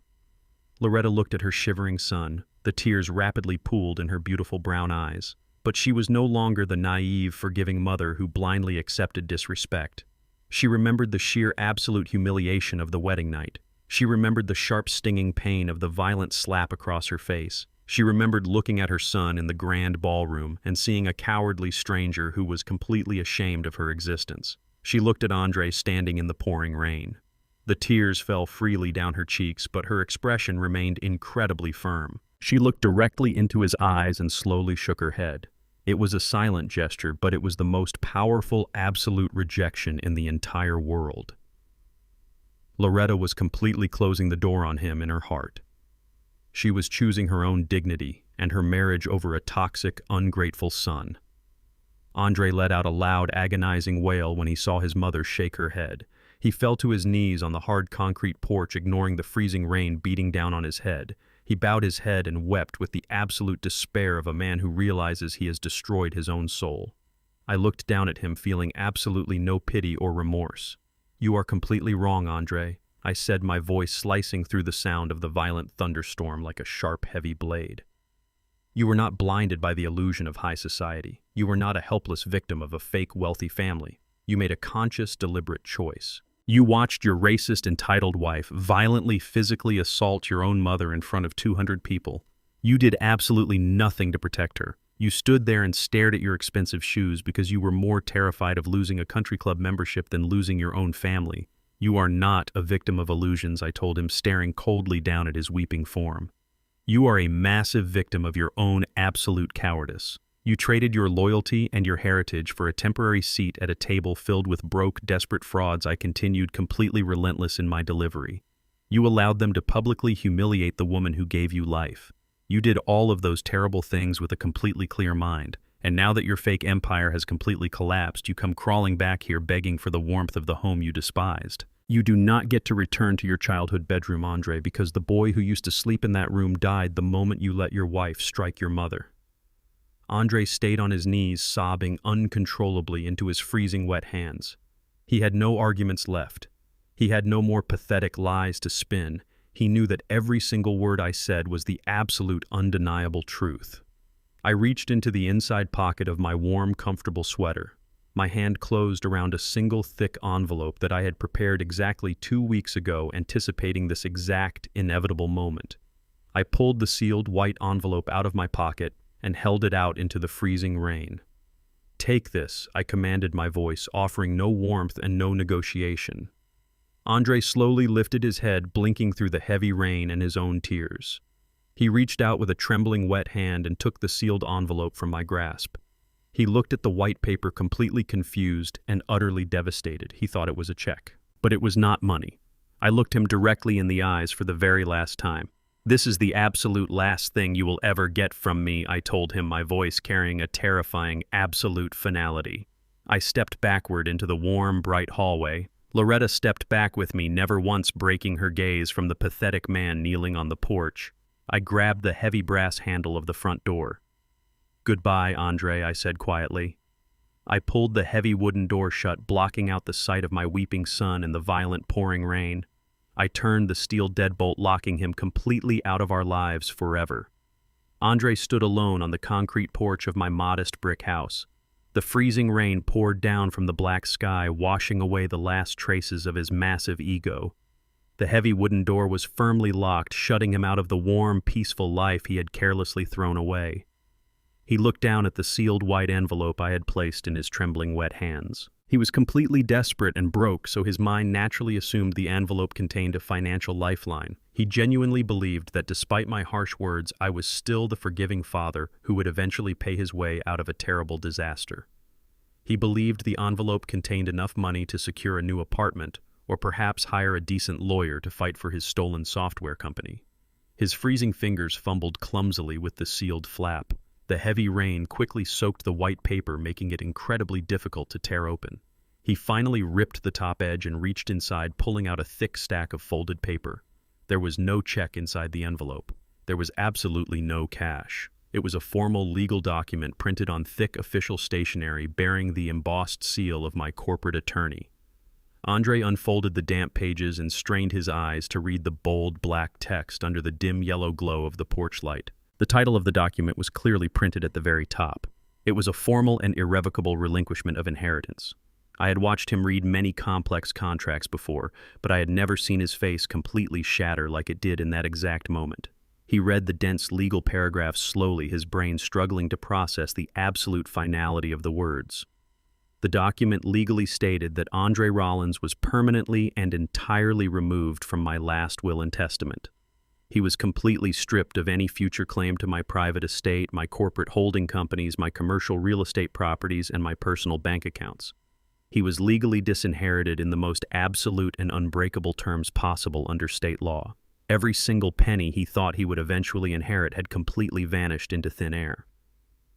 Loretta looked at her shivering son. The tears rapidly pooled in her beautiful brown eyes. But she was no longer the naive, forgiving mother who blindly accepted disrespect. She remembered the sheer absolute humiliation of the wedding night. She remembered the sharp stinging pain of the violent slap across her face. She remembered looking at her son in the grand ballroom and seeing a cowardly stranger who was completely ashamed of her existence. She looked at Andre standing in the pouring rain. The tears fell freely down her cheeks, but her expression remained incredibly firm. She looked directly into his eyes and slowly shook her head. It was a silent gesture, but it was the most powerful, absolute rejection in the entire world. Loretta was completely closing the door on him in her heart. She was choosing her own dignity and her marriage over a toxic, ungrateful son. Andre let out a loud, agonizing wail when he saw his mother shake her head. He fell to his knees on the hard concrete porch, ignoring the freezing rain beating down on his head. He bowed his head and wept with the absolute despair of a man who realizes he has destroyed his own soul. I looked down at him, feeling absolutely no pity or remorse. "You are completely wrong, Andre," I said, my voice slicing through the sound of the violent thunderstorm like a sharp, heavy blade. "You were not blinded by the illusion of high society. You were not a helpless victim of a fake wealthy family. You made a conscious, deliberate choice. You watched your racist, entitled wife violently physically assault your own mother in front of 200 people. You did absolutely nothing to protect her. You stood there and stared at your expensive shoes because you were more terrified of losing a country club membership than losing your own family. You are not a victim of illusions, I told him, staring coldly down at his weeping form. You are a massive victim of your own absolute cowardice. You traded your loyalty and your heritage for a temporary seat at a table filled with broke, desperate frauds. I continued, completely relentless in my delivery. You allowed them to publicly humiliate the woman who gave you life. You did all of those terrible things with a completely clear mind, and now that your fake empire has completely collapsed, you come crawling back here begging for the warmth of the home you despised. You do not get to return to your childhood bedroom, Andre, because the boy who used to sleep in that room died the moment you let your wife strike your mother. Andre stayed on his knees, sobbing uncontrollably into his freezing wet hands. He had no arguments left. He had no more pathetic lies to spin. He knew that every single word I said was the absolute, undeniable truth. I reached into the inside pocket of my warm, comfortable sweater. My hand closed around a single thick envelope that I had prepared exactly 2 weeks ago, anticipating this exact, inevitable moment. I pulled the sealed white envelope out of my pocket and held it out into the freezing rain. "Take this," I commanded, my voice offering no warmth and no negotiation. Andre slowly lifted his head, blinking through the heavy rain and his own tears. He reached out with a trembling wet hand and took the sealed envelope from my grasp. He looked at the white paper, completely confused and utterly devastated. He thought it was a check. But it was not money. I looked him directly in the eyes for the very last time. "This is the absolute last thing you will ever get from me," I told him, my voice carrying a terrifying, absolute finality. I stepped backward into the warm, bright hallway. Loretta stepped back with me, never once breaking her gaze from the pathetic man kneeling on the porch. I grabbed the heavy brass handle of the front door. "Goodbye, Andre," I said quietly. I pulled the heavy wooden door shut, blocking out the sight of my weeping son and the violent pouring rain. I turned the steel deadbolt, locking him completely out of our lives forever. Andre stood alone on the concrete porch of my modest brick house. The freezing rain poured down from the black sky, washing away the last traces of his massive ego. The heavy wooden door was firmly locked, shutting him out of the warm, peaceful life he had carelessly thrown away. He looked down at the sealed white envelope I had placed in his trembling wet hands. He was completely desperate and broke, so his mind naturally assumed the envelope contained a financial lifeline. He genuinely believed that despite my harsh words, I was still the forgiving father who would eventually pay his way out of a terrible disaster. He believed the envelope contained enough money to secure a new apartment, or perhaps hire a decent lawyer to fight for his stolen software company. His freezing fingers fumbled clumsily with the sealed flap. The heavy rain quickly soaked the white paper, making it incredibly difficult to tear open. He finally ripped the top edge and reached inside, pulling out a thick stack of folded paper. There was no check inside the envelope. There was absolutely no cash. It was a formal legal document printed on thick official stationery bearing the embossed seal of my corporate attorney. Andre unfolded the damp pages and strained his eyes to read the bold black text under the dim yellow glow of the porch light. The title of the document was clearly printed at the very top. It was a formal and irrevocable relinquishment of inheritance. I had watched him read many complex contracts before, but I had never seen his face completely shatter like it did in that exact moment. He read the dense legal paragraphs slowly, his brain struggling to process the absolute finality of the words. The document legally stated that Andre Rollins was permanently and entirely removed from my last will and testament. He was completely stripped of any future claim to my private estate, my corporate holding companies, my commercial real estate properties, and my personal bank accounts. He was legally disinherited in the most absolute and unbreakable terms possible under state law. Every single penny he thought he would eventually inherit had completely vanished into thin air.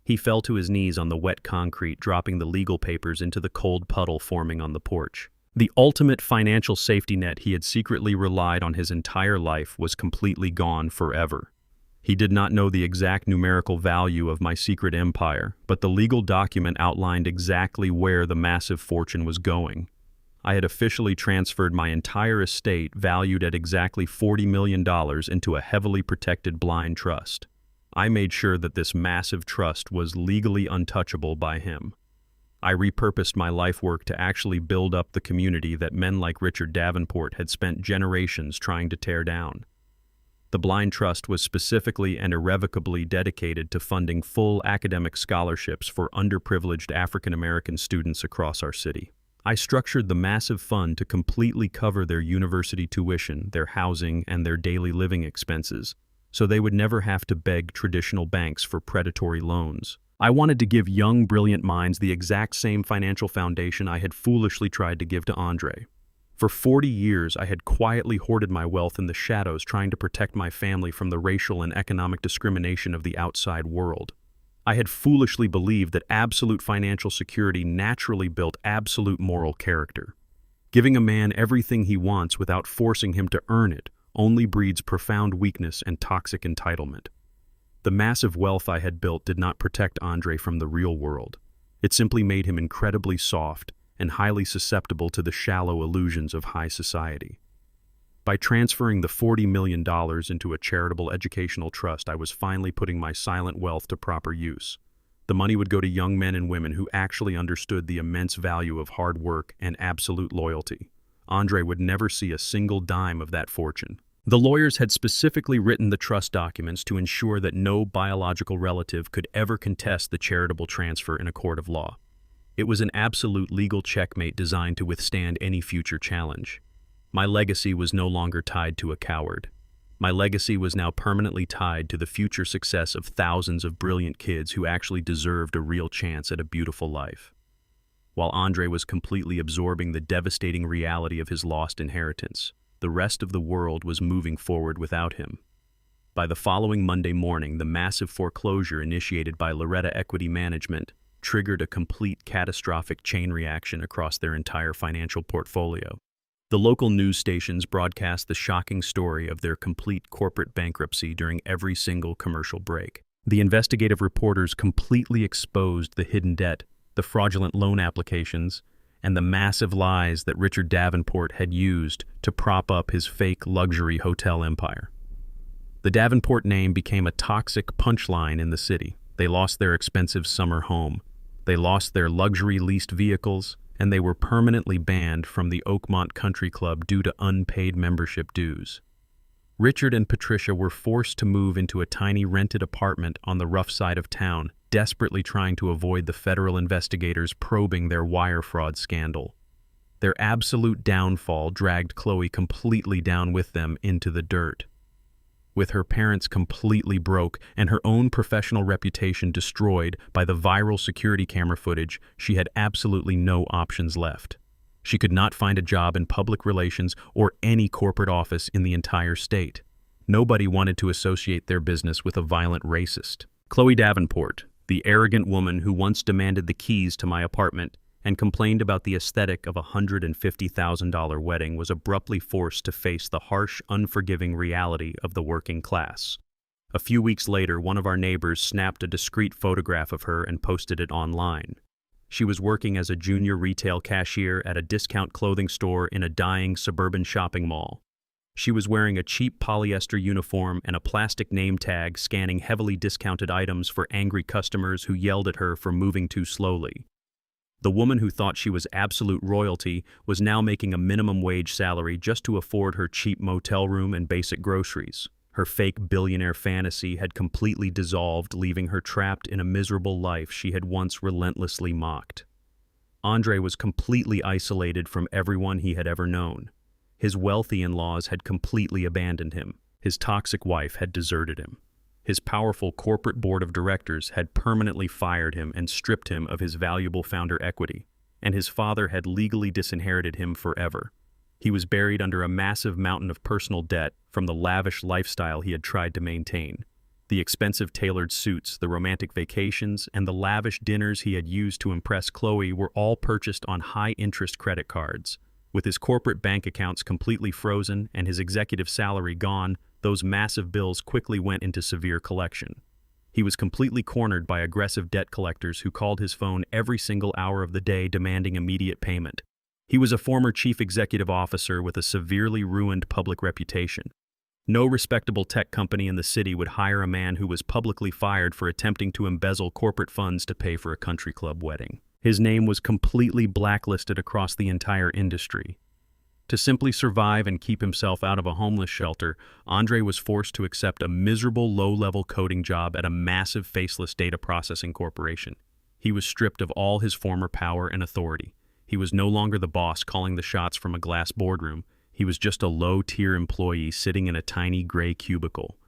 He fell to his knees on the wet concrete, dropping the legal papers into the cold puddle forming on the porch. The ultimate financial safety net he had secretly relied on his entire life was completely gone forever. He did not know the exact numerical value of my secret empire, but the legal document outlined exactly where the massive fortune was going. I had officially transferred my entire estate, valued at exactly $40 million, into a heavily protected blind trust. I made sure that this massive trust was legally untouchable by him. I repurposed my life work to actually build up the community that men like Richard Davenport had spent generations trying to tear down. The blind trust was specifically and irrevocably dedicated to funding full academic scholarships for underprivileged African American students across our city. I structured the massive fund to completely cover their university tuition, their housing, and their daily living expenses, so they would never have to beg traditional banks for predatory loans. I wanted to give young, brilliant minds the exact same financial foundation I had foolishly tried to give to Andre. For 40 years, I had quietly hoarded my wealth in the shadows, trying to protect my family from the racial and economic discrimination of the outside world. I had foolishly believed that absolute financial security naturally built absolute moral character. Giving a man everything he wants without forcing him to earn it only breeds profound weakness and toxic entitlement. The massive wealth I had built did not protect Andre from the real world. It simply made him incredibly soft and highly susceptible to the shallow illusions of high society. By transferring the $40 million into a charitable educational trust, I was finally putting my silent wealth to proper use. The money would go to young men and women who actually understood the immense value of hard work and absolute loyalty. Andre would never see a single dime of that fortune. The lawyers had specifically written the trust documents to ensure that no biological relative could ever contest the charitable transfer in a court of law. It was an absolute legal checkmate designed to withstand any future challenge. My legacy was no longer tied to a coward. My legacy was now permanently tied to the future success of thousands of brilliant kids who actually deserved a real chance at a beautiful life. While Andre was completely absorbing the devastating reality of his lost inheritance, the rest of the world was moving forward without him. By the following Monday morning, the massive foreclosure initiated by Loretta Equity Management triggered a complete catastrophic chain reaction across their entire financial portfolio. The local news stations broadcast the shocking story of their complete corporate bankruptcy during every single commercial break. The investigative reporters completely exposed the hidden debt, the fraudulent loan applications, and the massive lies that Richard Davenport had used to prop up his fake luxury hotel empire. The Davenport name became a toxic punchline in the city. They lost their expensive summer home. They lost their luxury leased vehicles, and they were permanently banned from the Oakmont Country Club due to unpaid membership dues. Richard and Patricia were forced to move into a tiny rented apartment on the rough side of town, desperately trying to avoid the federal investigators probing their wire fraud scandal. Their absolute downfall dragged Chloe completely down with them into the dirt. With her parents completely broke and her own professional reputation destroyed by the viral security camera footage, she had absolutely no options left. She could not find a job in public relations or any corporate office in the entire state. Nobody wanted to associate their business with a violent racist. Chloe Davenport, the arrogant woman who once demanded the keys to my apartment and complained about the aesthetic of a $150,000 wedding, was abruptly forced to face the harsh, unforgiving reality of the working class. A few weeks later, one of our neighbors snapped a discreet photograph of her and posted it online. She was working as a junior retail cashier at a discount clothing store in a dying suburban shopping mall. She was wearing a cheap polyester uniform and a plastic name tag, scanning heavily discounted items for angry customers who yelled at her for moving too slowly. The woman who thought she was absolute royalty was now making a minimum wage salary just to afford her cheap motel room and basic groceries. Her fake billionaire fantasy had completely dissolved, leaving her trapped in a miserable life she had once relentlessly mocked. Andre was completely isolated from everyone he had ever known. His wealthy in-laws had completely abandoned him. His toxic wife had deserted him. His powerful corporate board of directors had permanently fired him and stripped him of his valuable founder equity, and his father had legally disinherited him forever. He was buried under a massive mountain of personal debt from the lavish lifestyle he had tried to maintain. The expensive tailored suits, the romantic vacations, and the lavish dinners he had used to impress Chloe were all purchased on high-interest credit cards. With his corporate bank accounts completely frozen and his executive salary gone, those massive bills quickly went into severe collection. He was completely cornered by aggressive debt collectors who called his phone every single hour of the day demanding immediate payment. He was a former chief executive officer with a severely ruined public reputation. No respectable tech company in the city would hire a man who was publicly fired for attempting to embezzle corporate funds to pay for a country club wedding. His name was completely blacklisted across the entire industry. To simply survive and keep himself out of a homeless shelter, Andre was forced to accept a miserable low-level coding job at a massive faceless data processing corporation. He was stripped of all his former power and authority. He was no longer the boss calling the shots from a glass boardroom. He was just a low-tier employee sitting in a tiny gray cubicle.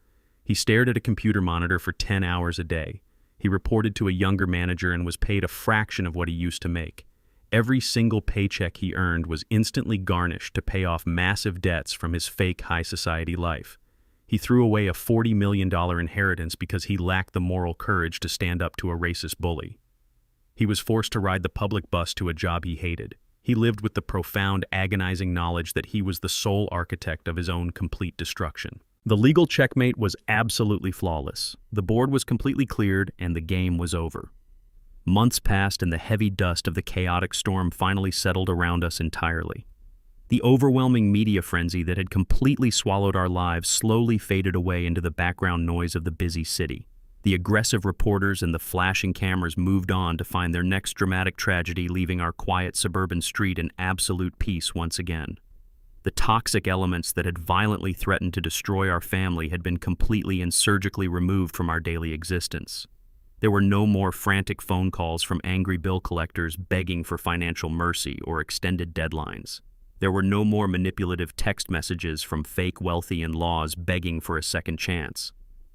He stared at a computer monitor for 10 hours a day. He reported to a younger manager and was paid a fraction of what he used to make. Every single paycheck he earned was instantly garnished to pay off massive debts from his fake high society life. He threw away a $40 million inheritance because he lacked the moral courage to stand up to a racist bully. He was forced to ride the public bus to a job he hated. He lived with the profound, agonizing knowledge that he was the sole architect of his own complete destruction. The legal checkmate was absolutely flawless. The board was completely cleared and the game was over. Months passed and the heavy dust of the chaotic storm finally settled around us entirely. The overwhelming media frenzy that had completely swallowed our lives slowly faded away into the background noise of the busy city. The aggressive reporters and the flashing cameras moved on to find their next dramatic tragedy, leaving our quiet suburban street in absolute peace once again. The toxic elements that had violently threatened to destroy our family had been completely and surgically removed from our daily existence. There were no more frantic phone calls from angry bill collectors begging for financial mercy or extended deadlines. There were no more manipulative text messages from fake wealthy in-laws begging for a second chance.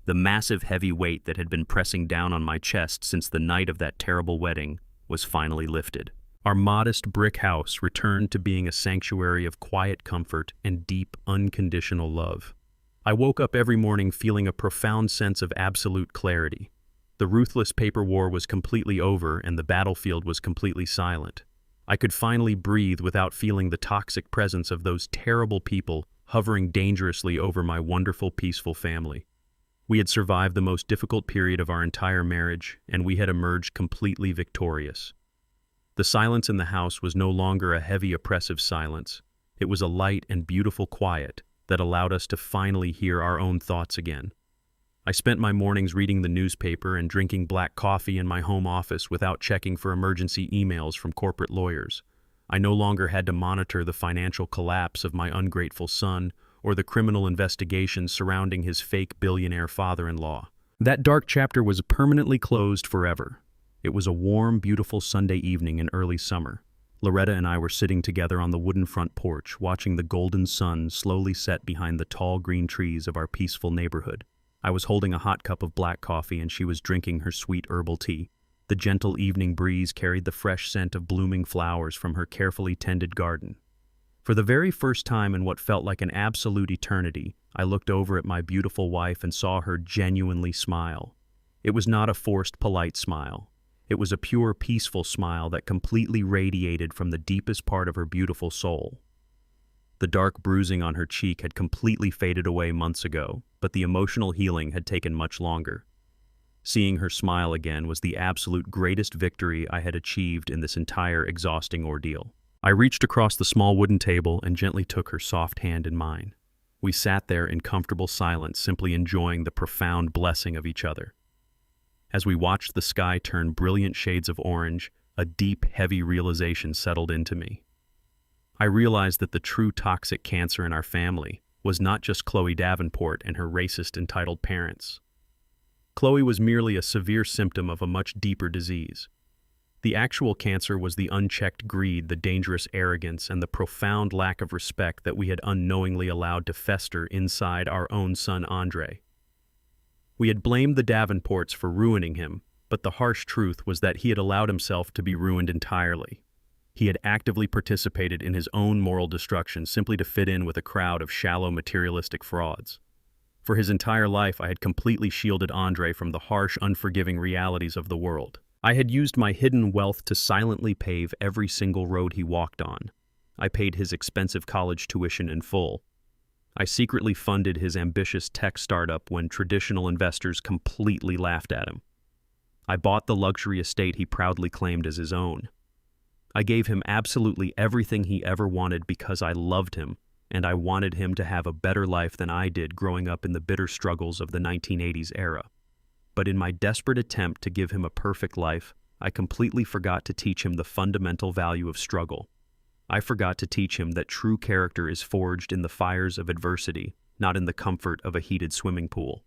The massive heavy weight that had been pressing down on my chest since the night of that terrible wedding was finally lifted. Our modest brick house returned to being a sanctuary of quiet comfort and deep, unconditional love. I woke up every morning feeling a profound sense of absolute clarity. The ruthless paper war was completely over and the battlefield was completely silent. I could finally breathe without feeling the toxic presence of those terrible people hovering dangerously over my wonderful, peaceful family. We had survived the most difficult period of our entire marriage, and we had emerged completely victorious. The silence in the house was no longer a heavy, oppressive silence. It was a light and beautiful quiet that allowed us to finally hear our own thoughts again. I spent my mornings reading the newspaper and drinking black coffee in my home office without checking for emergency emails from corporate lawyers. I no longer had to monitor the financial collapse of my ungrateful son or the criminal investigations surrounding his fake billionaire father-in-law. That dark chapter was permanently closed forever. It was a warm, beautiful Sunday evening in early summer. Loretta and I were sitting together on the wooden front porch, watching the golden sun slowly set behind the tall green trees of our peaceful neighborhood. I was holding a hot cup of black coffee and she was drinking her sweet herbal tea. The gentle evening breeze carried the fresh scent of blooming flowers from her carefully tended garden. For the very first time in what felt like an absolute eternity, I looked over at my beautiful wife and saw her genuinely smile. It was not a forced, polite smile. It was a pure, peaceful smile that completely radiated from the deepest part of her beautiful soul. The dark bruising on her cheek had completely faded away months ago, but the emotional healing had taken much longer. Seeing her smile again was the absolute greatest victory I had achieved in this entire exhausting ordeal. I reached across the small wooden table and gently took her soft hand in mine. We sat there in comfortable silence, simply enjoying the profound blessing of each other. As we watched the sky turn brilliant shades of orange, a deep, heavy realization settled into me. I realized that the true toxic cancer in our family was not just Chloe Davenport and her racist, entitled parents. Chloe was merely a severe symptom of a much deeper disease. The actual cancer was the unchecked greed, the dangerous arrogance, and the profound lack of respect that we had unknowingly allowed to fester inside our own son Andre. We had blamed the Davenports for ruining him, but the harsh truth was that he had allowed himself to be ruined entirely. He had actively participated in his own moral destruction simply to fit in with a crowd of shallow, materialistic frauds. For his entire life, I had completely shielded Andre from the harsh, unforgiving realities of the world. I had used my hidden wealth to silently pave every single road he walked on. I paid his expensive college tuition in full. I secretly funded his ambitious tech startup when traditional investors completely laughed at him. I bought the luxury estate he proudly claimed as his own. I gave him absolutely everything he ever wanted because I loved him, and I wanted him to have a better life than I did growing up in the bitter struggles of the 1980s era. But in my desperate attempt to give him a perfect life, I completely forgot to teach him the fundamental value of struggle. I forgot to teach him that true character is forged in the fires of adversity, not in the comfort of a heated swimming pool.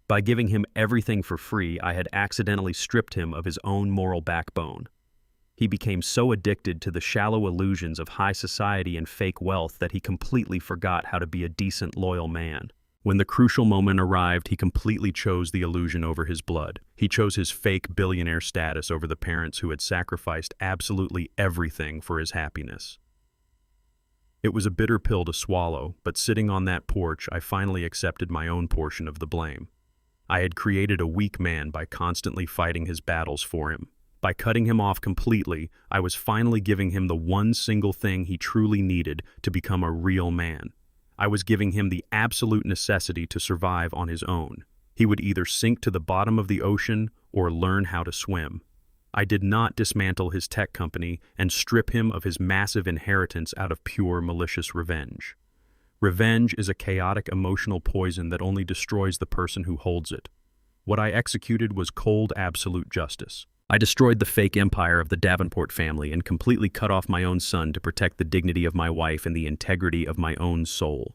By giving him everything for free, I had accidentally stripped him of his own moral backbone. He became so addicted to the shallow illusions of high society and fake wealth that he completely forgot how to be a decent, loyal man. When the crucial moment arrived, he completely chose the illusion over his blood. He chose his fake billionaire status over the parents who had sacrificed absolutely everything for his happiness. It was a bitter pill to swallow, but sitting on that porch, I finally accepted my own portion of the blame. I had created a weak man by constantly fighting his battles for him. By cutting him off completely, I was finally giving him the one single thing he truly needed to become a real man. I was giving him the absolute necessity to survive on his own. He would either sink to the bottom of the ocean or learn how to swim. I did not dismantle his tech company and strip him of his massive inheritance out of pure malicious revenge. Revenge is a chaotic emotional poison that only destroys the person who holds it. What I executed was cold, absolute justice. I destroyed the fake empire of the Davenport family and completely cut off my own son to protect the dignity of my wife and the integrity of my own soul.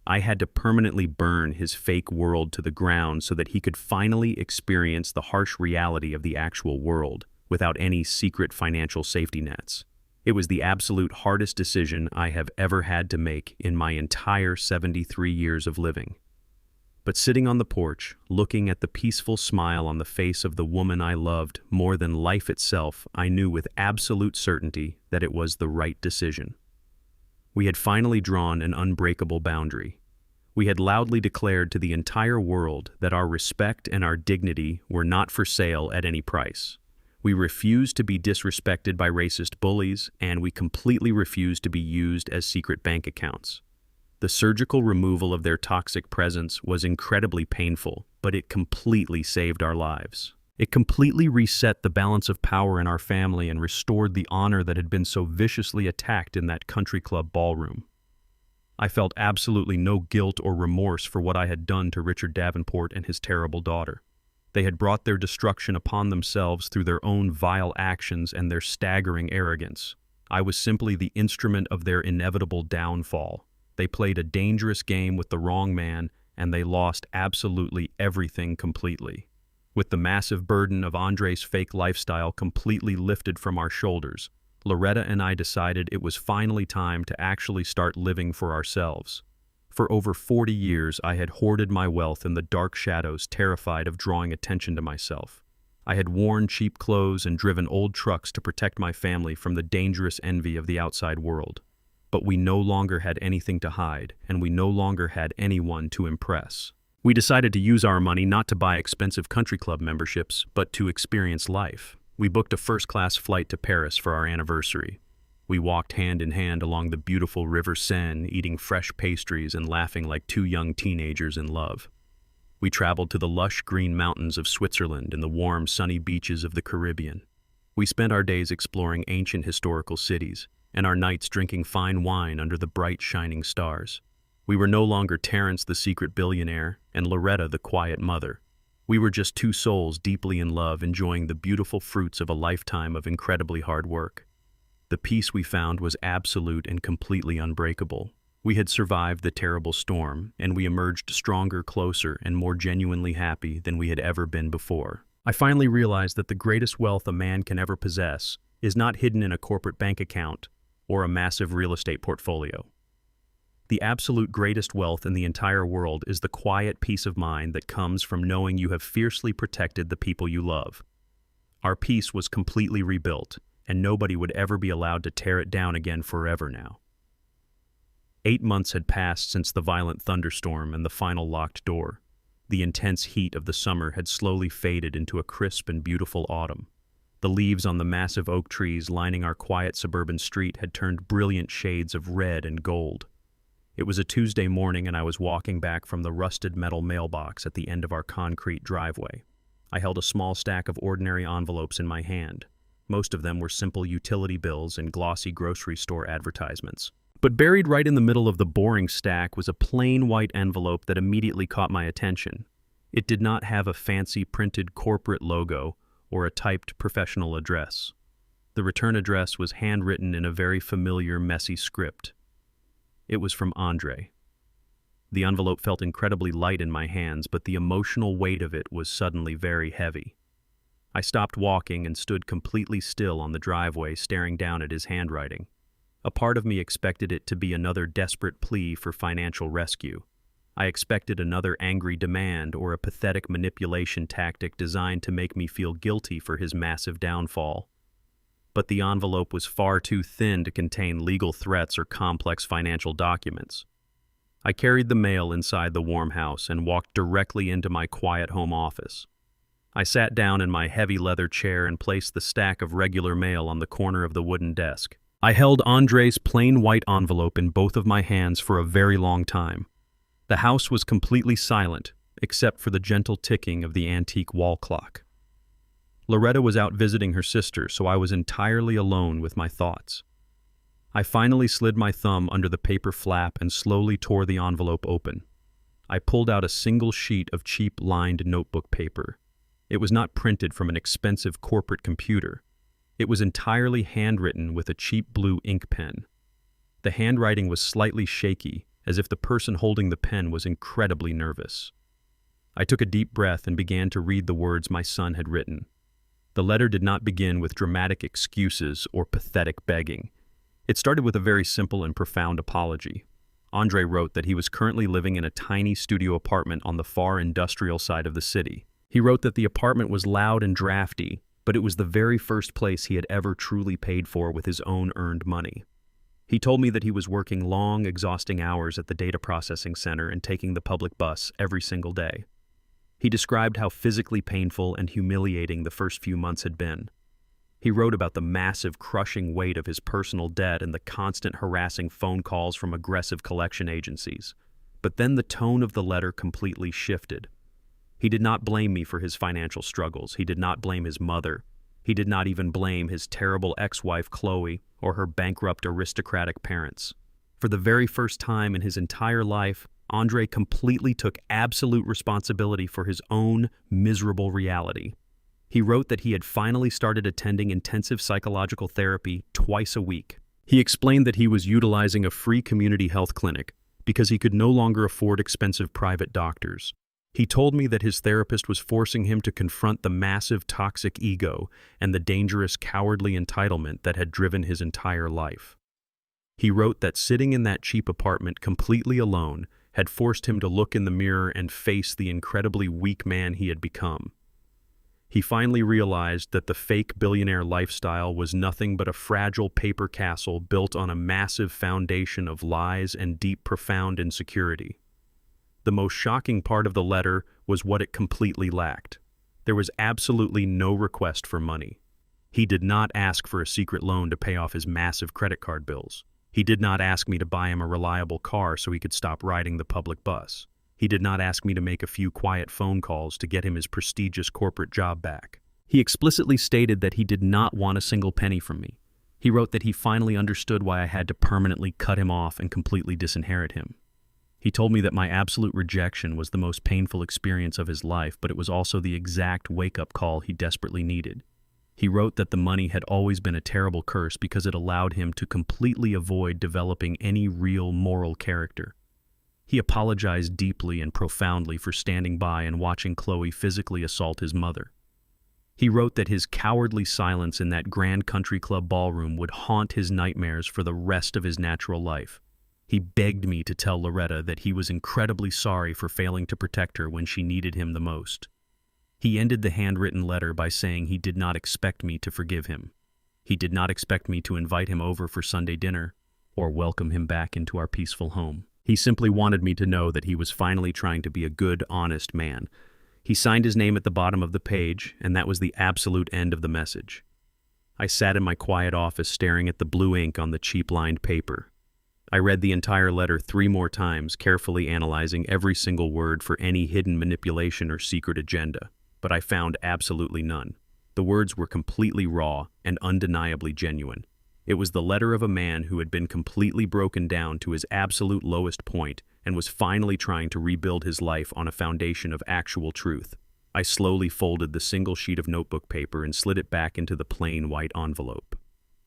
I had to permanently burn his fake world to the ground so that he could finally experience the harsh reality of the actual world without any secret financial safety nets. It was the absolute hardest decision I have ever had to make in my entire 73 years of living. But sitting on the porch, looking at the peaceful smile on the face of the woman I loved more than life itself, I knew with absolute certainty that it was the right decision. We had finally drawn an unbreakable boundary. We had loudly declared to the entire world that our respect and our dignity were not for sale at any price. We refused to be disrespected by racist bullies, and we completely refused to be used as secret bank accounts. The surgical removal of their toxic presence was incredibly painful, but it completely saved our lives. It completely reset the balance of power in our family and restored the honor that had been so viciously attacked in that country club ballroom. I felt absolutely no guilt or remorse for what I had done to Richard Davenport and his terrible daughter. They had brought their destruction upon themselves through their own vile actions and their staggering arrogance. I was simply the instrument of their inevitable downfall. They played a dangerous game with the wrong man, and they lost absolutely everything completely. With the massive burden of Andre's fake lifestyle completely lifted from our shoulders, Loretta and I decided it was finally time to actually start living for ourselves. For over 40 years, I had hoarded my wealth in the dark shadows, terrified of drawing attention to myself. I had worn cheap clothes and driven old trucks to protect my family from the dangerous envy of the outside world. But we no longer had anything to hide, and we no longer had anyone to impress. We decided to use our money not to buy expensive country club memberships, but to experience life. We booked a first-class flight to Paris for our anniversary. We walked hand in hand along the beautiful River Seine, eating fresh pastries and laughing like two young teenagers in love. We traveled to the lush green mountains of Switzerland and the warm, sunny beaches of the Caribbean. We spent our days exploring ancient historical cities, and our nights drinking fine wine under the bright, shining stars. We were no longer Terence the secret billionaire and Loretta the quiet mother. We were just two souls deeply in love, enjoying the beautiful fruits of a lifetime of incredibly hard work. The peace we found was absolute and completely unbreakable. We had survived the terrible storm, and we emerged stronger, closer, and more genuinely happy than we had ever been before. I finally realized that the greatest wealth a man can ever possess is not hidden in a corporate bank account or a massive real estate portfolio. The absolute greatest wealth in the entire world is the quiet peace of mind that comes from knowing you have fiercely protected the people you love. Our peace was completely rebuilt, and nobody would ever be allowed to tear it down again forever now. 8 months had passed since the violent thunderstorm and the final locked door. The intense heat of the summer had slowly faded into a crisp and beautiful autumn. The leaves on the massive oak trees lining our quiet suburban street had turned brilliant shades of red and gold. It was a Tuesday morning, and I was walking back from the rusted metal mailbox at the end of our concrete driveway. I held a small stack of ordinary envelopes in my hand. Most of them were simple utility bills and glossy grocery store advertisements. But buried right in the middle of the boring stack was a plain white envelope that immediately caught my attention. It did not have a fancy printed corporate logo or a typed professional address. The return address was handwritten in a very familiar, messy script. It was from Andre. The envelope felt incredibly light in my hands, but the emotional weight of it was suddenly very heavy. I stopped walking and stood completely still on the driveway, staring down at his handwriting. A part of me expected it to be another desperate plea for financial rescue. I expected another angry demand or a pathetic manipulation tactic designed to make me feel guilty for his massive downfall. But the envelope was far too thin to contain legal threats or complex financial documents. I carried the mail inside the warm house and walked directly into my quiet home office. I sat down in my heavy leather chair and placed the stack of regular mail on the corner of the wooden desk. I held Andre's plain white envelope in both of my hands for a very long time. The house was completely silent, except for the gentle ticking of the antique wall clock. Loretta was out visiting her sister, so I was entirely alone with my thoughts. I finally slid my thumb under the paper flap and slowly tore the envelope open. I pulled out a single sheet of cheap lined notebook paper. It was not printed from an expensive corporate computer. It was entirely handwritten with a cheap blue ink pen. The handwriting was slightly shaky, as if the person holding the pen was incredibly nervous. I took a deep breath and began to read the words my son had written. The letter did not begin with dramatic excuses or pathetic begging. It started with a very simple and profound apology. Andre wrote that he was currently living in a tiny studio apartment on the far industrial side of the city. He wrote that the apartment was loud and drafty, but it was the very first place he had ever truly paid for with his own earned money. He told me that he was working long, exhausting hours at the data processing center and taking the public bus every single day. He described how physically painful and humiliating the first few months had been. He wrote about the massive, crushing weight of his personal debt and the constant harassing phone calls from aggressive collection agencies. But then the tone of the letter completely shifted. He did not blame me for his financial struggles. He did not blame his mother. He did not even blame his terrible ex-wife Chloe or her bankrupt aristocratic parents. For the very first time in his entire life, Andre completely took absolute responsibility for his own miserable reality. He wrote that he had finally started attending intensive psychological therapy twice a week. He explained that he was utilizing a free community health clinic because he could no longer afford expensive private doctors. He told me that his therapist was forcing him to confront the massive toxic ego and the dangerous cowardly entitlement that had driven his entire life. He wrote that sitting in that cheap apartment completely alone had forced him to look in the mirror and face the incredibly weak man he had become. He finally realized that the fake billionaire lifestyle was nothing but a fragile paper castle built on a massive foundation of lies and deep, profound insecurity. The most shocking part of the letter was what it completely lacked. There was absolutely no request for money. He did not ask for a secret loan to pay off his massive credit card bills. He did not ask me to buy him a reliable car so he could stop riding the public bus. He did not ask me to make a few quiet phone calls to get him his prestigious corporate job back. He explicitly stated that he did not want a single penny from me. He wrote that he finally understood why I had to permanently cut him off and completely disinherit him. He told me that my absolute rejection was the most painful experience of his life, but it was also the exact wake-up call he desperately needed. He wrote that the money had always been a terrible curse because it allowed him to completely avoid developing any real moral character. He apologized deeply and profoundly for standing by and watching Chloe physically assault his mother. He wrote that his cowardly silence in that grand country club ballroom would haunt his nightmares for the rest of his natural life. He begged me to tell Loretta that he was incredibly sorry for failing to protect her when she needed him the most. He ended the handwritten letter by saying he did not expect me to forgive him. He did not expect me to invite him over for Sunday dinner or welcome him back into our peaceful home. He simply wanted me to know that he was finally trying to be a good, honest man. He signed his name at the bottom of the page, and that was the absolute end of the message. I sat in my quiet office staring at the blue ink on the cheap-lined paper. I read the entire letter 3 more times, carefully analyzing every single word for any hidden manipulation or secret agenda, but I found absolutely none. The words were completely raw and undeniably genuine. It was the letter of a man who had been completely broken down to his absolute lowest point and was finally trying to rebuild his life on a foundation of actual truth. I slowly folded the single sheet of notebook paper and slid it back into the plain white envelope.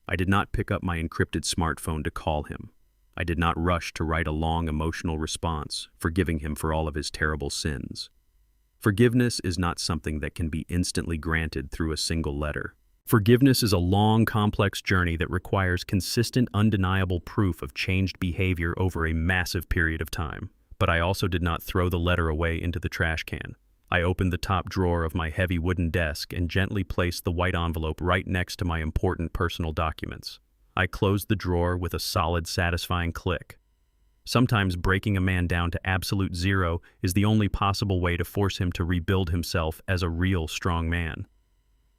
I did not pick up my encrypted smartphone to call him. I did not rush to write a long emotional response, forgiving him for all of his terrible sins. Forgiveness is not something that can be instantly granted through a single letter. Forgiveness is a long, complex journey that requires consistent, undeniable proof of changed behavior over a massive period of time. But I also did not throw the letter away into the trash can. I opened the top drawer of my heavy wooden desk and gently placed the white envelope right next to my important personal documents. I closed the drawer with a solid, satisfying click. Sometimes breaking a man down to absolute zero is the only possible way to force him to rebuild himself as a real strong man.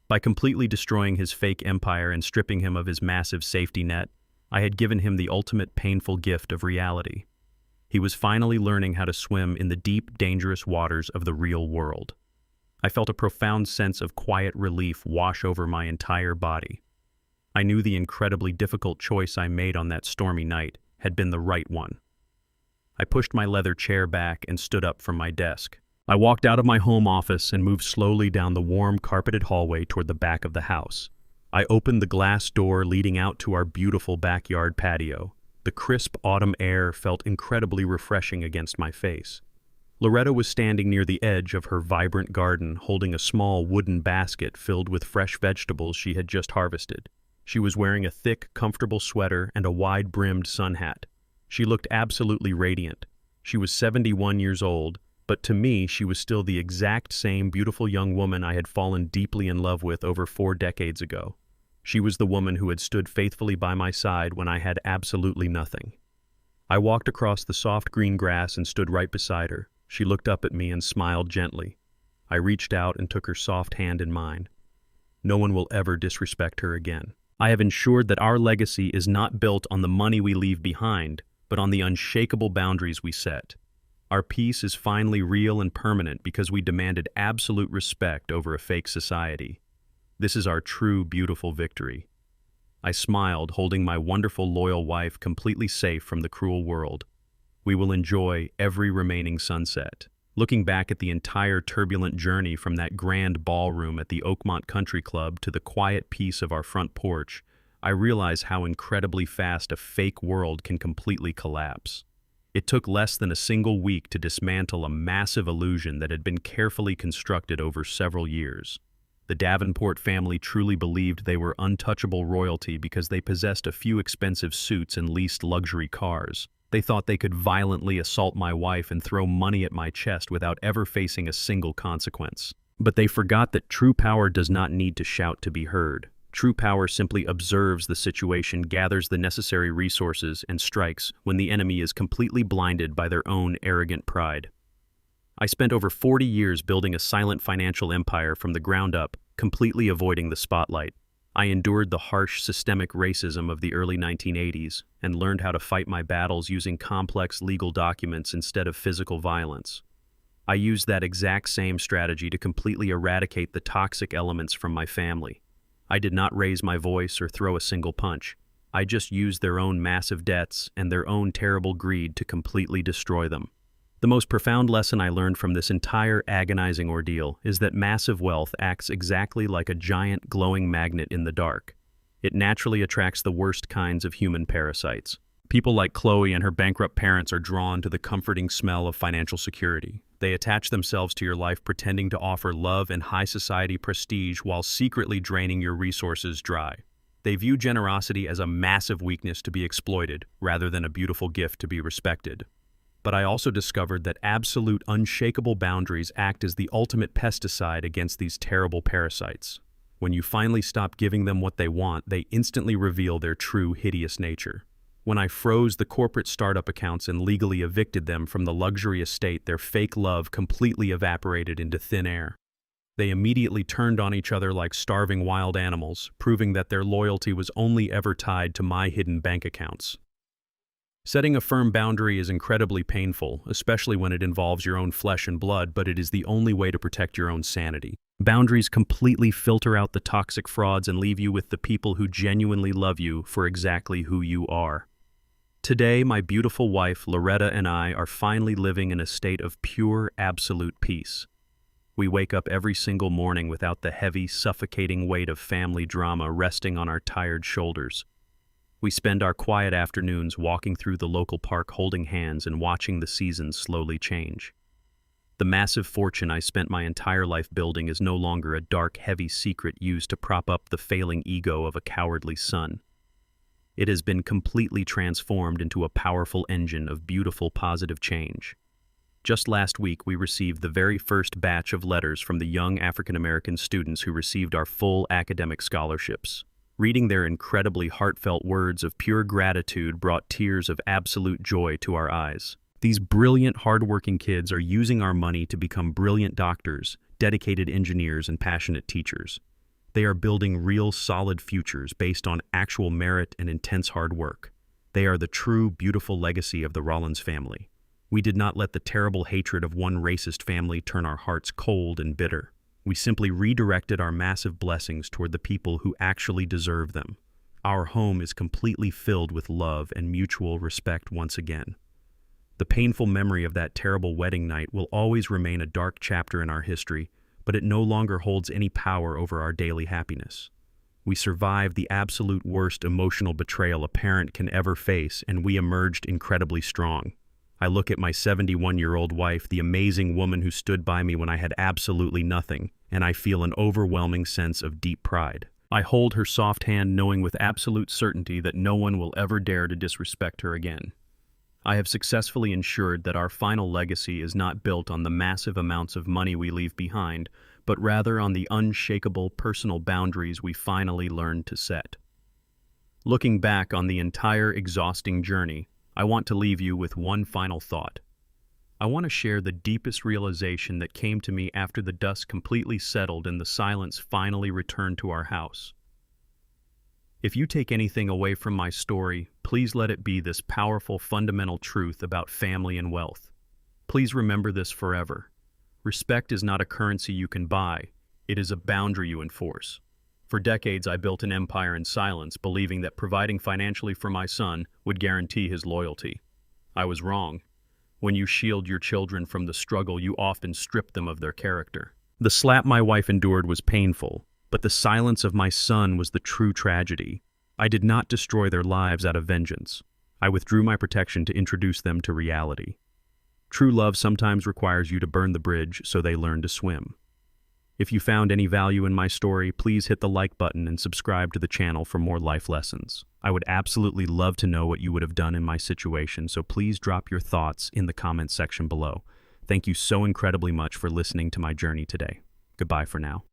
By completely destroying his fake empire and stripping him of his massive safety net, I had given him the ultimate painful gift of reality. He was finally learning how to swim in the deep, dangerous waters of the real world. I felt a profound sense of quiet relief wash over my entire body. I knew the incredibly difficult choice I made on that stormy night had been the right one. I pushed my leather chair back and stood up from my desk. I walked out of my home office and moved slowly down the warm, carpeted hallway toward the back of the house. I opened the glass door leading out to our beautiful backyard patio. The crisp autumn air felt incredibly refreshing against my face. Loretta was standing near the edge of her vibrant garden, holding a small wooden basket filled with fresh vegetables she had just harvested. She was wearing a thick, comfortable sweater and a wide-brimmed sun hat. She looked absolutely radiant. She was 71 years old, but to me she was still the exact same beautiful young woman I had fallen deeply in love with over 4 decades ago. She was the woman who had stood faithfully by my side when I had absolutely nothing. I walked across the soft green grass and stood right beside her. She looked up at me and smiled gently. I reached out and took her soft hand in mine. No one will ever disrespect her again. I have ensured that our legacy is not built on the money we leave behind, but on the unshakable boundaries we set. Our peace is finally real and permanent because we demanded absolute respect over a fake society. This is our true, beautiful victory. I smiled, holding my wonderful, loyal wife completely safe from the cruel world. We will enjoy every remaining sunset. Looking back at the entire turbulent journey from that grand ballroom at the Oakmont Country Club to the quiet peace of our front porch, I realize how incredibly fast a fake world can completely collapse. It took less than a single week to dismantle a massive illusion that had been carefully constructed over several years. The Davenport family truly believed they were untouchable royalty because they possessed a few expensive suits and leased luxury cars. They thought they could violently assault my wife and throw money at my chest without ever facing a single consequence. But they forgot that true power does not need to shout to be heard. True power simply observes the situation, gathers the necessary resources, and strikes when the enemy is completely blinded by their own arrogant pride. I spent over 40 years building a silent financial empire from the ground up, completely avoiding the spotlight. I endured the harsh systemic racism of the early 1980s and learned how to fight my battles using complex legal documents instead of physical violence. I used that exact same strategy to completely eradicate the toxic elements from my family. I did not raise my voice or throw a single punch. I just used their own massive debts and their own terrible greed to completely destroy them. The most profound lesson I learned from this entire agonizing ordeal is that massive wealth acts exactly like a giant glowing magnet in the dark. It naturally attracts the worst kinds of human parasites. People like Chloe and her bankrupt parents are drawn to the comforting smell of financial security. They attach themselves to your life pretending to offer love and high society prestige while secretly draining your resources dry. They view generosity as a massive weakness to be exploited rather than a beautiful gift to be respected. But I also discovered that absolute, unshakable boundaries act as the ultimate pesticide against these terrible parasites. When you finally stop giving them what they want, they instantly reveal their true, hideous nature. When I froze the corporate startup accounts and legally evicted them from the luxury estate, their fake love completely evaporated into thin air. They immediately turned on each other like starving wild animals, proving that their loyalty was only ever tied to my hidden bank accounts. Setting a firm boundary is incredibly painful, especially when it involves your own flesh and blood, but it is the only way to protect your own sanity. Boundaries completely filter out the toxic frauds and leave you with the people who genuinely love you for exactly who you are. Today, my beautiful wife, Loretta, and I are finally living in a state of pure, absolute peace. We wake up every single morning without the heavy, suffocating weight of family drama resting on our tired shoulders. We spend our quiet afternoons walking through the local park holding hands and watching the seasons slowly change. The massive fortune I spent my entire life building is no longer a dark, heavy secret used to prop up the failing ego of a cowardly son. It has been completely transformed into a powerful engine of beautiful, positive change. Just last week, we received the very first batch of letters from the young African-American students who received our full academic scholarships. Reading their incredibly heartfelt words of pure gratitude brought tears of absolute joy to our eyes. These brilliant, hardworking kids are using our money to become brilliant doctors, dedicated engineers, and passionate teachers. They are building real, solid futures based on actual merit and intense hard work. They are the true, beautiful legacy of the Rollins family. We did not let the terrible hatred of one racist family turn our hearts cold and bitter. We simply redirected our massive blessings toward the people who actually deserve them. Our home is completely filled with love and mutual respect once again. The painful memory of that terrible wedding night will always remain a dark chapter in our history, but it no longer holds any power over our daily happiness. We survived the absolute worst emotional betrayal a parent can ever face, and we emerged incredibly strong. I look at my 71-year-old wife, the amazing woman who stood by me when I had absolutely nothing, and I feel an overwhelming sense of deep pride. I hold her soft hand knowing with absolute certainty that no one will ever dare to disrespect her again. I have successfully ensured that our final legacy is not built on the massive amounts of money we leave behind, but rather on the unshakable personal boundaries we finally learned to set. Looking back on the entire exhausting journey, I want to leave you with one final thought. I want to share the deepest realization that came to me after the dust completely settled and the silence finally returned to our house. If you take anything away from my story, please let it be this powerful, fundamental truth about family and wealth. Please remember this forever. Respect is not a currency you can buy. It is a boundary you enforce. For decades, I built an empire in silence, believing that providing financially for my son would guarantee his loyalty. I was wrong. When you shield your children from the struggle, you often strip them of their character. The slap my wife endured was painful, but the silence of my son was the true tragedy. I did not destroy their lives out of vengeance. I withdrew my protection to introduce them to reality. True love sometimes requires you to burn the bridge so they learn to swim. If you found any value in my story, please hit the like button and subscribe to the channel for more life lessons. I would absolutely love to know what you would have done in my situation, so please drop your thoughts in the comments section below. Thank you so incredibly much for listening to my journey today. Goodbye for now.